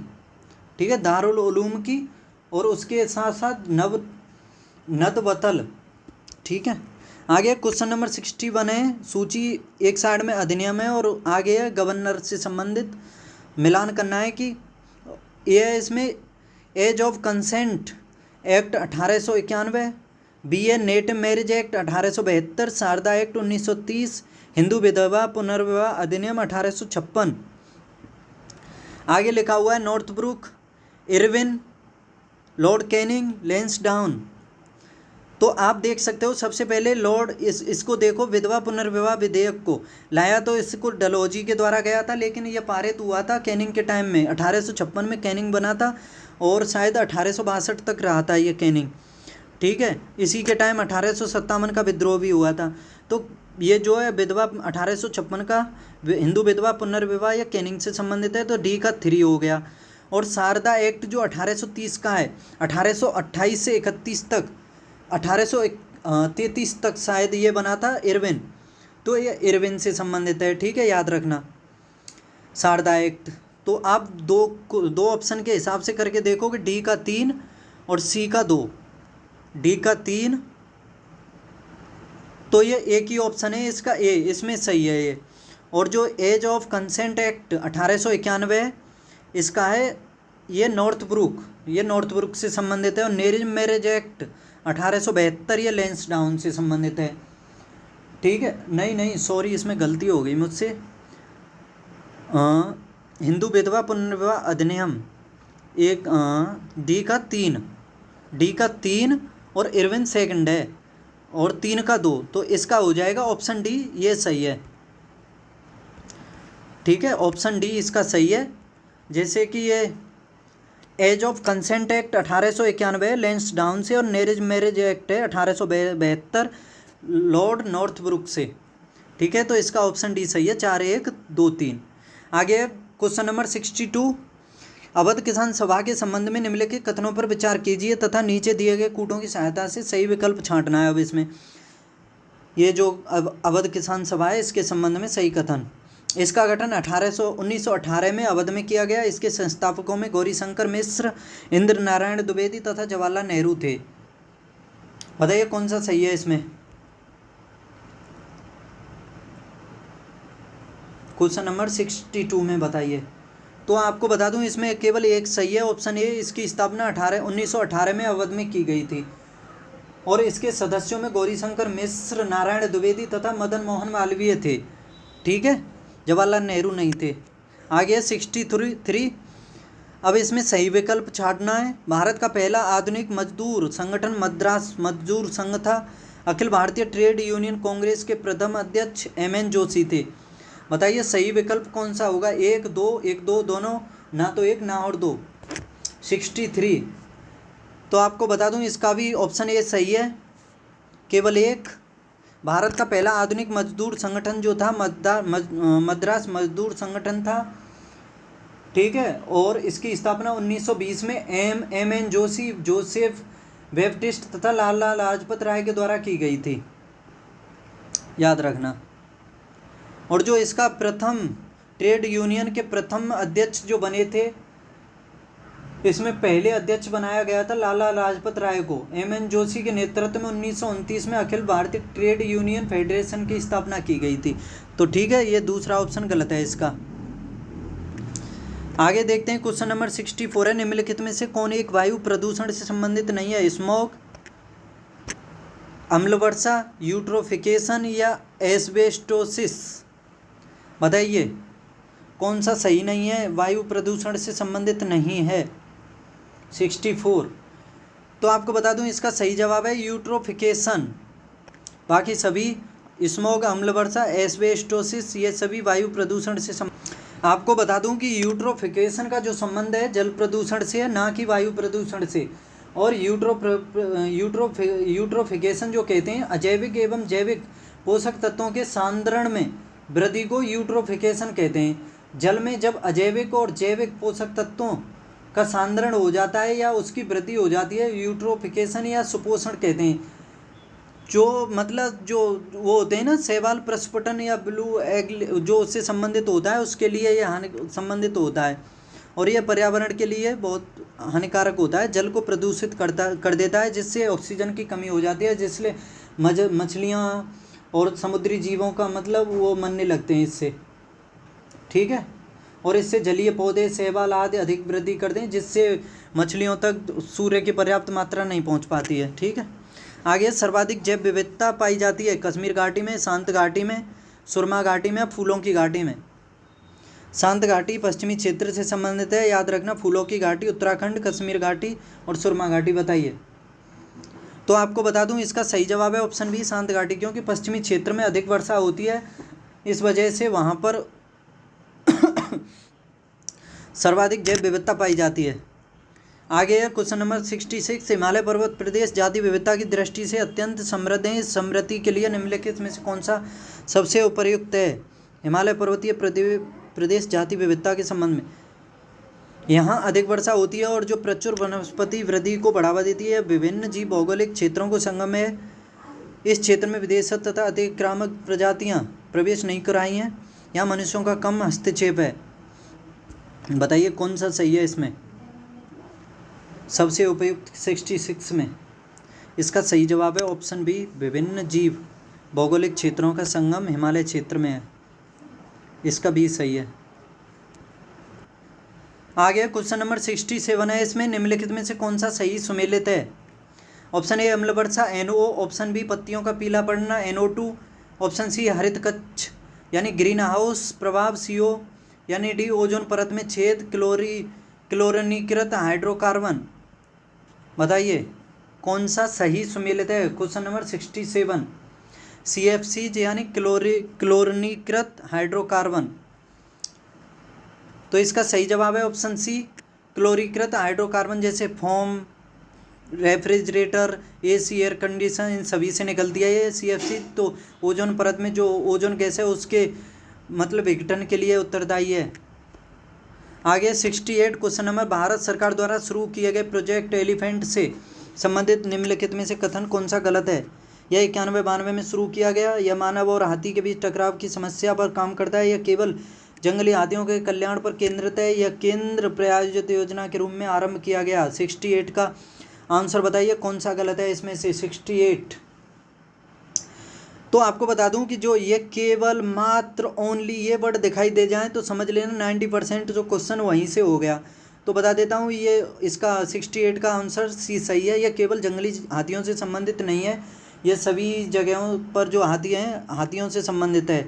ठीक है, दारुल उलूम की और उसके साथ साथ नदवतल। ठीक है, आगे क्वेश्चन नंबर 61 है, सूची एक साइड में अधिनियम है और आगे है गवर्नर से संबंधित मिलान करना है कि ये इसमें age of consent act 1891, B a native marriage act 1872, Sharda act 1930, Hindu विधवा पुनर्विवाह अधिनियम 1856। आगे लिखा हुआ है Northbrook, Irwin, lord Canning, Lansdowne. तो आप देख सकते हो सबसे पहले इसको देखो, विधवा पुनर्विवाह विधेयक को लाया तो इसको डलहौजी के द्वारा गया था, लेकिन यह पारित हुआ था कैनिंग के टाइम में। 1856 में कैनिंग बना था और शायद 1862 तक रहा था ये कैनिंग। ठीक है, इसी के टाइम 1857 का विद्रोह भी हुआ था। तो ये जो है विधवा 1856 का हिंदू विधवा पुनर्विवाह या कैनिंग से संबंधित है, तो डी का 3 हो गया। और शारदा एक्ट जो 1830 का है, 1828 से 31 तक, 1833 तक शायद ये बना था इरविन, तो ये इरविन से संबंधित है। ठीक है, याद रखना शारदा एक्ट। तो आप दो ऑप्शन के हिसाब से करके देखोगे, डी का 3 और सी का 2। डी का 3, तो ये एक ही ऑप्शन है इसका ए, इसमें सही है ये। और जो एज ऑफ कंसेंट एक्ट 1891 इसका है ये नॉर्थब्रुक से संबंधित है। और मैरिज एक्ट 1872 ये लैंसडाउन से संबंधित है। ठीक है, नहीं सॉरी, इसमें गलती हो गई मुझसे। हिंदू विधवा पुनर्विवाह अधिनियम एक डी का 3 और इरविन सेकंड है और 3 का 2, तो इसका हो जाएगा ऑप्शन डी, ये सही है। ठीक है, ऑप्शन डी इसका सही है। जैसे कि ये age of consent act 1891 Lansdowne से और मैरिज एक्ट है 1872 लॉर्ड नॉर्थब्रुक से। ठीक है, तो इसका ऑप्शन डी सही है, 4, 1, 2, 3। आगे क्वेश्चन नंबर 62, अवध किसान सभा के संबंध में निम्नलिखित कथनों पर विचार कीजिए तथा नीचे दिए गए कूटों की सहायता से सही विकल्प छांटना है। अब इसमें ये जो अवध किसान सभा है इसके संबंध में सही कथन। इसका गठन 1918 में अवध में किया गया। इसके संस्थापकों में गौरीशंकर मिश्र, इंद्र नारायण द्विवेदी तथा जवाहरलाल नेहरू थे। बताइए कौन सा सही है इसमें? क्वेश्चन नंबर 62 में बताइए। तो आपको बता दूं इसमें केवल एक सही है, ऑप्शन ए। इसकी स्थापना 1918 में अवध में की गई थी। और इसके सदस्यों में गौरीशंकर मिश्र, नारायण द्विवेदी तथा मदन मोहन मालवीय थे। ठीक है, जवाहरलाल नेहरू नहीं थे। आगे 63। अब इसमें सही विकल्प छांटना है। भारत का पहला आधुनिक मजदूर संगठन मद्रास मजदूर संघ था। अखिल भारतीय ट्रेड यूनियन कांग्रेस के प्रथम अध्यक्ष एम.एन. जोशी थे। बताइए सही विकल्प कौन सा होगा? 1 2 1 2 दोनों, ना तो 1 ना और 2। 63। तो आपको बता दूं इसका भी ऑप्शन ए सही है, केवल 1। भारत का पहला आधुनिक मजदूर संगठन जो था मद्रास मजदूर संगठन था। ठीक है, और इसकी स्थापना 1920 में एम.एन. जोशी, जोसेफ बैप्टिस्ट तथा लाला लाजपत राय के द्वारा की गई थी, याद रखना। और जो इसका प्रथम ट्रेड यूनियन के प्रथम अध्यक्ष जो बने थे, इसमें पहले अध्यक्ष बनाया गया था लाला लाजपत राय को। एम.एन. जोशी के नेतृत्व में 1929 में Akhil Bharatiya trade union federation की स्थापना की गई थी। तो ठीक है, ये दूसरा ऑप्शन गलत है इसका। आगे देखते हैं, क्वेश्चन नंबर 64 है, निम्नलिखित में से कौन एक वायु प्रदूषण से संबंधित नहीं है? स्मोक, अम्ल वर्षा, यूट्रोफिकेशन या एस्बेस्टोसिस। बताइए कौन सा सही नहीं है, वायु प्रदूषण से संबंधित नहीं है? 64। तो आपको बता दूं इसका सही जवाब है यूट्रोफिकेशन। बाकी सभी स्मोग, अम्ल वर्षा, एस्बेस्टोसिस ये सभी वायु प्रदूषण से आपको बता दूं कि यूट्रोफिकेशन का जो संबंध है जल प्रदूषण से है, ना कि वायु प्रदूषण से। और यूट्रोफिकेशन जो कहते हैं अजैविक एवं जैविक पोषक तत्वों के सांद्रण में वृद्धि को यूट्रोफिकेशन कहते हैं। जल में जब अजैविक और जैविक पोषक तत्वों का सांद्रण हो जाता है या उसकी वृद्धि हो जाती है, यूट्रोफिकेशन या सुपोषण कहते हैं। जो मतलब जो वो होते हैं ना शैवाल प्रस्फुटन या ब्लू एग जो उससे संबंधित होता है, उसके लिए ये संबंधित होता है। और यह पर्यावरण के लिए बहुत हानिकारक होता है, जल को प्रदूषित कर देता है, जिससे ऑक्सीजन की कमी हो जाती है, जिससे मछलियाँ और समुद्री जीवों का मतलब वो मरने लगते हैं इससे। ठीक है, और इससे जलीय पौधे, शैवाल आदि अधिक वृद्धि कर दें, जिससे मछलियों तक सूर्य की पर्याप्त मात्रा नहीं पहुंच पाती है। ठीक है, आगे सर्वाधिक जैव विविधता पाई जाती है कश्मीर घाटी में, शांत घाटी में, सुरमा घाटी में, फूलों की घाटी में। शांत घाटी पश्चिमी क्षेत्र से संबंधित है, याद रखना। फूलों की घाटी उत्तराखंड, कश्मीर घाटी और सुरमा घाटी। बताइए। तो आपको बता दूं इसका सही जवाब है ऑप्शन बी, शांत घाटी, क्योंकि पश्चिमी क्षेत्र में अधिक वर्षा होती है, इस वजह से वहाँ पर सर्वाधिक जैव विविधता पाई जाती है। आगे है क्वेश्चन नंबर 66, हिमालय पर्वत प्रदेश जाति विविधता की दृष्टि से अत्यंत समृद्ध है, समृद्धि के लिए निम्नलिखित में से कौन सा सबसे उपयुक्त है? हिमालय पर्वतीय प्रदेश जाति विविधता के संबंध में यहाँ अधिक वर्षा होती है और जो प्रचुर वनस्पति वृद्धि को बढ़ावा देती है, विभिन्न जीव भौगोलिक क्षेत्रों को संगम है। इस क्षेत्र में विदेशी तथा अतिक्रामक प्रजातियाँ प्रवेश नहीं कर आई हैं, यहाँ मनुष्यों का कम हस्तक्षेप है। बताइए कौन सा सही है इसमें सबसे उपयुक्त 66 में? इसका सही जवाब है ऑप्शन बी, विभिन्न जीव भौगोलिक क्षेत्रों का संगम हिमालय क्षेत्र में है, इसका बी सही है। आगे क्वेश्चन नंबर 67 है, इसमें निम्नलिखित में से कौन सा सही सुमेलित है? ऑप्शन ए अम्ल वर्षा NO, ऑप्शन बी पत्तियों का पीला पड़ना NO2, ऑप्शन सी हरित कक्ष यानी ग्रीन हाउस प्रभाव CO, यानी डी ओजोन परत में छेद क्लोरीनीकृत हाइड्रोकार्बन। बताइए कौन सा सही सुमेलित है? क्वेश्चन नंबर 67 CFC यानी क्लोरीनीकृत हाइड्रोकार्बन। तो इसका सही जवाब है ऑप्शन सी, क्लोरीकृत हाइड्रोकार्बन, जैसे foam, refrigerator, AC, air condition, इन सभी से निकलती है ये CFC। तो ओजोन परत में जो ओजोन गैस है उसके मतलब विघटन के लिए उत्तरदायी है। आगे 68 क्वेश्चन नंबर, भारत सरकार द्वारा शुरू किए गए प्रोजेक्ट एलिफेंट से संबंधित निम्नलिखित में से कथन कौन सा गलत है? यह 91-92 में शुरू किया गया, यह मानव और हाथी के बीच टकराव की समस्या पर काम करता है, यह केवल जंगली हाथियों के कल्याण पर केंद्रित है, यह केंद्र प्रायोजित योजना के रूप में आरंभ किया गया। 68 का आंसर बताइए कौन सा गलत है इसमें से 68? तो आपको बता दूं कि जो ये केवल मात्र ओनली ये वर्ड दिखाई दे जाए तो समझ लेना 90% जो क्वेश्चन वहीं से हो गया। तो बता देता हूँ, ये इसका 68 का आंसर सी सही है। यह केवल जंगली हाथियों से संबंधित नहीं है, ये सभी जगहों पर जो हाथी हैं हाथियों से संबंधित है,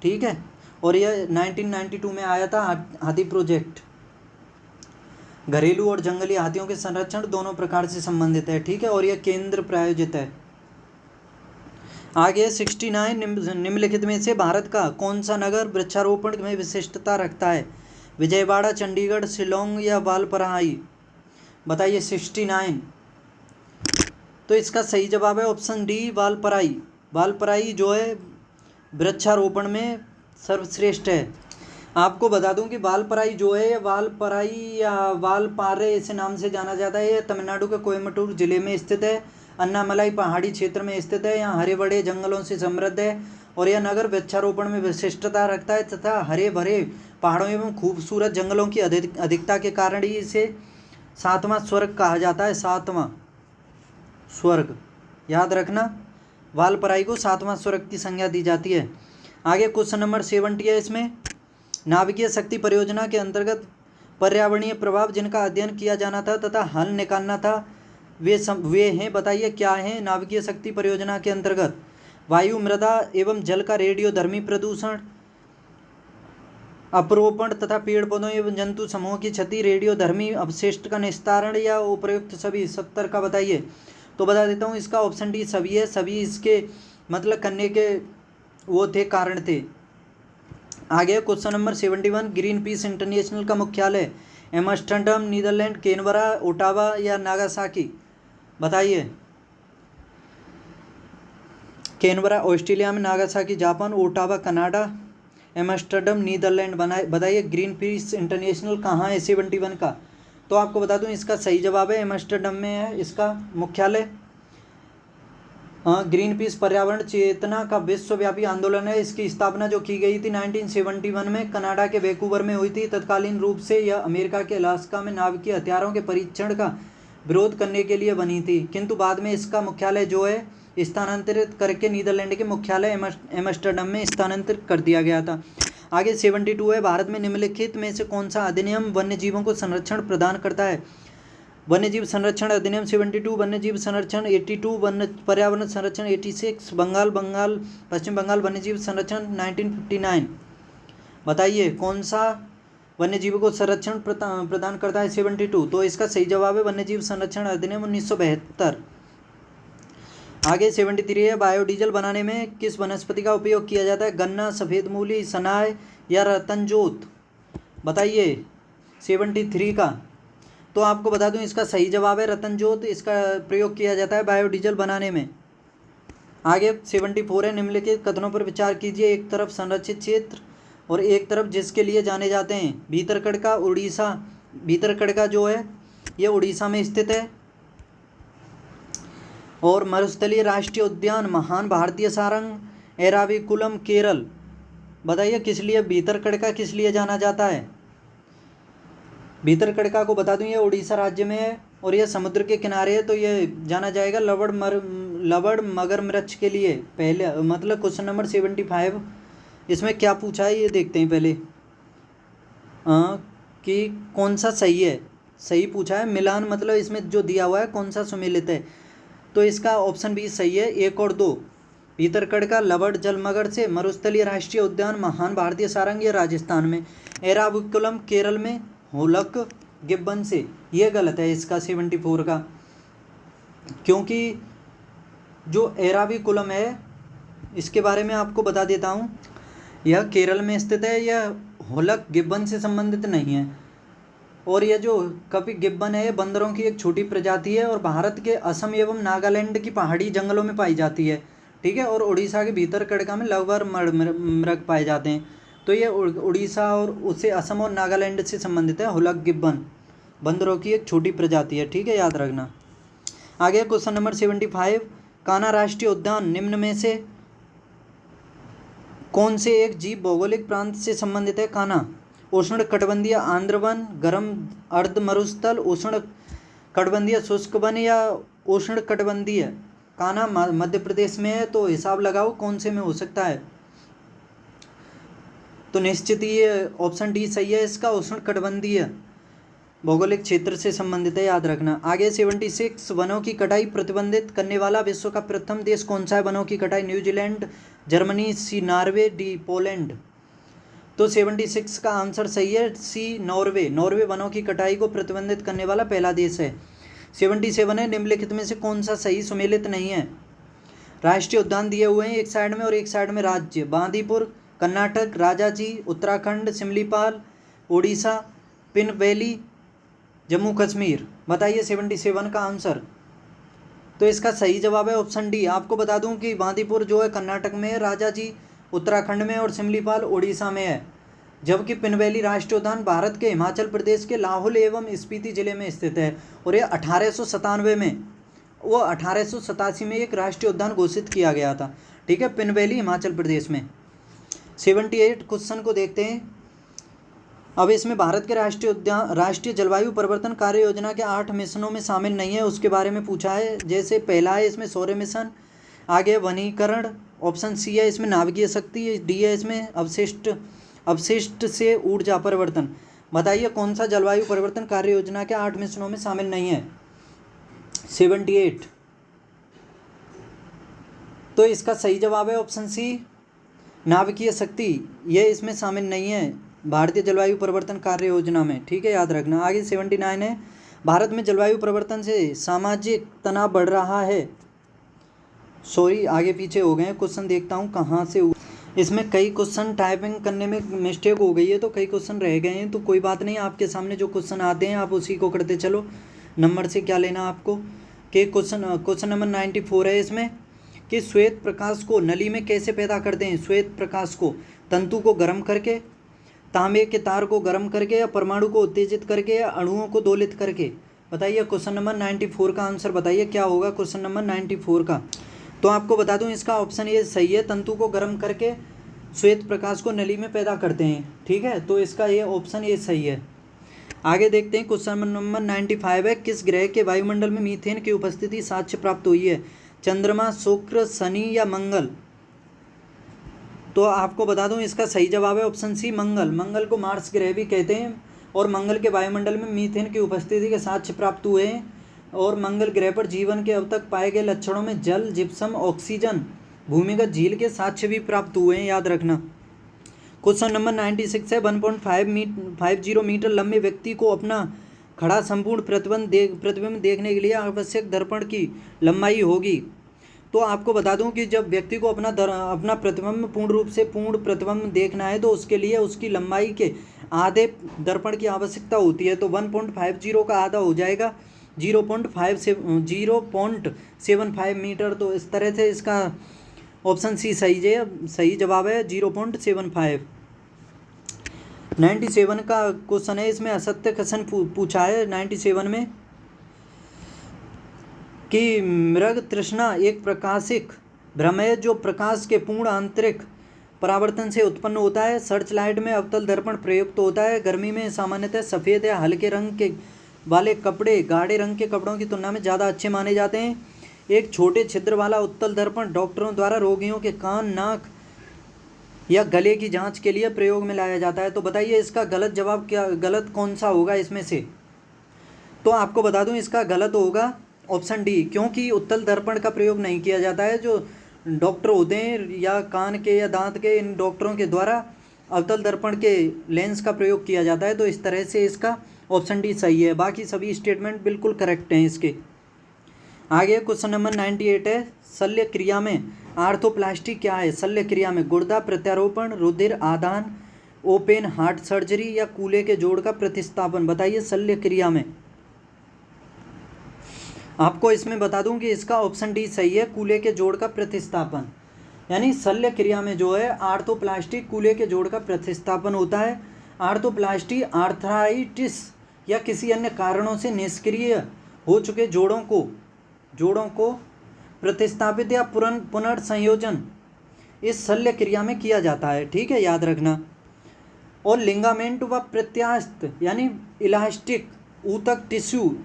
ठीक है। और यह 1992 में आया था हाथी प्रोजेक्ट। घरेलू और जंगली हाथियों के संरक्षण दोनों प्रकार से संबंधित है, ठीक है, और यह केंद्र प्रायोजित है। आगे 69, निम्नलिखित में से भारत का कौन सा नगर वृक्षारोपण में विशिष्टता रखता है? विजयवाड़ा, चंडीगढ़, शिलोंग या वालपराई? बताइए 69। तो इसका सही जवाब है ऑप्शन डी, वालपराई। वालपराई जो है वृक्षारोपण में सर्वश्रेष्ठ है। आपको बता दूं कि वालपराई जो है, वालपराई या वालपारे इस नाम से जाना जाता है, यह तमिलनाडु के कोयम्बटूर जिले में स्थित है। अन्नामलाई पहाड़ी क्षेत्र में स्थित है। यहाँ हरे भरे जंगलों से समृद्ध है और यह नगर वृक्षारोपण में विशिष्टता रखता है तथा हरे भरे पहाड़ों एवं खूबसूरत जंगलों की अधिकता के कारण ही इसे 7वां स्वर्ग कहा जाता है। 7वां स्वर्ग, याद रखना, वालपराई को 7वां स्वर्ग की संज्ञा दी जाती है। आगे क्वेश्चन नंबर 70 है। इसमें नाभिकीय शक्ति परियोजना के अंतर्गत पर्यावरणीय प्रभाव जिनका अध्ययन किया जाना था तथा हल निकालना था, वे हैं, बताइए क्या हैं नाभिकीय शक्ति परियोजना के अंतर्गत? वायु, मृदा एवं जल का रेडियोधर्मी प्रदूषण, अपरोपण तथा पेड़ पौधों एवं जंतु समूह की क्षति, रेडियोधर्मी अवशिष्ट का निस्तारण या उपयुक्त सभी? 70 का बताइए। तो बता देता हूँ, इसका ऑप्शन डी सभी है। सभी इसके मतलब करने के वो थे, कारण थे। आगे question number 71, Greenpeace International का मुख्यालय एम्स्टर्डम, नीदरलैंड, कैनबरा, ओटावा या नागासाकी? बताइए। कैनबरा ऑस्ट्रेलिया में, Nagasaki Japan, Ottawa Canada, Amsterdam Netherlands. बताइए ग्रीन पीस इंटरनेशनल कहाँ है 71 का? तो आपको बता दूं, इसका सही जवाब है एम्स्टर्डम में है इसका मुख्यालय। ग्रीन पीस पर्यावरण चेतना का विश्वव्यापी आंदोलन है। इसकी स्थापना जो की गई थी 1971 में कनाडा के वैंकूवर में हुई थी। तत्कालीन रूप से यह अमेरिका के अलास्का में नाभिकीय हथियारों के परीक्षण का विरोध करने के लिए बनी थी, किंतु बाद में इसका मुख्यालय जो है स्थानांतरित करके नीदरलैंड के मुख्यालय एम्स्टर्डम में स्थानांतरित कर दिया गया था। आगे 72 है। भारत में निम्नलिखित में से कौन सा अधिनियम वन्य जीवों को संरक्षण प्रदान करता है? वन्यजीव संरक्षण अधिनियम 72, वन्यजीव संरक्षण 82, वन्य पर्यावरण संरक्षण 86, पश्चिम बंगाल वन्यजीव संरक्षण 1959। बताइए कौन सा वन्यजीव को संरक्षण प्रदान करता है 72? तो इसका सही जवाब है वन्यजीव संरक्षण अधिनियम 1972। आगे 73 है। बायोडीजल बनाने में किस वनस्पति का उपयोग किया जाता है? गन्ना, सफ़ेद मूली, सनाय या रतनजोत? बताइए 73 का। तो आपको बता दूं, इसका सही जवाब है रतनजोत। इसका प्रयोग किया जाता है बायोडीजल बनाने में। आगे 74 है। निम्नलिखित कथनों पर विचार कीजिए। एक तरफ संरक्षित क्षेत्र और एक तरफ जिसके लिए जाने जाते हैं। भीतरकनिका उड़ीसा, भीतरकनिका जो है ये उड़ीसा में स्थित है। और मरुस्थलीय राष्ट्रीय उद्यान महान भारतीय सारंग, एराविकुलम, केरल। बताइए किस लिए भीतरकनिका किस लिए जाना जाता है? भीतरकनिका को बता दूं, ये उड़ीसा राज्य में है और यह समुद्र के किनारे है, तो ये जाना जाएगा लवण मगरमच्छ के लिए। पहले मतलब क्वेश्चन नंबर 75 इसमें क्या पूछा है ये देखते हैं पहले कि कौन सा सही है। सही पूछा है, मिलान मतलब इसमें जो दिया हुआ है कौन सा सुमेलित है, तो इसका ऑप्शन बी सही है। 1 और 2, भीतरकनिका लवण जलमगर से, मरुस्थलीय राष्ट्रीय उद्यान महान भारतीय सारंग ये राजस्थान में, एराविकुलम केरल में, होलक गिब्बन से। ये गलत है इसका 74 का, क्योंकि जो एराविकुलम है इसके बारे में आपको बता देता हूँ, यह केरल में स्थित है। यह होलक गिब्बन से संबंधित नहीं है। और यह जो कपि गिब्बन है ये बंदरों की एक छोटी प्रजाति है और भारत के असम एवं नागालैंड की पहाड़ी जंगलों में पाई जाती है, ठीक है। और उड़ीसा के भीतरकनिका में लवण मृग पाए जाते हैं। तो ये उड़ीसा और उससे असम और नागालैंड से संबंधित है। होलक गिब्बन बंदरों की एक छोटी प्रजाति है, ठीक है, याद रखना। आगे क्वेश्चन नंबर 75, कान्हा राष्ट्रीय उद्यान निम्न में से कौन से एक जीव भौगोलिक प्रांत से संबंधित है? कान्हा उष्ण कटिबंधीय आर्द्र वन, गर्म अर्ध मरुस्थल, उष्ण कटिबंधीय शुष्क वन या उष्ण कटिबंधीय? कान्हा मध्य प्रदेश में है, तो हिसाब लगाओ कौन से में हो सकता है। तो निश्चित ये ऑप्शन डी सही है इसका, उष्ण कटिबंधीय। भौगोलिक क्षेत्र से संबंधित है, याद रखना। आगे 76, वनों की कटाई प्रतिबंधित करने वाला विश्व का प्रथम देश कौन सा है? वनों की कटाई न्यूजीलैंड, जर्मनी, सी नॉर्वे, डी पोलैंड। तो 76 का आंसर सही है, सी नॉर्वे। नॉर्वे वनों की कटाई को प्रतिबंधित करने वाला पहला देश है। 77 है, निम्नलिखित में से कौन सा सही सुमेलित नहीं है? राष्ट्रीय उद्यान दिए हुए हैं एक साइड में और एक साइड में राज्य। बांदीपुर कर्नाटक, राजाजी उत्तराखंड, सिमलीपाल उड़ीसा, पिन वैली जम्मू कश्मीर। बताइए 77 का आंसर। तो इसका सही जवाब है ऑप्शन डी। आपको बता दूं कि बांदीपुर जो है कर्नाटक में है, राजाजी उत्तराखंड में और सिमलीपाल उड़ीसा में है, जबकि पिनवैली राष्ट्रीय उद्यान भारत के हिमाचल प्रदेश के लाहौल एवं स्पीति जिले में स्थित है और ये 1897 में, वो 1887 में एक राष्ट्रीय उद्यान घोषित किया गया था। ठीक है, पिनवैली हिमाचल प्रदेश में। 78 क्वेश्चन को देखते हैं। अब इसमें भारत के राष्ट्रीय जलवायु परिवर्तन कार्य योजना के 8 मिशनों में शामिल नहीं है, उसके बारे में पूछा है। जैसे पहला है इसमें सौर्य मिशन, आगे वनीकरण, ऑप्शन सी है इसमें नाभिकीय शक्ति, डी है इसमें अवशिष्ट से ऊर्जा परिवर्तन। बताइए कौन सा जलवायु परिवर्तन कार्य योजना के 8 मिशनों में शामिल नहीं है? 78। तो इसका सही जवाब है ऑप्शन सी, नाभिकीय शक्ति। यह इसमें शामिल नहीं है भारतीय जलवायु परिवर्तन कार्य योजना में। ठीक है, याद रखना। आगे 79 है, भारत में जलवायु परिवर्तन से सामाजिक तनाव बढ़ रहा है। सॉरी, आगे पीछे हो गए हैं क्वेश्चन, देखता हूँ कहाँ से। इसमें कई क्वेश्चन टाइपिंग करने में मिस्टेक हो गई है तो कई क्वेश्चन रह गए हैं, तो कोई बात नहीं, आपके सामने जो क्वेश्चन आते हैं आप उसी को करते चलो। नंबर से क्या लेना आपको कि क्वेश्चन नंबर 94 है इसमें कि श्वेत प्रकाश को नली में कैसे पैदा करते हैं? श्वेत प्रकाश को तंतु को गर्म करके, तांबे के तार को गर्म करके, या परमाणु को उत्तेजित करके, या अणुओं को दोलित करके। बताइए क्वेश्चन नंबर 94 का आंसर बताइए क्या होगा क्वेश्चन नंबर 94 का। तो आपको बता दूं इसका ऑप्शन ये सही है, तंतु को गर्म करके श्वेत प्रकाश को नली में पैदा करते हैं। ठीक है, तो इसका ये ऑप्शन ये सही है। आगे देखते हैं क्वेश्चन नंबर 95 है, किस ग्रह के वायुमंडल में मीथेन की उपस्थिति साक्ष्य प्राप्त हुई है? चंद्रमा, शुक्र, शनि या मंगल? तो आपको बता दूं इसका सही जवाब है ऑप्शन सी, मंगल। मंगल को मार्स ग्रह भी कहते हैं और मंगल के वायुमंडल में मीथेन की उपस्थिति के साक्ष्य प्राप्त हुए हैं और मंगल ग्रह पर जीवन के अब तक पाए गए लक्षणों में जल, जिप्सम, ऑक्सीजन, भूमिगत झील के साक्ष्य भी प्राप्त हुए हैं, याद रखना। क्वेश्चन नंबर 96 है, 1.50 मीटर लंबे व्यक्ति को अपना खड़ा संपूर्ण प्रतिबिंब देखने के लिए आवश्यक दर्पण की लंबाई होगी। तो आपको बता दूं कि जब व्यक्ति को अपना प्रतिबिंब पूर्ण रूप से पूर्ण प्रतिबिंब देखना है तो उसके लिए उसकी लंबाई के आधे दर्पण की आवश्यकता होती है। तो 1.50 का आधा हो जाएगा 0.75 मीटर। तो इस तरह से इसका ऑप्शन सी सही जवाब है 0.75। 97 का क्वेश्चन है, इसमें असत्य कथन पूछा है 97 में कि मृग तृष्णा एक प्रकाशिक भ्रम है जो प्रकाश के पूर्ण आंतरिक परावर्तन से उत्पन्न होता है। सर्च लाइट में अवतल दर्पण प्रयुक्त होता है। गर्मी में सामान्यतः सफ़ेद या हल्के रंग के वाले कपड़े गाढ़े रंग के कपड़ों की तुलना में ज़्यादा अच्छे माने जाते हैं। एक छोटे छिद्र वाला उत्तल दर्पण डॉक्टरों द्वारा रोगियों के कान, नाक या गले की जांच के लिए प्रयोग में लाया जाता है। तो बताइए इसका गलत जवाब गलत कौन सा होगा इसमें से? तो आपको बता दूं इसका गलत होगा ऑप्शन डी, क्योंकि उत्तल दर्पण का प्रयोग नहीं किया जाता है। जो डॉक्टर होते हैं या कान के या दांत के, इन डॉक्टरों के द्वारा अवतल दर्पण के लेंस का प्रयोग किया जाता है। तो इस तरह से इसका ऑप्शन डी सही है। बाकी सभी स्टेटमेंट बिल्कुल करेक्ट हैं इसके। आगे क्वेश्चन नंबर 98 है, शल्य क्रिया में आर्थोप्लास्टी क्या है? शल्य क्रिया में गुर्दा प्रत्यारोपण, रुधिर आदान, ओपन हार्ट सर्जरी या कूल्हे के जोड़ का प्रतिस्थापन। बताइए शल्य क्रिया में। आपको इसमें बता दूं कि इसका ऑप्शन डी सही है, कूल्हे के जोड़ का प्रतिस्थापन। यानी शल्य क्रिया में जो है आर्थोप्लास्टी कूल्हे के जोड़ का प्रतिस्थापन होता है। आर्थोप्लास्टी आर्थराइटिस या किसी अन्य कारणों से निष्क्रिय हो चुके जोड़ों को प्रतिस्थापित या पुनर्संयोजन इस शल्य क्रिया में किया जाता है। ठीक है, याद रखना। और लिंगामेंट व प्रत्यास्थ यानी इलास्टिक ऊतक टिश्यू,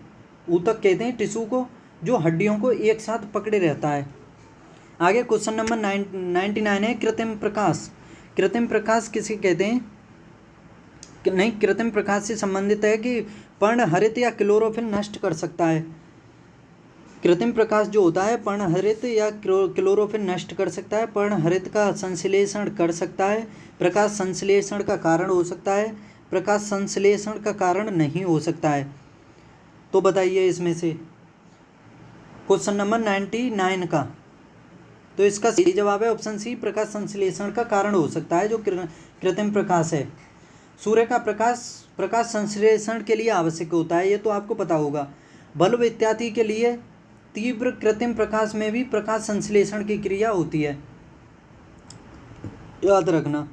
ऊतक कहते हैं टिश्यू को जो हड्डियों को एक साथ पकड़े रहता है। आगे क्वेश्चन नंबर 99 है, कृत्रिम प्रकाश। कृत्रिम प्रकाश किसे कहते हैं? नहीं, कृत्रिम प्रकाश से संबंधित है कि पर्णहरित या क्लोरोफिल नष्ट कर सकता है। कृत्रिम प्रकाश जो होता है पर्णहरित या क्लोरोफिल नष्ट कर सकता है, पर्णहरित का संश्लेषण कर सकता है, प्रकाश संश्लेषण का कारण हो सकता है, प्रकाश संश्लेषण का कारण नहीं हो सकता है। तो बताइए इसमें से क्वेश्चन नंबर 99 का, तो इसका सही जवाब है ऑप्शन सी, प्रकाश संश्लेषण का कारण हो सकता है जो कृत्रिम प्रकाश है। सूर्य का प्रकाश संश्लेषण के लिए आवश्यक होता है, ये तो आपको पता होगा। बल्ब इत्यादि के लिए तीव्र कृत्रिम प्रकाश में भी प्रकाश संश्लेषण की क्रिया होती है, याद रखना।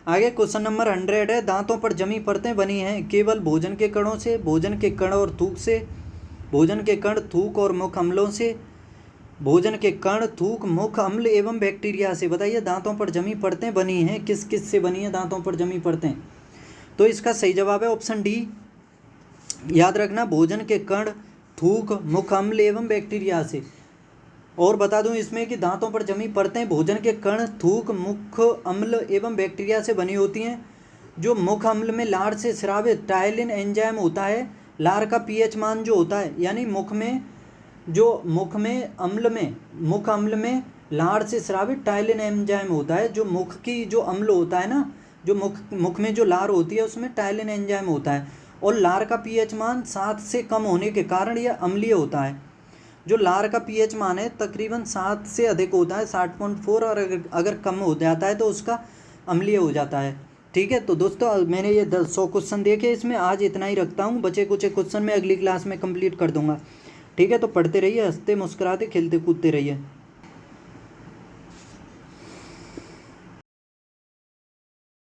आगे क्वेश्चन नंबर 100 है, दांतों पर जमी परतें बनी हैं केवल भोजन के कणों से, भोजन के कण और थूक से, भोजन के कण, थूक और मुख अम्लों से, भोजन के कण, थूक, मुख अम्ल एवं बैक्टीरिया से। बताइए दांतों पर जमी परतें बनी हैं, किस किस से बनी है दांतों पर जमी परतें? तो इसका सही जवाब है ऑप्शन डी, याद रखना, भोजन के कण, थूक, मुख अम्ल एवं बैक्टीरिया से। और बता दूं इसमें कि दांतों पर जमी परतें भोजन के कण, थूक, मुख अम्ल एवं बैक्टीरिया से बनी होती हैं। जो मुख अम्ल में लार से स्रावित टायलिन एंजाइम होता है, लार का पीएच मान जो होता है, यानी मुख अम्ल में लार से स्रावित टायलिन एंजाइम होता है। जो मुख की जो अम्ल होता है ना, जो मुख में जो लार होती है उसमें टायलिन एंजाइम होता है, और लार का पीएच मान 7 से कम होने के कारण यह अम्लीय होता है। जो लार का पीएच मान है तकरीबन 7 से अधिक होता है, 7.4, और अगर कम हो जाता है तो उसका अम्लीय हो जाता है। ठीक है, तो दोस्तों मैंने ये 100 क्वेश्चन देखे, इसमें आज इतना ही रखता हूँ, बचे कुछ क्वेश्चन मैं अगली क्लास में कंप्लीट कर दूंगा। ठीक है, तो पढ़ते रहिए, हंसते मुस्कुराते खेलते कूदते रहिए।